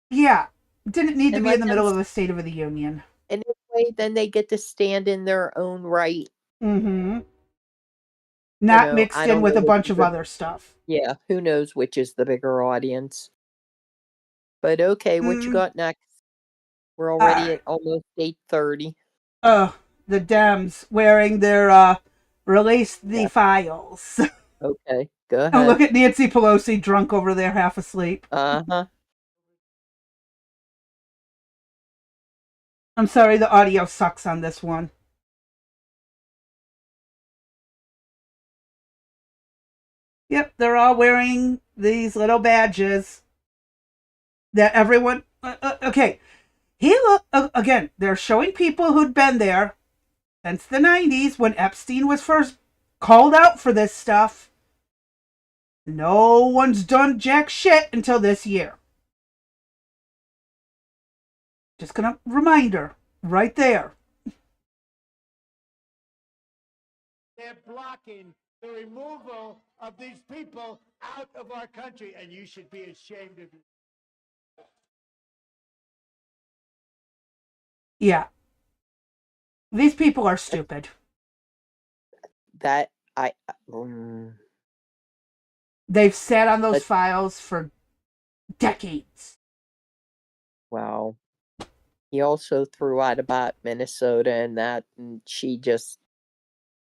A: Yeah, didn't need to
C: And
A: be
C: let
A: in the
C: them
A: middle of a State of the Union.
C: And anyway, then they get to stand in their own right.
A: Mm-hmm. Not mixed
C: I
A: in
C: don't
A: with
C: know
A: a
C: which
A: bunch
C: is
A: of
C: the
A: other stuff.
C: Yeah, who knows which is the bigger audience. But okay, what you got next? We're already at almost 8:30.
A: The Dems wearing their release the
C: Yeah.
A: files.
C: Okay, go
A: Oh,
C: ahead.
A: look at Nancy Pelosi drunk over there, half asleep.
C: Uh-huh.
A: I'm sorry, the audio sucks on this one. Yep, they're all wearing these little badges that everyone. Okay, again. They're showing people who'd been there since the 90s when Epstein was first called out for this stuff. No one's done jack shit until this year. Just gonna reminder right there.
F: They're blocking the removal of these people out of our country, and you should be ashamed of you.
A: Yeah. These people are stupid. They've sat on those files for decades.
C: Wow. He also threw out about Minnesota and she just...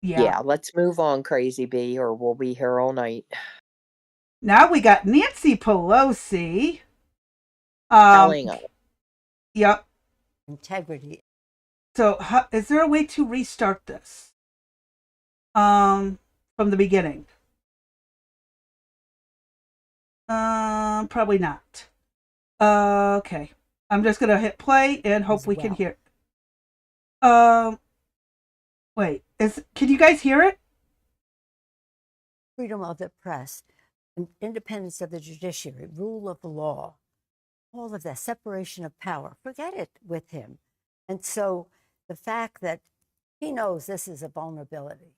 C: Yeah, let's move on, Crazy Bee, or we'll be here all night.
A: Now we got Nancy Pelosi.
C: Telling us.
A: Yep.
G: Integrity.
A: So, is there a way to restart this? From the beginning? Probably not. Okay. I'm just gonna hit play and hope we can hear. Wait. Can you guys hear it?
G: Freedom of the press. independence of the judiciary, rule of the law, all of that separation of power. Forget it with him. And so the fact that he knows this is a vulnerability,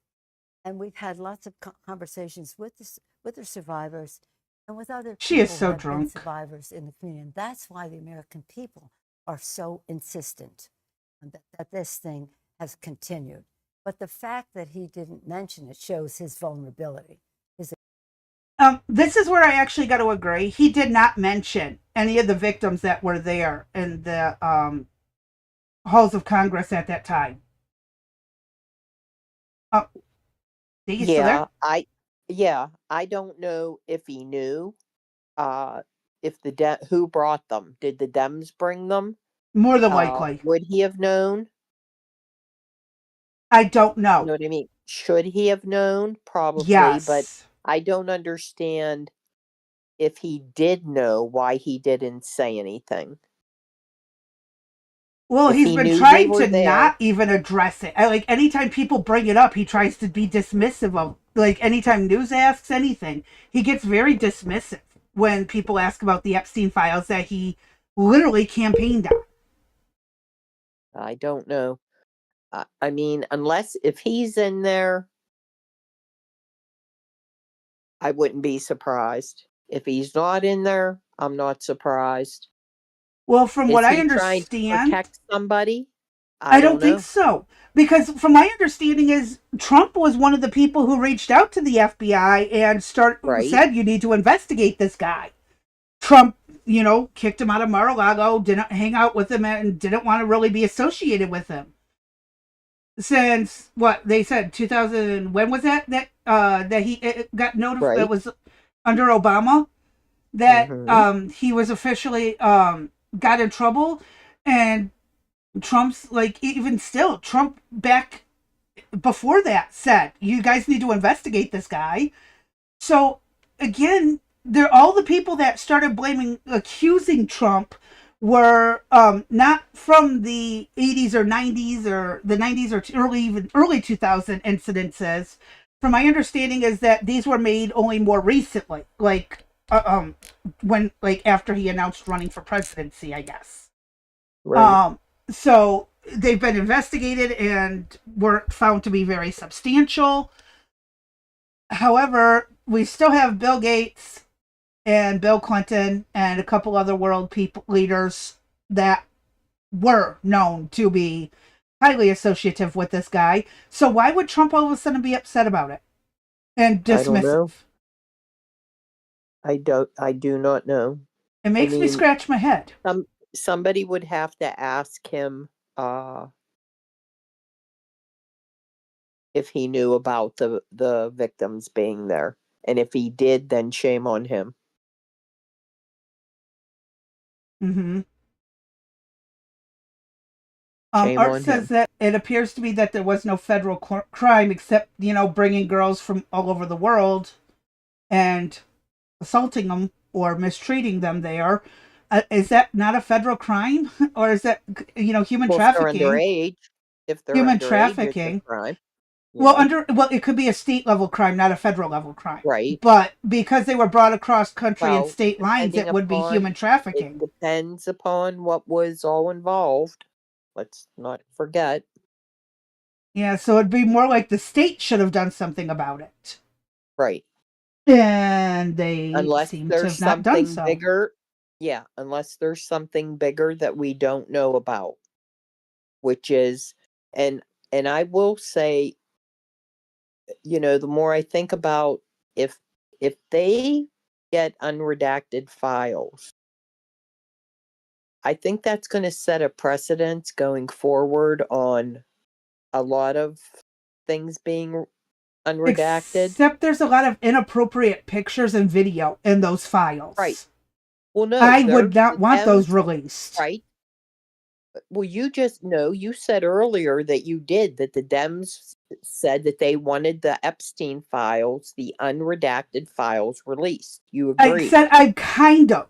G: and we've had lots of conversations with the survivors and with other
A: She is
G: people
A: so
G: who have been
A: drunk.
G: survivors in the community. And that's why the American people are so insistent that this thing has continued. But the fact that he didn't mention it shows his vulnerability.
A: This is where I actually got to agree. He did not mention any of the victims that were there in the halls of Congress at that time. Are you still there?
C: I don't know if he knew. If who brought them? Did the Dems bring them?
A: More than likely.
C: Would he have known?
A: I don't know.
C: You know what I mean? Should he have known? Probably,
A: yes.
C: But I don't understand if he did know why he didn't say anything.
A: Well,
C: If
A: he's
C: he
A: been
C: knew
A: trying
C: they were
A: to
C: there-
A: not even address it. Like, anytime people bring it up, he tries to be dismissive of, like, anytime news asks anything, he gets very dismissive when people ask about the Epstein files that he literally campaigned on.
C: I don't know. I mean, unless if he's in there, I wouldn't be surprised. If he's not in there, I'm not surprised.
A: Well, from
C: Is
A: what I
C: he trying to
A: understand,
C: protect somebody?
A: I don't
C: know.
A: think so. Because from my understanding is Trump was one of the people who reached out to the FBI and
C: Right.
A: said, you need to investigate this guy. Trump, kicked him out of Mar-a-Lago, didn't hang out with him, and didn't want to really be associated with him. Since, what, they said 2000, when was that he got notified,
C: Right.
A: it was under Obama, that
C: Mhm.
A: he was officially got in trouble, and Trump's, like, even still, Trump back before that said, you guys need to investigate this guy. So, again, they're all the people that started accusing Trump were not from the 80s or 90s or the 90s or early 2000 incidences. From my understanding is that these were made only more recently, like when, like, after he announced running for presidency, I guess.
C: Right.
A: So they've been investigated and were found to be very substantial. However, we still have Bill Gates and Bill Clinton and a couple other world leaders that were known to be highly associative with this guy. So why would Trump all of a sudden be upset about it and dismissive?
C: I do not know.
A: It makes me scratch my head.
C: Somebody would have to ask him if he knew about the victims being there. And if he did, then shame on him.
A: Mm-hmm.
C: Shame
A: Art
C: on
A: says
C: him.
A: that it appears to be that there was no federal crime except, bringing girls from all over the world and assaulting them or mistreating them there. Is that not a federal crime? Or is that, human trafficking?
C: If they're
A: human
C: underage,
A: trafficking.
C: it's a crime.
A: Well, it could be a state level crime, not a federal level crime.
C: Right.
A: But because they were brought across country and state lines, it would be human trafficking.
C: It depends upon what was all involved. Let's not forget.
A: Yeah, so it'd be more like the state should have done something about it.
C: Right.
A: And they
C: unless
A: seem
C: there's
A: to have not done so.
C: Bigger. Yeah, unless there's something bigger that we don't know about. Which is, and I will say, the more I think about if they get unredacted files, I think that's going to set a precedent going forward on a lot of things being unredacted.
A: Except there's a lot of inappropriate pictures and video in those files.
C: Right. Well, no.
A: I would not want those released.
C: Right. Well, you said earlier that the Dems said that they wanted the Epstein files, the unredacted files released. You agree?
A: I said I kind of.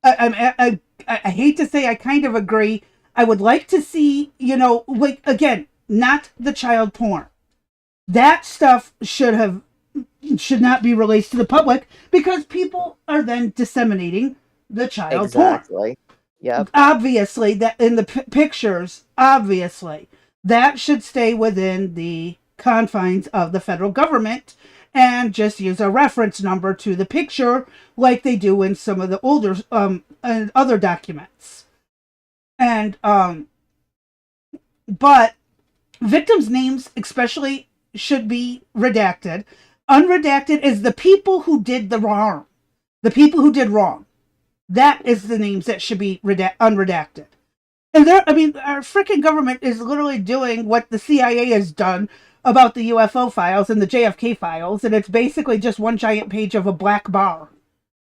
A: I hate to say I kind of agree. I would like to see, like, again, not the child porn. That stuff should have should not be released to the public because people are then disseminating the child porn.
C: Exactly. Yep.
A: Obviously, that in the pictures, obviously, that should stay within the confines of the federal government and just use a reference number to the picture like they do in some of the older and other documents. And but victims' names especially should be redacted. Unredacted is the people who did the wrong. The people who did wrong. That is the names that should be unredacted. And our freaking government is literally doing what the CIA has done about the UFO files and the JFK files, and it's basically just one giant page of a black bar.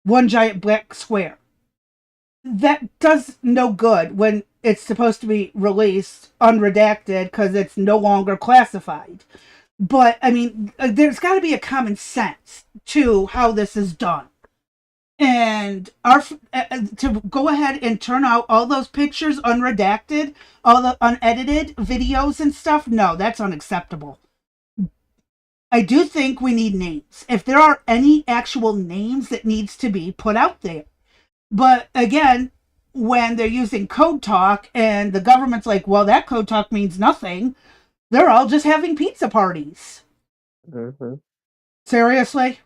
A: One giant black square. That does no good when it's supposed to be released unredacted because it's no longer classified. But, there's got to be a common sense to how this is done. And to go ahead and turn out all those pictures unredacted, all the unedited videos and stuff, no, that's unacceptable. I do think we need names. If there are any actual names that needs to be put out there. But again, when they're using code talk and the government's like, well, that code talk means nothing, they're all just having pizza parties.
C: Mm-hmm.
A: Seriously?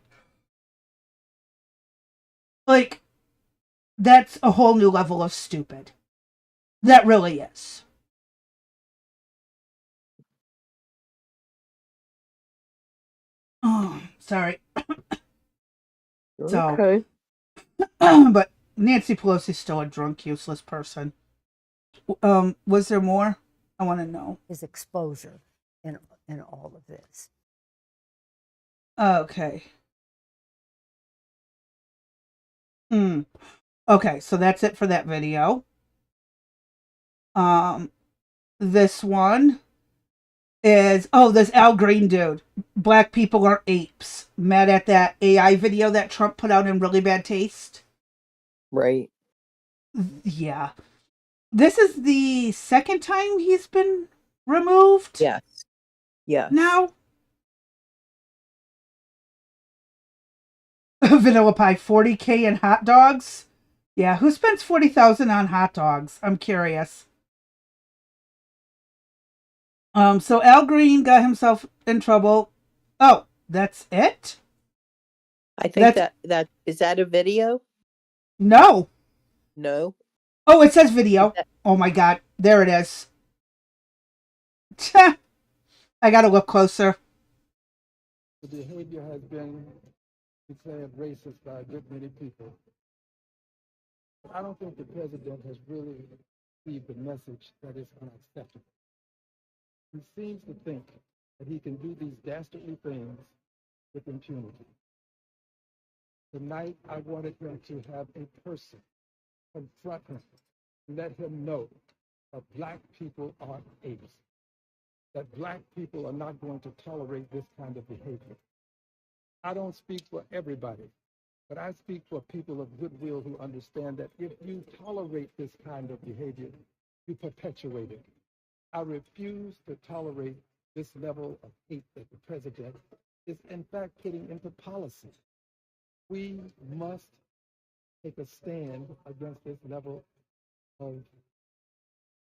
A: Like, that's a whole new level of stupid. That really is. Oh, sorry.
C: Okay.
A: But Nancy Pelosi's still a drunk, useless person. Was there more? I want to know.
G: His exposure in all of this.
A: Okay. Okay, so that's it for that video. This one is, this Al Green dude. Black people are apes. Mad at that AI video that Trump put out in really bad taste.
C: Right.
A: Yeah. This is the second time he's been removed?
C: Yes. Yeah.
A: Now? Vanilla pie, 40K in hot dogs? Yeah, who spends 40,000 on hot dogs? I'm curious. So Al Green got himself in trouble. Oh, that's it?
C: I think that is that a video?
A: No.
C: No.
A: Oh, it says video. Oh my God. There it is. I gotta look closer.
H: The behavior has been declared racist by a good many people. But I don't think the president has really received the message that is unacceptable. He seems to think that he can do these dastardly things with impunity. Tonight, I wanted him to have a person confront him, let him know that Black people are apes, that Black people are not going to tolerate this kind of behavior. I don't speak for everybody, but I speak for people of goodwill who understand that if you tolerate this kind of behavior, you perpetuate it. I refuse to tolerate this level of hate that the president is in fact putting into policy. We must take a stand against this level of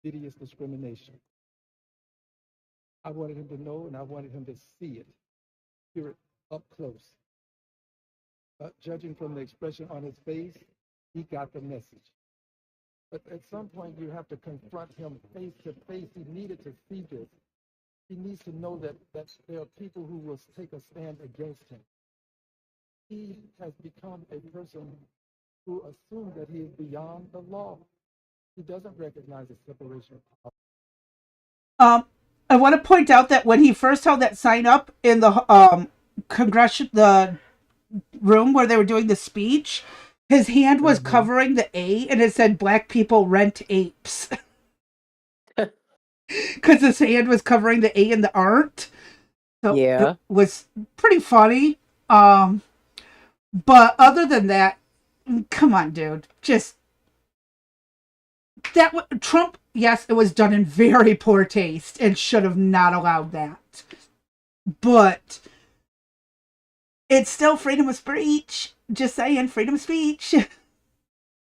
H: hideous discrimination. I wanted him to know, and I wanted him to see it, hear it up close. Judging from the expression on his face, he got the message. But at some point, you have to confront him face to face. He needed to see this. He needs to know that there are people who will take a stand against him. He has become a person who assumes that he is beyond the law. He doesn't recognize the separation of power.
A: I want to point out that when he first held that sign up in the the room where they were doing the speech, his hand was covering the A and it said Black people rent apes. Because his hand was covering the A and the aren't. So
C: yeah.
A: It was pretty funny. But other than that, come on, dude. Just Trump, yes, it was done in very poor taste and should have not allowed that. But It's still freedom of speech. Just saying, freedom of speech.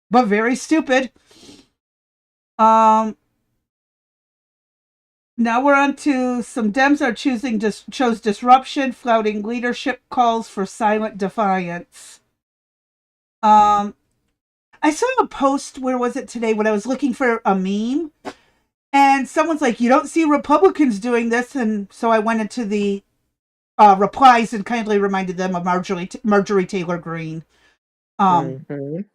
A: But very stupid. Now we're on to some Dems are chose disruption, flouting leadership calls for silent defiance. I saw a post, where was it today, when I was looking for a meme, and someone's like, you don't see Republicans doing this, and so I went into the replies and kindly reminded them of Marjorie Taylor Greene.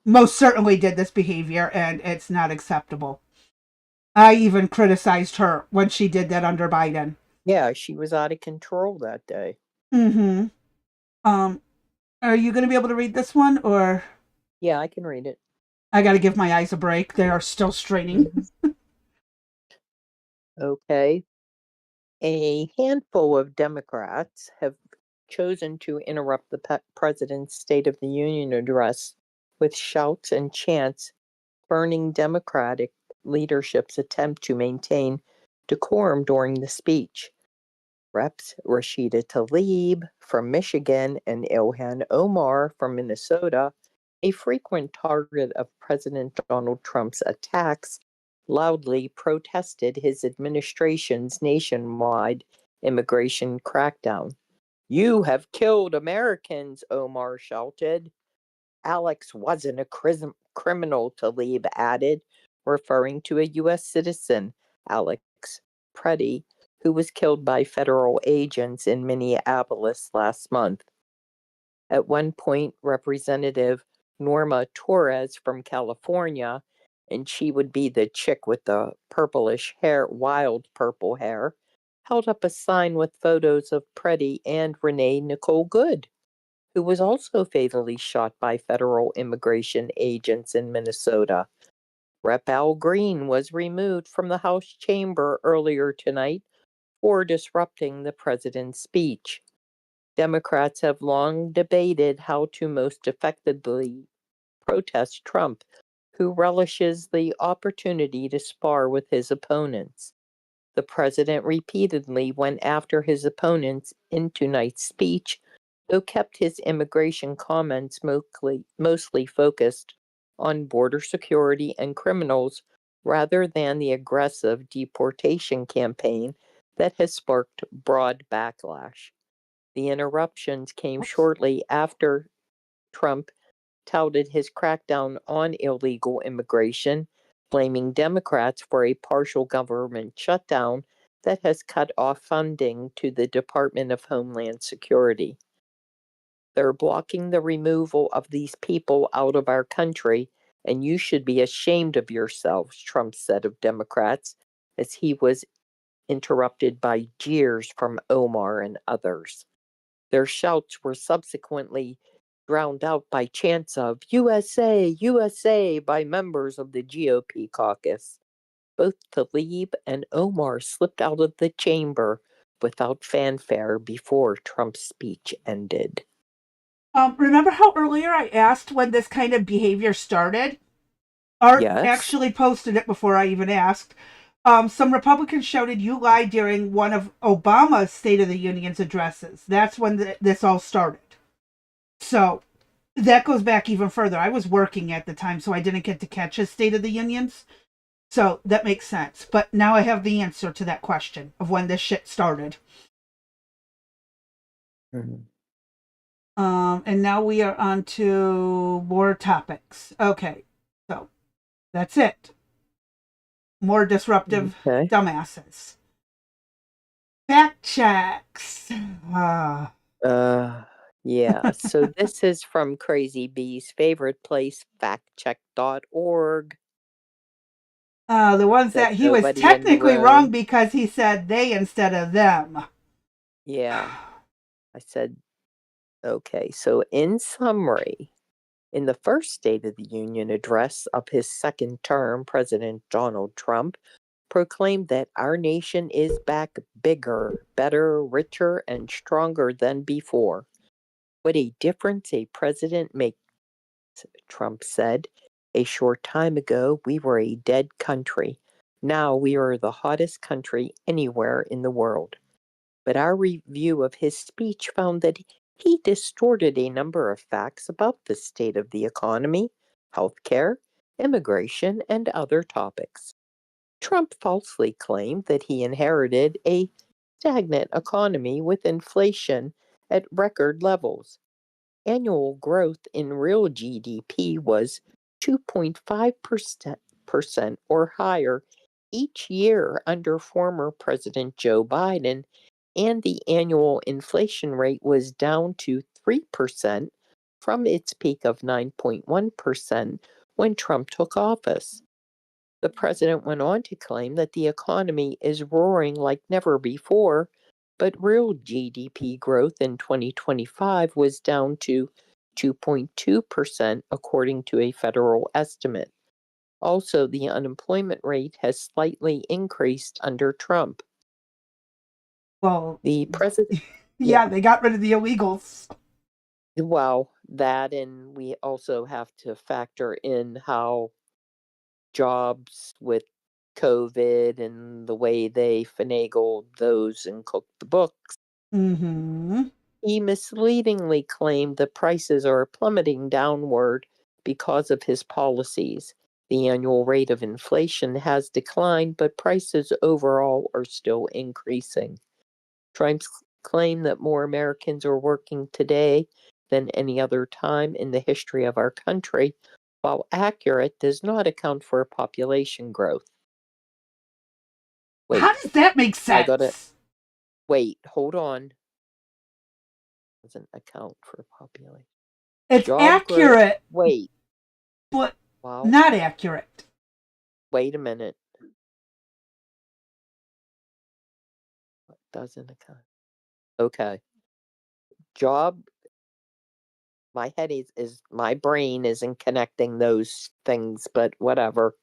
A: Most certainly did this behavior, and it's not acceptable. I even criticized her when she did that under Biden.
C: Yeah, she was out of control that day.
A: Mm-hmm. Are you going to be able to read this one, or?
C: Yeah, I can read it.
A: I got to give my eyes a break. They are still straining.
C: Okay. A handful of Democrats have chosen to interrupt the president's State of the Union address with shouts and chants, burning Democratic leadership's attempt to maintain decorum during the speech. Reps Rashida Tlaib from Michigan and Ilhan Omar from Minnesota, a frequent target of President Donald Trump's attacks, loudly protested his administration's nationwide immigration crackdown. "You have killed Americans," Omar shouted. "Alex wasn't a criminal," Tlaib added, referring to a U.S. citizen, Alex Preddy, who was killed by federal agents in Minneapolis last month. At one point, Representative Norma Torres from California, and she would be the chick with the purplish hair, wild purple hair, held up a sign with photos of Preddy and Renee Nicole Good, who was also fatally shot by federal immigration agents in Minnesota. Rep. Al Green was removed from the House chamber earlier tonight for disrupting the president's speech. Democrats have long debated how to most effectively protest Trump, who relishes the opportunity to spar with his opponents. The president repeatedly went after his opponents in tonight's speech, though kept his immigration comments mostly focused on border security and criminals rather than the aggressive deportation campaign that has sparked broad backlash. The interruptions came shortly after Trump touted his crackdown on illegal immigration, blaming Democrats for a partial government shutdown that has cut off funding to the Department of Homeland Security. "They're blocking the removal of these people out of our country, and you should be ashamed of yourselves," Trump said of Democrats, as he was interrupted by jeers from Omar and others. Their shouts were subsequently drowned out by chants of "USA, USA" by members of the GOP caucus. Both Tlaib and Omar slipped out of the chamber without fanfare before Trump's speech ended.
A: Remember how earlier I asked when this kind of behavior started? Art
C: Yes.
A: actually posted it before I even asked. Some Republicans shouted, "You lied," during one of Obama's State of the Union's addresses. That's when this all started. So that goes back even further. I was working at the time, so I didn't get to catch his State of the Unions. So that makes sense. But now I have the answer to that question of when this shit started.
C: Mm-hmm.
A: And now we are on to more topics. Okay, so that's it. More disruptive dumbasses. Fact checks.
C: Yeah, so this is from Crazy Bee's favorite place, factcheck.org.
A: The ones that he was technically wrong because he said they instead of them.
C: Yeah, I said, okay, so in summary, in the first State of the Union address of his second term, President Donald Trump proclaimed that our nation is back bigger, better, richer, and stronger than before. "What a difference a president makes," Trump said. "A short time ago, we were a dead country. Now we are the hottest country anywhere in the world." But our review of his speech found that He distorted a number of facts about the state of the economy, healthcare, immigration, and other topics. Trump falsely claimed that he inherited a stagnant economy with inflation at record levels. Annual growth in real GDP was 2.5% or higher each year under former President Joe Biden, and the annual inflation rate was down to 3% from its peak of 9.1% when Trump took office. The president went on to claim that the economy is roaring like never before, but real GDP growth in 2025 was down to 2.2%, according to a federal estimate. Also, the unemployment rate has slightly increased under Trump.
A: Well,
C: The president,
A: yeah, they got rid of the illegals.
C: well, that, and we also have to factor in how jobs with COVID and the way they finagled those and cooked the books.
A: Mm-hmm.
C: He misleadingly claimed that prices are plummeting downward because of his policies. The annual rate of inflation has declined, but prices overall are still increasing. Trump's claim that more Americans are working today than any other time in the history of our country, while accurate, does not account for population growth. Wait,
A: How does that make
C: I gotta
A: sense?
C: wait, hold on. Doesn't account for population.
A: It's
C: Job growth.
A: accurate,
C: Wait,
A: but
C: wow.
A: not accurate.
C: Wait a minute. Doesn't account. Okay. Job. My head is my brain isn't connecting those things, but whatever.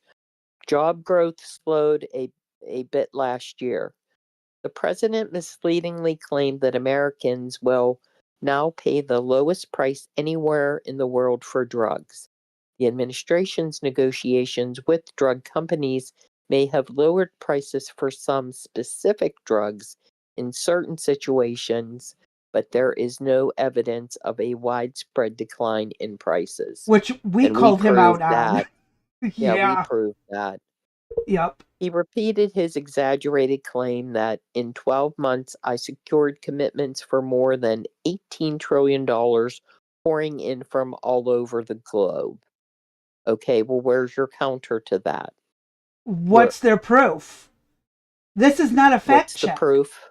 C: Job growth slowed a bit last year. The president misleadingly claimed that Americans will now pay the lowest price anywhere in the world for drugs. The administration's negotiations with drug companies may have lowered prices for some specific drugs in certain situations, but there is no evidence of a widespread decline in prices.
A: Which we
C: And
A: called him out
C: proved
A: on.
C: that. Yeah, we
A: Yeah.
C: proved that.
A: Yep.
C: He repeated his exaggerated claim that in 12 months I secured commitments for more than $18 trillion pouring in from all over the globe. Okay, well, where's your counter to that?
A: What's their proof? This is not a fact
C: What's the
A: check.
C: proof?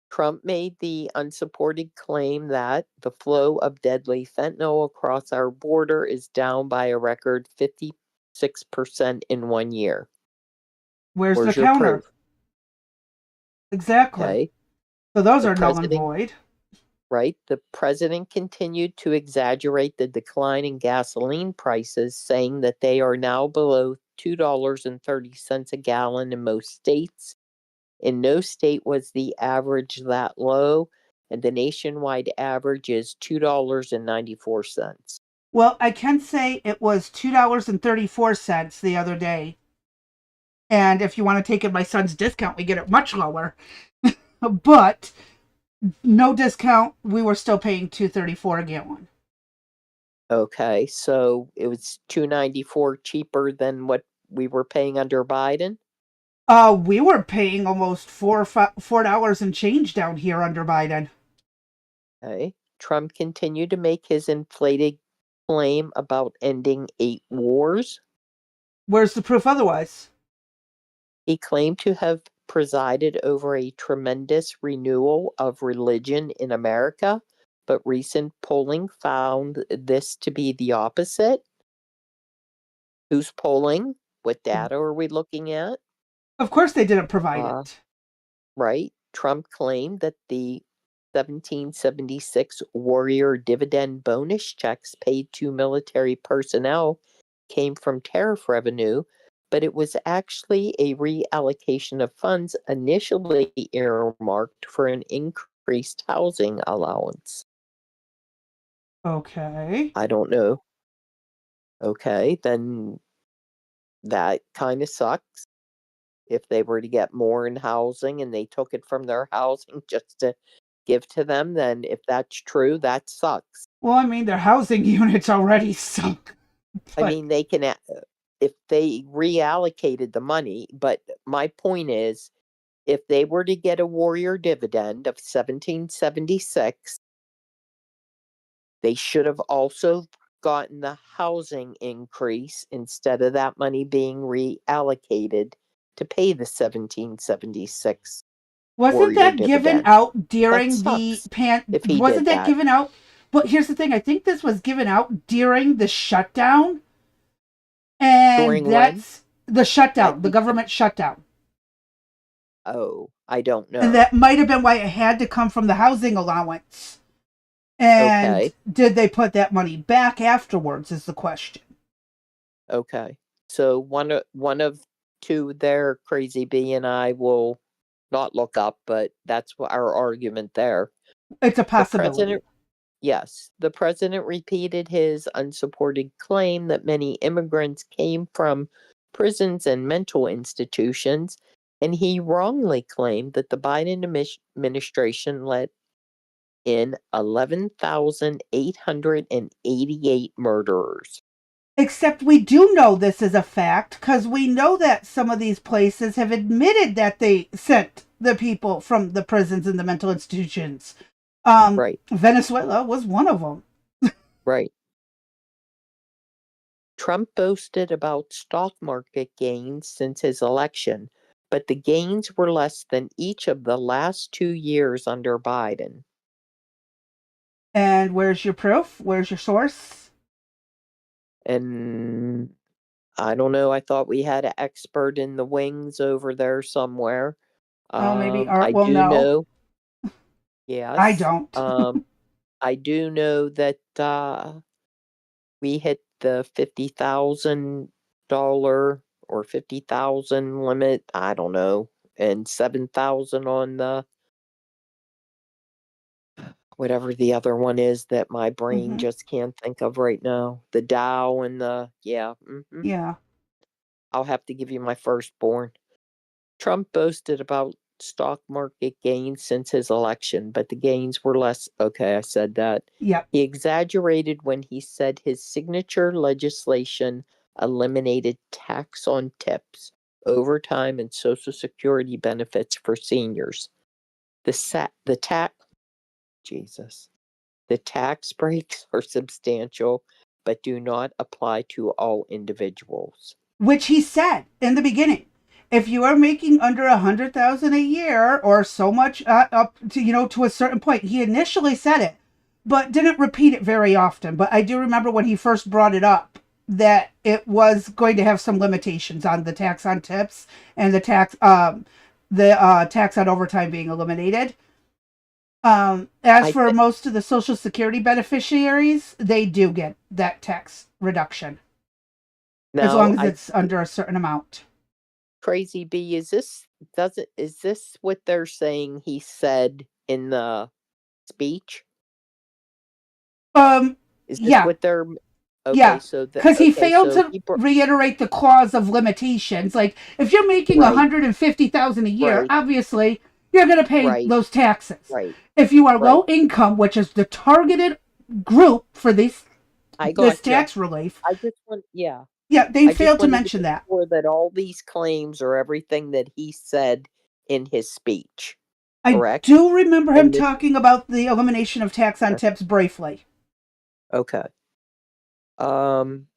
C: Trump made the unsupported claim that the flow of deadly fentanyl across our border is down by a record 56% in 1 year.
A: Where's the
C: your
A: counter?
C: proof?
A: Exactly.
C: Okay.
A: So those
C: The
A: are null and
C: president-
A: void.
C: Right? The president continued to exaggerate the decline in gasoline prices, saying that they are now below $2.30 a gallon in most states. In no state was the average that low, and the nationwide average is $2.94.
A: Well, I can say it was $2.34 the other day. And if you want to take in my son's discount, we get it much lower. But no discount, we were still paying $2.34 a gallon.
C: Okay, so it was $2.94 cheaper than what we were paying under Biden?
A: We were paying almost $4 and change down here under Biden.
C: Okay. Trump continued to make his inflated claim about ending 8 wars.
A: Where's the proof otherwise?
C: He claimed to have presided over a tremendous renewal of religion in America, but recent polling found this to be the opposite. Who's polling? What data are we looking at?
A: Of course they didn't provide it.
C: Right. Trump claimed that the 1776 warrior dividend bonus checks paid to military personnel came from tariff revenue, but it was actually a reallocation of funds initially earmarked for an increased housing allowance.
A: Okay.
C: I don't know. Okay, then that kind of sucks. If they were to get more in housing and they took it from their housing just to give to them, then if that's true, that sucks.
A: Well, I mean, their housing units already suck.
C: I mean, they can, if they reallocated the money, but my point is, if they were to get a warrior dividend of 1776, they should have also gotten the housing increase instead of that money being reallocated to pay the 1776.
A: Wasn't
C: warrior
A: that given
C: dividend.
A: out during
C: That
A: the
C: sucks if he
A: wasn't
C: did
A: that
C: that.
A: given out? But here's the thing, I think this was given out during the shutdown. And
C: During
A: that's the shutdown, the
C: I-
A: government shutdown.
C: Oh, I don't know.
A: And that might have been why it had to come from the housing allowance. And
C: Okay.
A: did they put that money back afterwards is the question.
C: Okay. So one of two there, Crazy B and I will not look up, but that's our argument there.
A: It's a
C: The
A: possibility.
C: president, yes, the president repeated his unsupported claim that many immigrants came from prisons and mental institutions, and he wrongly claimed that the Biden administration let in 11,888 murderers.
A: Except we do know this is a fact because we know that some of these places have admitted that they sent the people from the prisons and the mental institutions.
C: Right.
A: Venezuela was one of them.
C: Right. Trump boasted about stock market gains since his election, but the gains were less than each of the last 2 years under Biden.
A: And where's your proof? Where's your source?
C: And I don't know, I thought we had an expert in the wings over there somewhere.
A: Oh, maybe Art
C: I
A: will
C: do
A: know.
C: know. Yes.
A: I don't.
C: I do know that we hit the $50,000 or 50,000 limit. I don't know, and 7,000 on the whatever the other one is that my brain just can't think of right now. The Dow and the
A: Yeah.
C: I'll have to give you my firstborn. Trump boasted about stock market gains since his election, but the gains were less. Okay, I said that.
A: Yep.
C: He exaggerated when he said his signature legislation eliminated tax on tips, overtime, and Social Security benefits for seniors. The tax breaks are substantial, but do not apply to all individuals.
A: Which he said in the beginning. If you are making under $100,000 a year or so much up to, to a certain point, he initially said it, but didn't repeat it very often. But I do remember when he first brought it up that it was going to have some limitations on the tax on tips and the tax on overtime being eliminated. As for most of the Social Security beneficiaries, they do get that tax reduction. As long as it's under a certain amount.
C: Crazy B, is this what they're saying he said in the speech? Is this
A: yeah.
C: what they're okay,
A: yeah,
C: so
A: because he failed to reiterate the clause of limitations. Like, if you're making $150,000 a year, obviously you're going to pay those taxes.
C: Right.
A: If you are low income, which is the targeted group for this tax relief,
C: I just want,
A: yeah, they failed to mention that.
C: That all these claims are everything that he said in his speech.
A: I
C: correct?
A: do remember him talking about the elimination of tax on tips briefly.
C: Okay. Trump,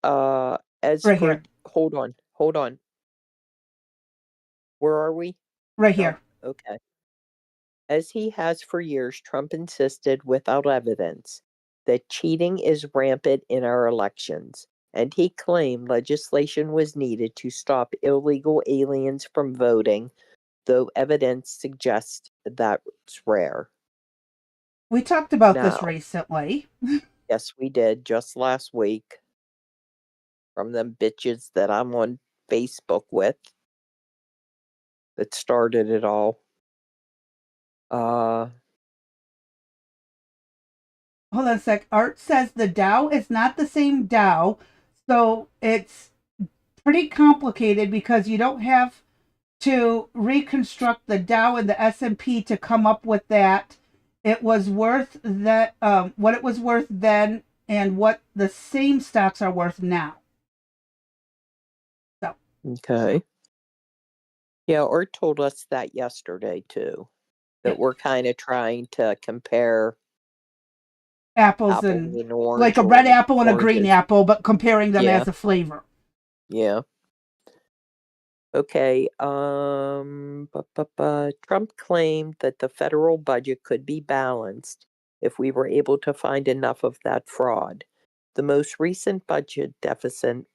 C: as
A: right
C: for,
A: here.
C: Hold on. Where are we?
A: Right here.
C: Okay. As he has for years, Trump insisted without evidence that cheating is rampant in our elections, and he claimed legislation was needed to stop illegal aliens from voting, though evidence suggests that's rare.
A: We talked about this recently.
C: Yes, we did, just last week. From them bitches that I'm on Facebook with that started it all.
A: Hold on a sec. Art says the Dow is not the same Dow, so it's pretty complicated because you don't have to reconstruct the Dow and the S&P to come up with that, it was worth that what it was worth then and what the same stocks are worth now. So
C: Okay. Yeah, Art told us that yesterday too. That we're kind of trying to compare
A: apples and
C: orange,
A: like a red
C: or
A: apple and a green
C: oranges.
A: apple, but comparing them
C: Yeah.
A: as a flavor.
C: Yeah. Okay. Trump claimed that the federal budget could be balanced if we were able to find enough of that fraud. The most recent budget deficit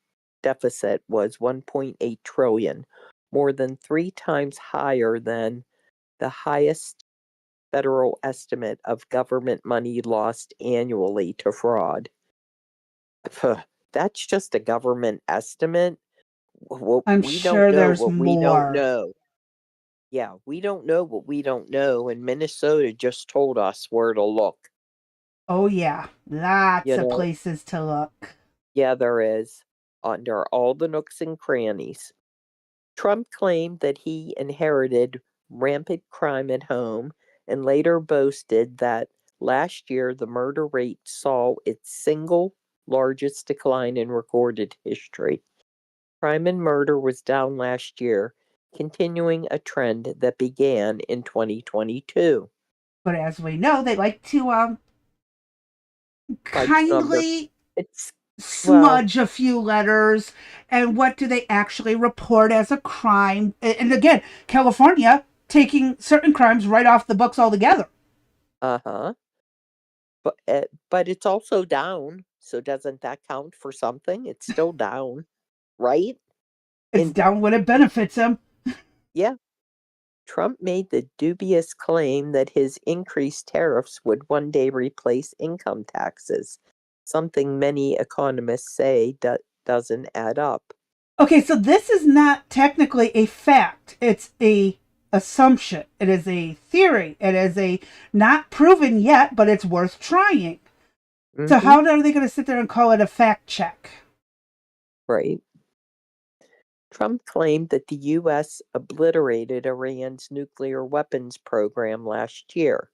C: was 1.8 trillion, more than 3 times higher than the highest federal estimate of government money lost annually to fraud. That's just a government estimate.
A: I'm
C: We don't
A: sure
C: know
A: there's
C: what we don't
A: more.
C: know. Yeah, we don't know what we don't know, and Minnesota just told us where to look.
A: Oh yeah, lots
C: You
A: of
C: know,
A: places to look.
C: yeah, there is, under all the nooks and crannies. Trump claimed that he inherited rampant crime at home and later boasted that last year the murder rate saw its single largest decline in recorded history. Crime and murder was down last year, continuing a trend that began in 2022.
A: But as we know, they like to
C: Fudge number.
A: kindly
C: It's, well,
A: smudge a few letters. And what do they actually report as a crime? And again, California taking certain crimes right off the books altogether.
C: uh-huh. But it's also down, so doesn't that count for something? It's still down, right?
A: It's down when it benefits them.
C: Yeah. Trump made the dubious claim that his increased tariffs would one day replace income taxes, something many economists say doesn't add up.
A: Okay, so this is not technically a fact. It's a assumption. It is a theory. It is a not proven yet, but it's worth trying.
C: Mm-hmm.
A: So how are they going to sit there and call it a fact check?
C: Right. Trump claimed that the U.S. obliterated Iran's nuclear weapons program last year.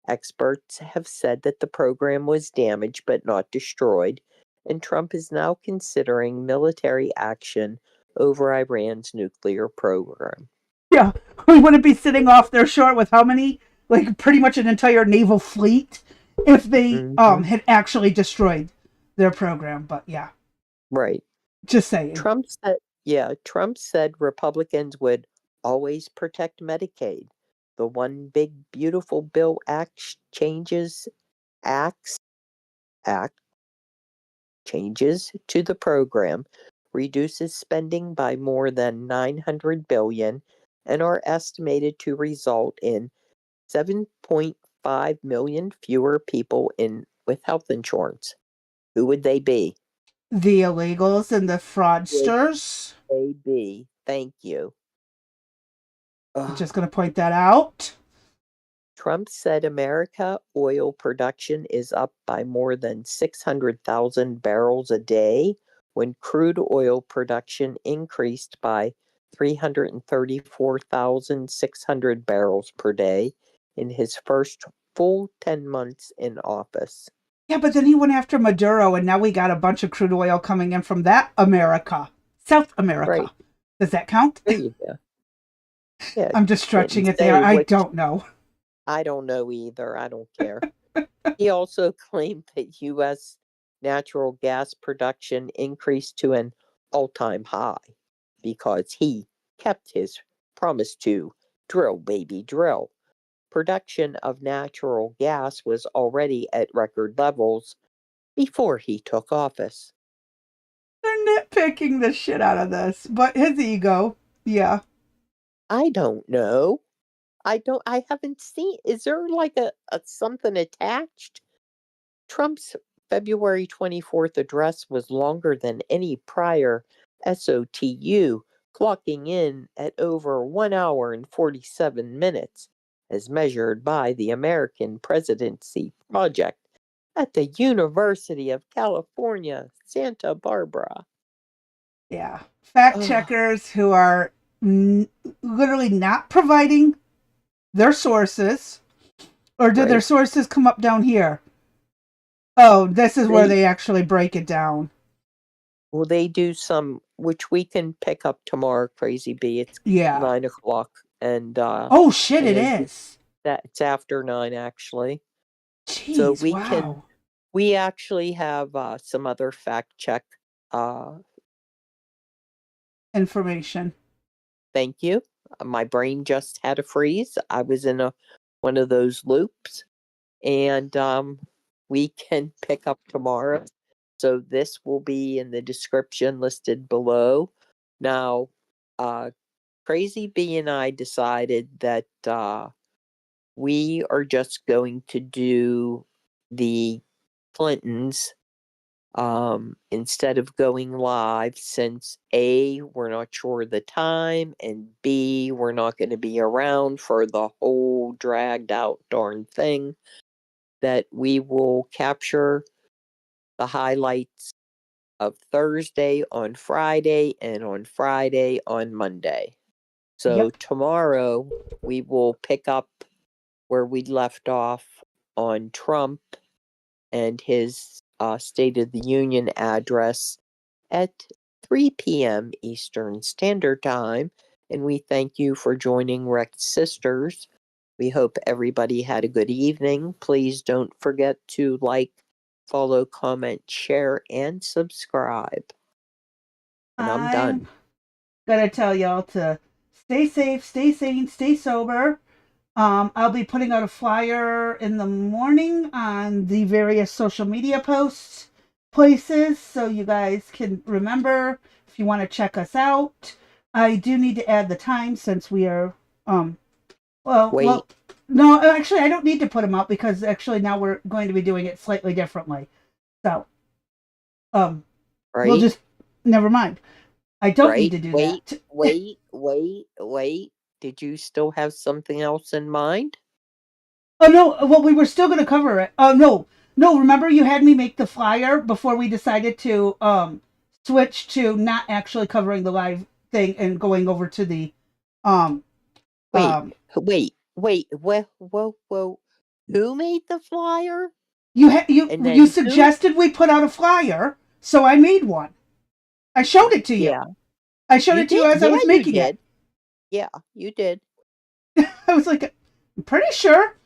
C: Experts have said that the program was damaged but not destroyed, and Trump is now considering military action over Iran's nuclear program.
A: Yeah, we wouldn't be sitting off their shore with how many, like pretty much an entire naval fleet, if they had actually destroyed their program. But yeah,
C: right.
A: Just saying.
C: Trump said Republicans would always protect Medicaid. The One Big Beautiful Bill Act changes to the program, reduces spending by more than $900 billion, and are estimated to result in 7.5 million fewer people with health insurance. Who would they be?
A: The illegals and the fraudsters.
C: Would they be? Thank you.
A: I'm just going to point that out.
C: Trump said America oil production is up by more than 600,000 barrels a day, when crude oil production increased by 334,600 barrels per day in his first full 10 months in office.
A: Yeah, but then he went after Maduro, and now we got a bunch of crude oil coming in from that America, South America.
C: Right.
A: Does that count?
C: There you go. Yeah,
A: I'm just stretching it there. I don't know.
C: I don't know either. I don't care. He also claimed that U.S. natural gas production increased to an all-time high because he kept his promise to drill, baby, drill. Production of natural gas was already at record levels before he took office.
A: They're nitpicking the shit out of this, but his ego, yeah.
C: I don't know. I haven't seen, is there like a something attached? Trump's February 24th address was longer than any prior SOTU, clocking in at over 1 hour and 47 minutes, as measured by the American Presidency Project at the University of California, Santa Barbara.
A: Yeah. Fact checkers who are literally not providing their sources, or did their
C: Right.
A: sources come up down here? Oh, this is where
C: They
A: they actually break it down.
C: Well, they do some, which we can pick up tomorrow, Crazy B. It's
A: Yeah.
C: 9:00, and
A: Oh shit,
C: and
A: it
C: then
A: is.
C: it's after 9 actually. So
A: Jeez,
C: we actually have some other fact check.
A: information.
C: Thank you. My brain just had a freeze. I was in one of those loops, and we can pick up tomorrow. So this will be in the description listed below. Now, Crazy B and I decided that we are just going to do the Clintons instead of going live, since A, we're not sure of the time, and B, we're not going to be around for the whole dragged out darn thing, that we will capture the highlights of Thursday on Friday and on Friday on Monday. So
A: Yep.
C: tomorrow we will pick up where we left off on Trump and his State of the Union address at 3 p.m. Eastern Standard Time. And we thank you for joining Rex Sisters. We hope everybody had a good evening. Please don't forget to like, follow, comment, share, and subscribe. And I'm done.
A: Gotta tell y'all to stay safe, stay sane, stay sober. I'll be putting out a flyer in the morning on the various social media posts places, so you guys can remember if you want to check us out. I do need to add the time since we are
C: Wait.
A: no, actually I don't need to put them out because actually now we're going to be doing it slightly differently. So we'll
C: Right?
A: just never mind. I don't need
C: Right?
A: to do
C: Wait,
A: that.
C: wait. Did you still have something else in mind?
A: Oh no! Well, we were still going to cover it. Oh no! Remember, you had me make the flyer before we decided to switch to not actually covering the live thing and going over to the um
C: Wait,
A: um.
C: whoa. Who made the flyer? And
A: You
C: then who?
A: suggested we put out a flyer, so I made one. I showed it to you.
C: Yeah,
A: I showed
C: you
A: it to you
C: did.
A: as I
C: Yeah,
A: was
C: you
A: making it.
C: did. Yeah, you did.
A: I was like, I'm pretty sure.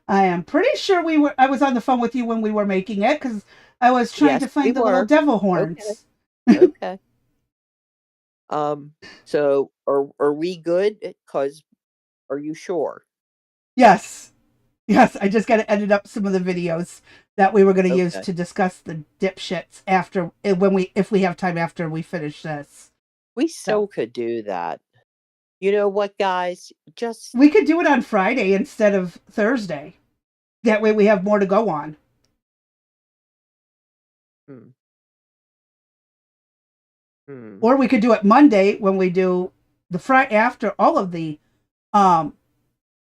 A: I am pretty sure I was on the phone with you when we were making it because I was trying
C: Yes,
A: to
C: we
A: find the little
C: were.
A: devil
C: Okay.
A: horns.
C: Okay. So are we good? Cause are you sure?
A: Yes. Yes, I just got to edit up some of the videos that we were going to use
C: Okay.
A: to discuss the dipshits after if we have time after we finish this.
C: We still could do that. You know what, guys? Just
A: We could do it on Friday instead of Thursday. That way we have more to go on. Or we could do it Monday when we do the Friday after all of the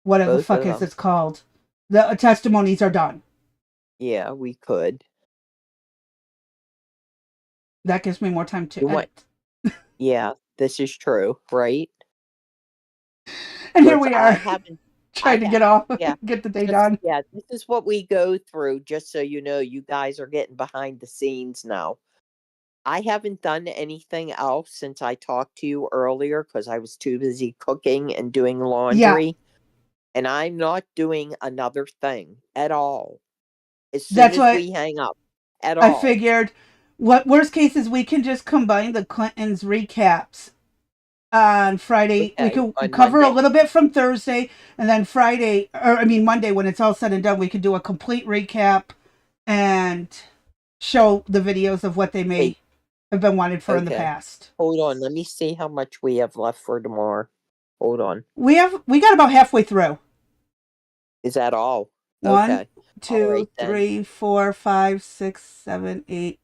A: whatever the
C: both
A: fuck
C: of
A: is
C: them.
A: it's called. The testimonies are done.
C: Yeah, we could.
A: That gives me more time to edit.
C: Yeah, this is true, right?
A: And here we are, trying to get off,
C: yeah,
A: get the day done.
C: Yeah, this is what we go through, just so you know, you guys are getting behind the scenes now. I haven't done anything else since I talked to you earlier because I was too busy cooking and doing laundry.
A: Yeah.
C: And I'm not doing another thing at all. As soon
A: That's
C: as
A: what
C: we hang up, at
A: I
C: all.
A: figured. What worst case is we can just combine the Clintons recaps on Friday.
C: Okay,
A: We could
C: on
A: cover
C: Monday?
A: a little bit from Thursday, and then Monday, when it's all said and done, we could do a complete recap and show the videos of what they may have been wanted for in the past.
C: Hold on, let me see how much we have left for tomorrow. Hold on.
A: We got about halfway through.
C: Is that all?
A: 1,
C: Okay.
A: 2, 3, 4, 5, 6, 7, 8.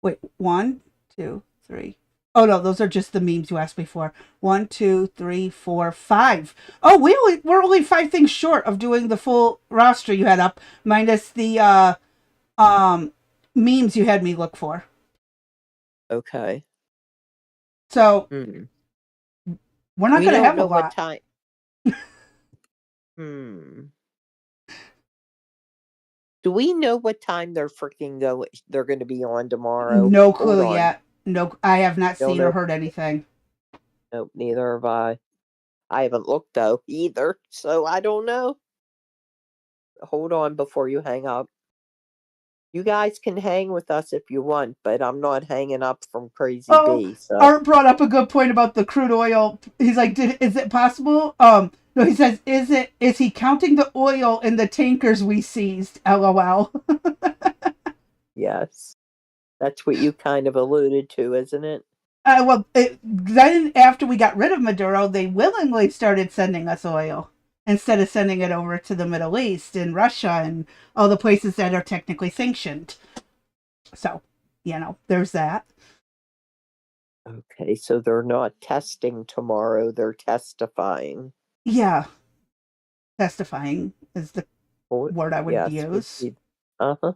A: Wait, 1, 2, 3. Oh no, those are just the memes you asked me for. 1, 2, 3, 4, 5. Oh, we're only 5 things short of doing the full roster you had up, minus the memes you had me look for.
C: Okay.
A: So We're not
C: We
A: going to
C: don't
A: have a
C: know what
A: lot.
C: time. Do we know what time they're freaking going? They're going to be on tomorrow.
A: No
C: Hold
A: clue
C: on.
A: yet. No, I have not
C: Don't
A: seen or
C: know.
A: heard anything.
C: Nope, neither have I. I haven't looked though either, so I don't know. Hold on before you hang up. You guys can hang with us if you want, but I'm not hanging up from Crazy
A: Oh,
C: B. So
A: Art brought up a good point about the crude oil. He's like, is it possible? No, he says, is he counting the oil in the tankers we seized? LOL.
C: yes, that's what you kind of alluded to, isn't it?
A: Then after we got rid of Maduro, they willingly started sending us oil instead of sending it over to the Middle East and Russia and all the places that are technically sanctioned. So, there's that.
C: Okay, so they're not testing tomorrow, they're testifying.
A: Yeah. Testifying is the word I would use.
C: Uh-huh.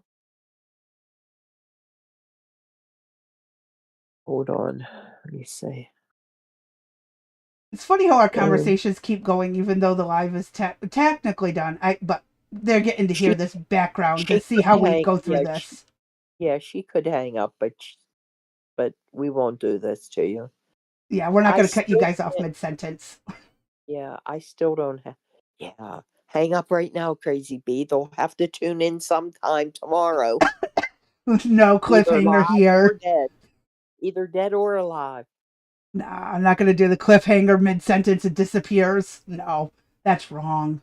C: Hold on. Let me see.
A: It's funny how our conversations keep going, even though the live is technically done. But they're getting to hear this background to see how we go through this.
C: She could hang up, but we won't do this to you.
A: Yeah, we're not going to cut you guys off mid-sentence.
C: Yeah, I still don't have... Yeah, hang up right now, Crazy B. They'll have to tune in sometime tomorrow.
A: No cliffhanger here.
C: Either dead or alive.
A: Nah, I'm not going to do the cliffhanger mid-sentence. It disappears. No, that's wrong.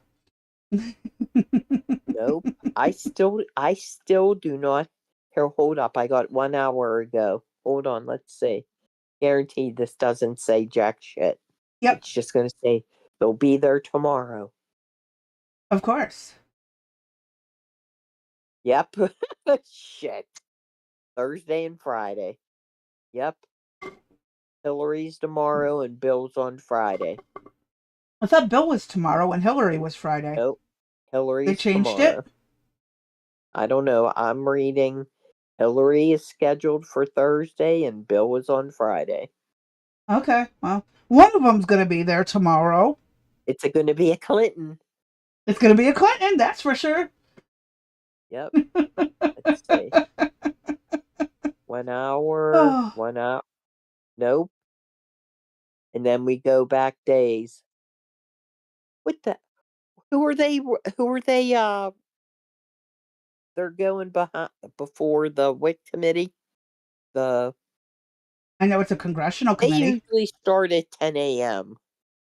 C: Nope. I still do not. Here, hold up. I got 1 hour ago. Hold on. Let's see. Guaranteed this doesn't say jack shit.
A: Yep.
C: It's just going to say they'll be there tomorrow.
A: Of course.
C: Yep. Shit. Thursday and Friday. Yep. Hillary's tomorrow and Bill's on Friday.
A: I thought Bill was tomorrow and Hillary was Friday.
C: Nope. Hillary's
A: They changed
C: tomorrow.
A: it?
C: I don't know. I'm reading Hillary is scheduled for Thursday and Bill is on Friday.
A: Okay. Well, one of them's going to be there tomorrow.
C: It's going to be a Clinton.
A: It's going to be a Clinton, that's for sure.
C: Yep. Let's see. 1 hour. 1 hour. Nope. And then we go back days. What the? Who are they? They're going before the WIC committee. I
A: know it's a congressional committee.
C: They usually start at 10 a.m.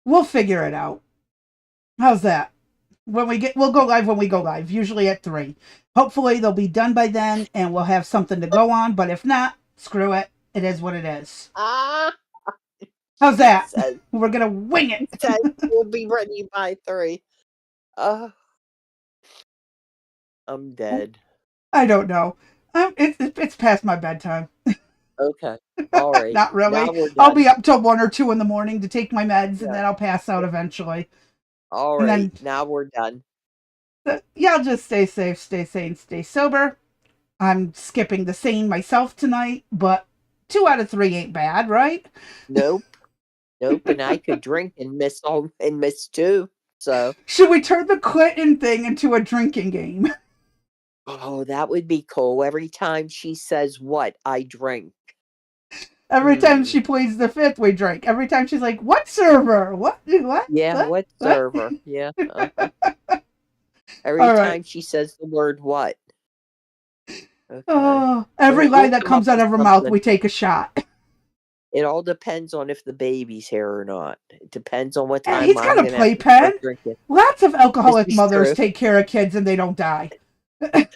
A: We'll figure it out. How's that? We'll go live when we go live, usually at 3. Hopefully they'll be done by then and we'll have something to go on, but if not, screw it. It is what it is. How's that? We're going to wing it.
C: We'll be ready by 3. I'm dead.
A: I don't know. It's past my bedtime.
C: Okay. All right.
A: Not really. I'll be up till 1 or 2 in the morning to take my meds and then I'll pass out eventually.
C: All right. Now we're done.
A: Y'all just stay safe, stay sane, stay sober. I'm skipping the sane myself tonight, but 2 out of 3 ain't bad, right?
C: Nope. And I could drink and miss 2. So
A: should we turn the Clinton thing into a drinking game?
C: Oh, that would be cool. Every time she says what, I drink.
A: Every time she pleads the fifth, we drink. Every time she's like, "What server? What?
C: Yeah, what server? Yeah. Every time she says the word what.
A: Okay. Oh, every line that comes out of her mouth, we take a shot.
C: It all depends on if the baby's here or not. It depends on what time.
A: He's got a playpen. Lots of alcoholic mothers take care of kids and they don't die. Okay,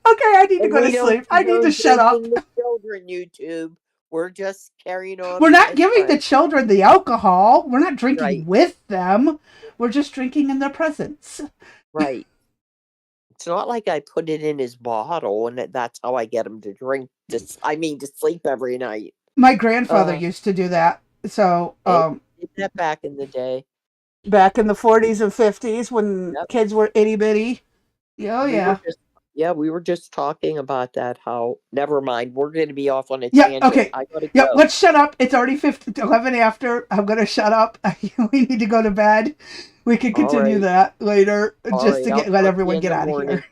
A: I need to go to sleep. I need to shut up.
C: The children, YouTube. We're just carrying on.
A: We're not giving the children the alcohol. We're not drinking with them. We're just drinking in their presence.
C: Right. It's not like I put it in his bottle and that's how I get him to drink. To sleep every night.
A: My grandfather used to do that. So,
C: did that back in the day.
A: Back in the 40s and 50s when kids were itty bitty. Oh, yeah.
C: Yeah, we were just talking about that. How, never mind. We're going to be off on a
A: Yeah,
C: tangent.
A: okay.
C: I gotta
A: Yeah,
C: go.
A: let's shut up. It's already 11 after. I'm going to shut up. We need to go to bed. We can
C: All
A: continue
C: right.
A: that later
C: All
A: just
C: right,
A: to
C: I'll
A: let
C: talk to you
A: everyone
C: in
A: get
C: the
A: out of
C: morning.
A: here.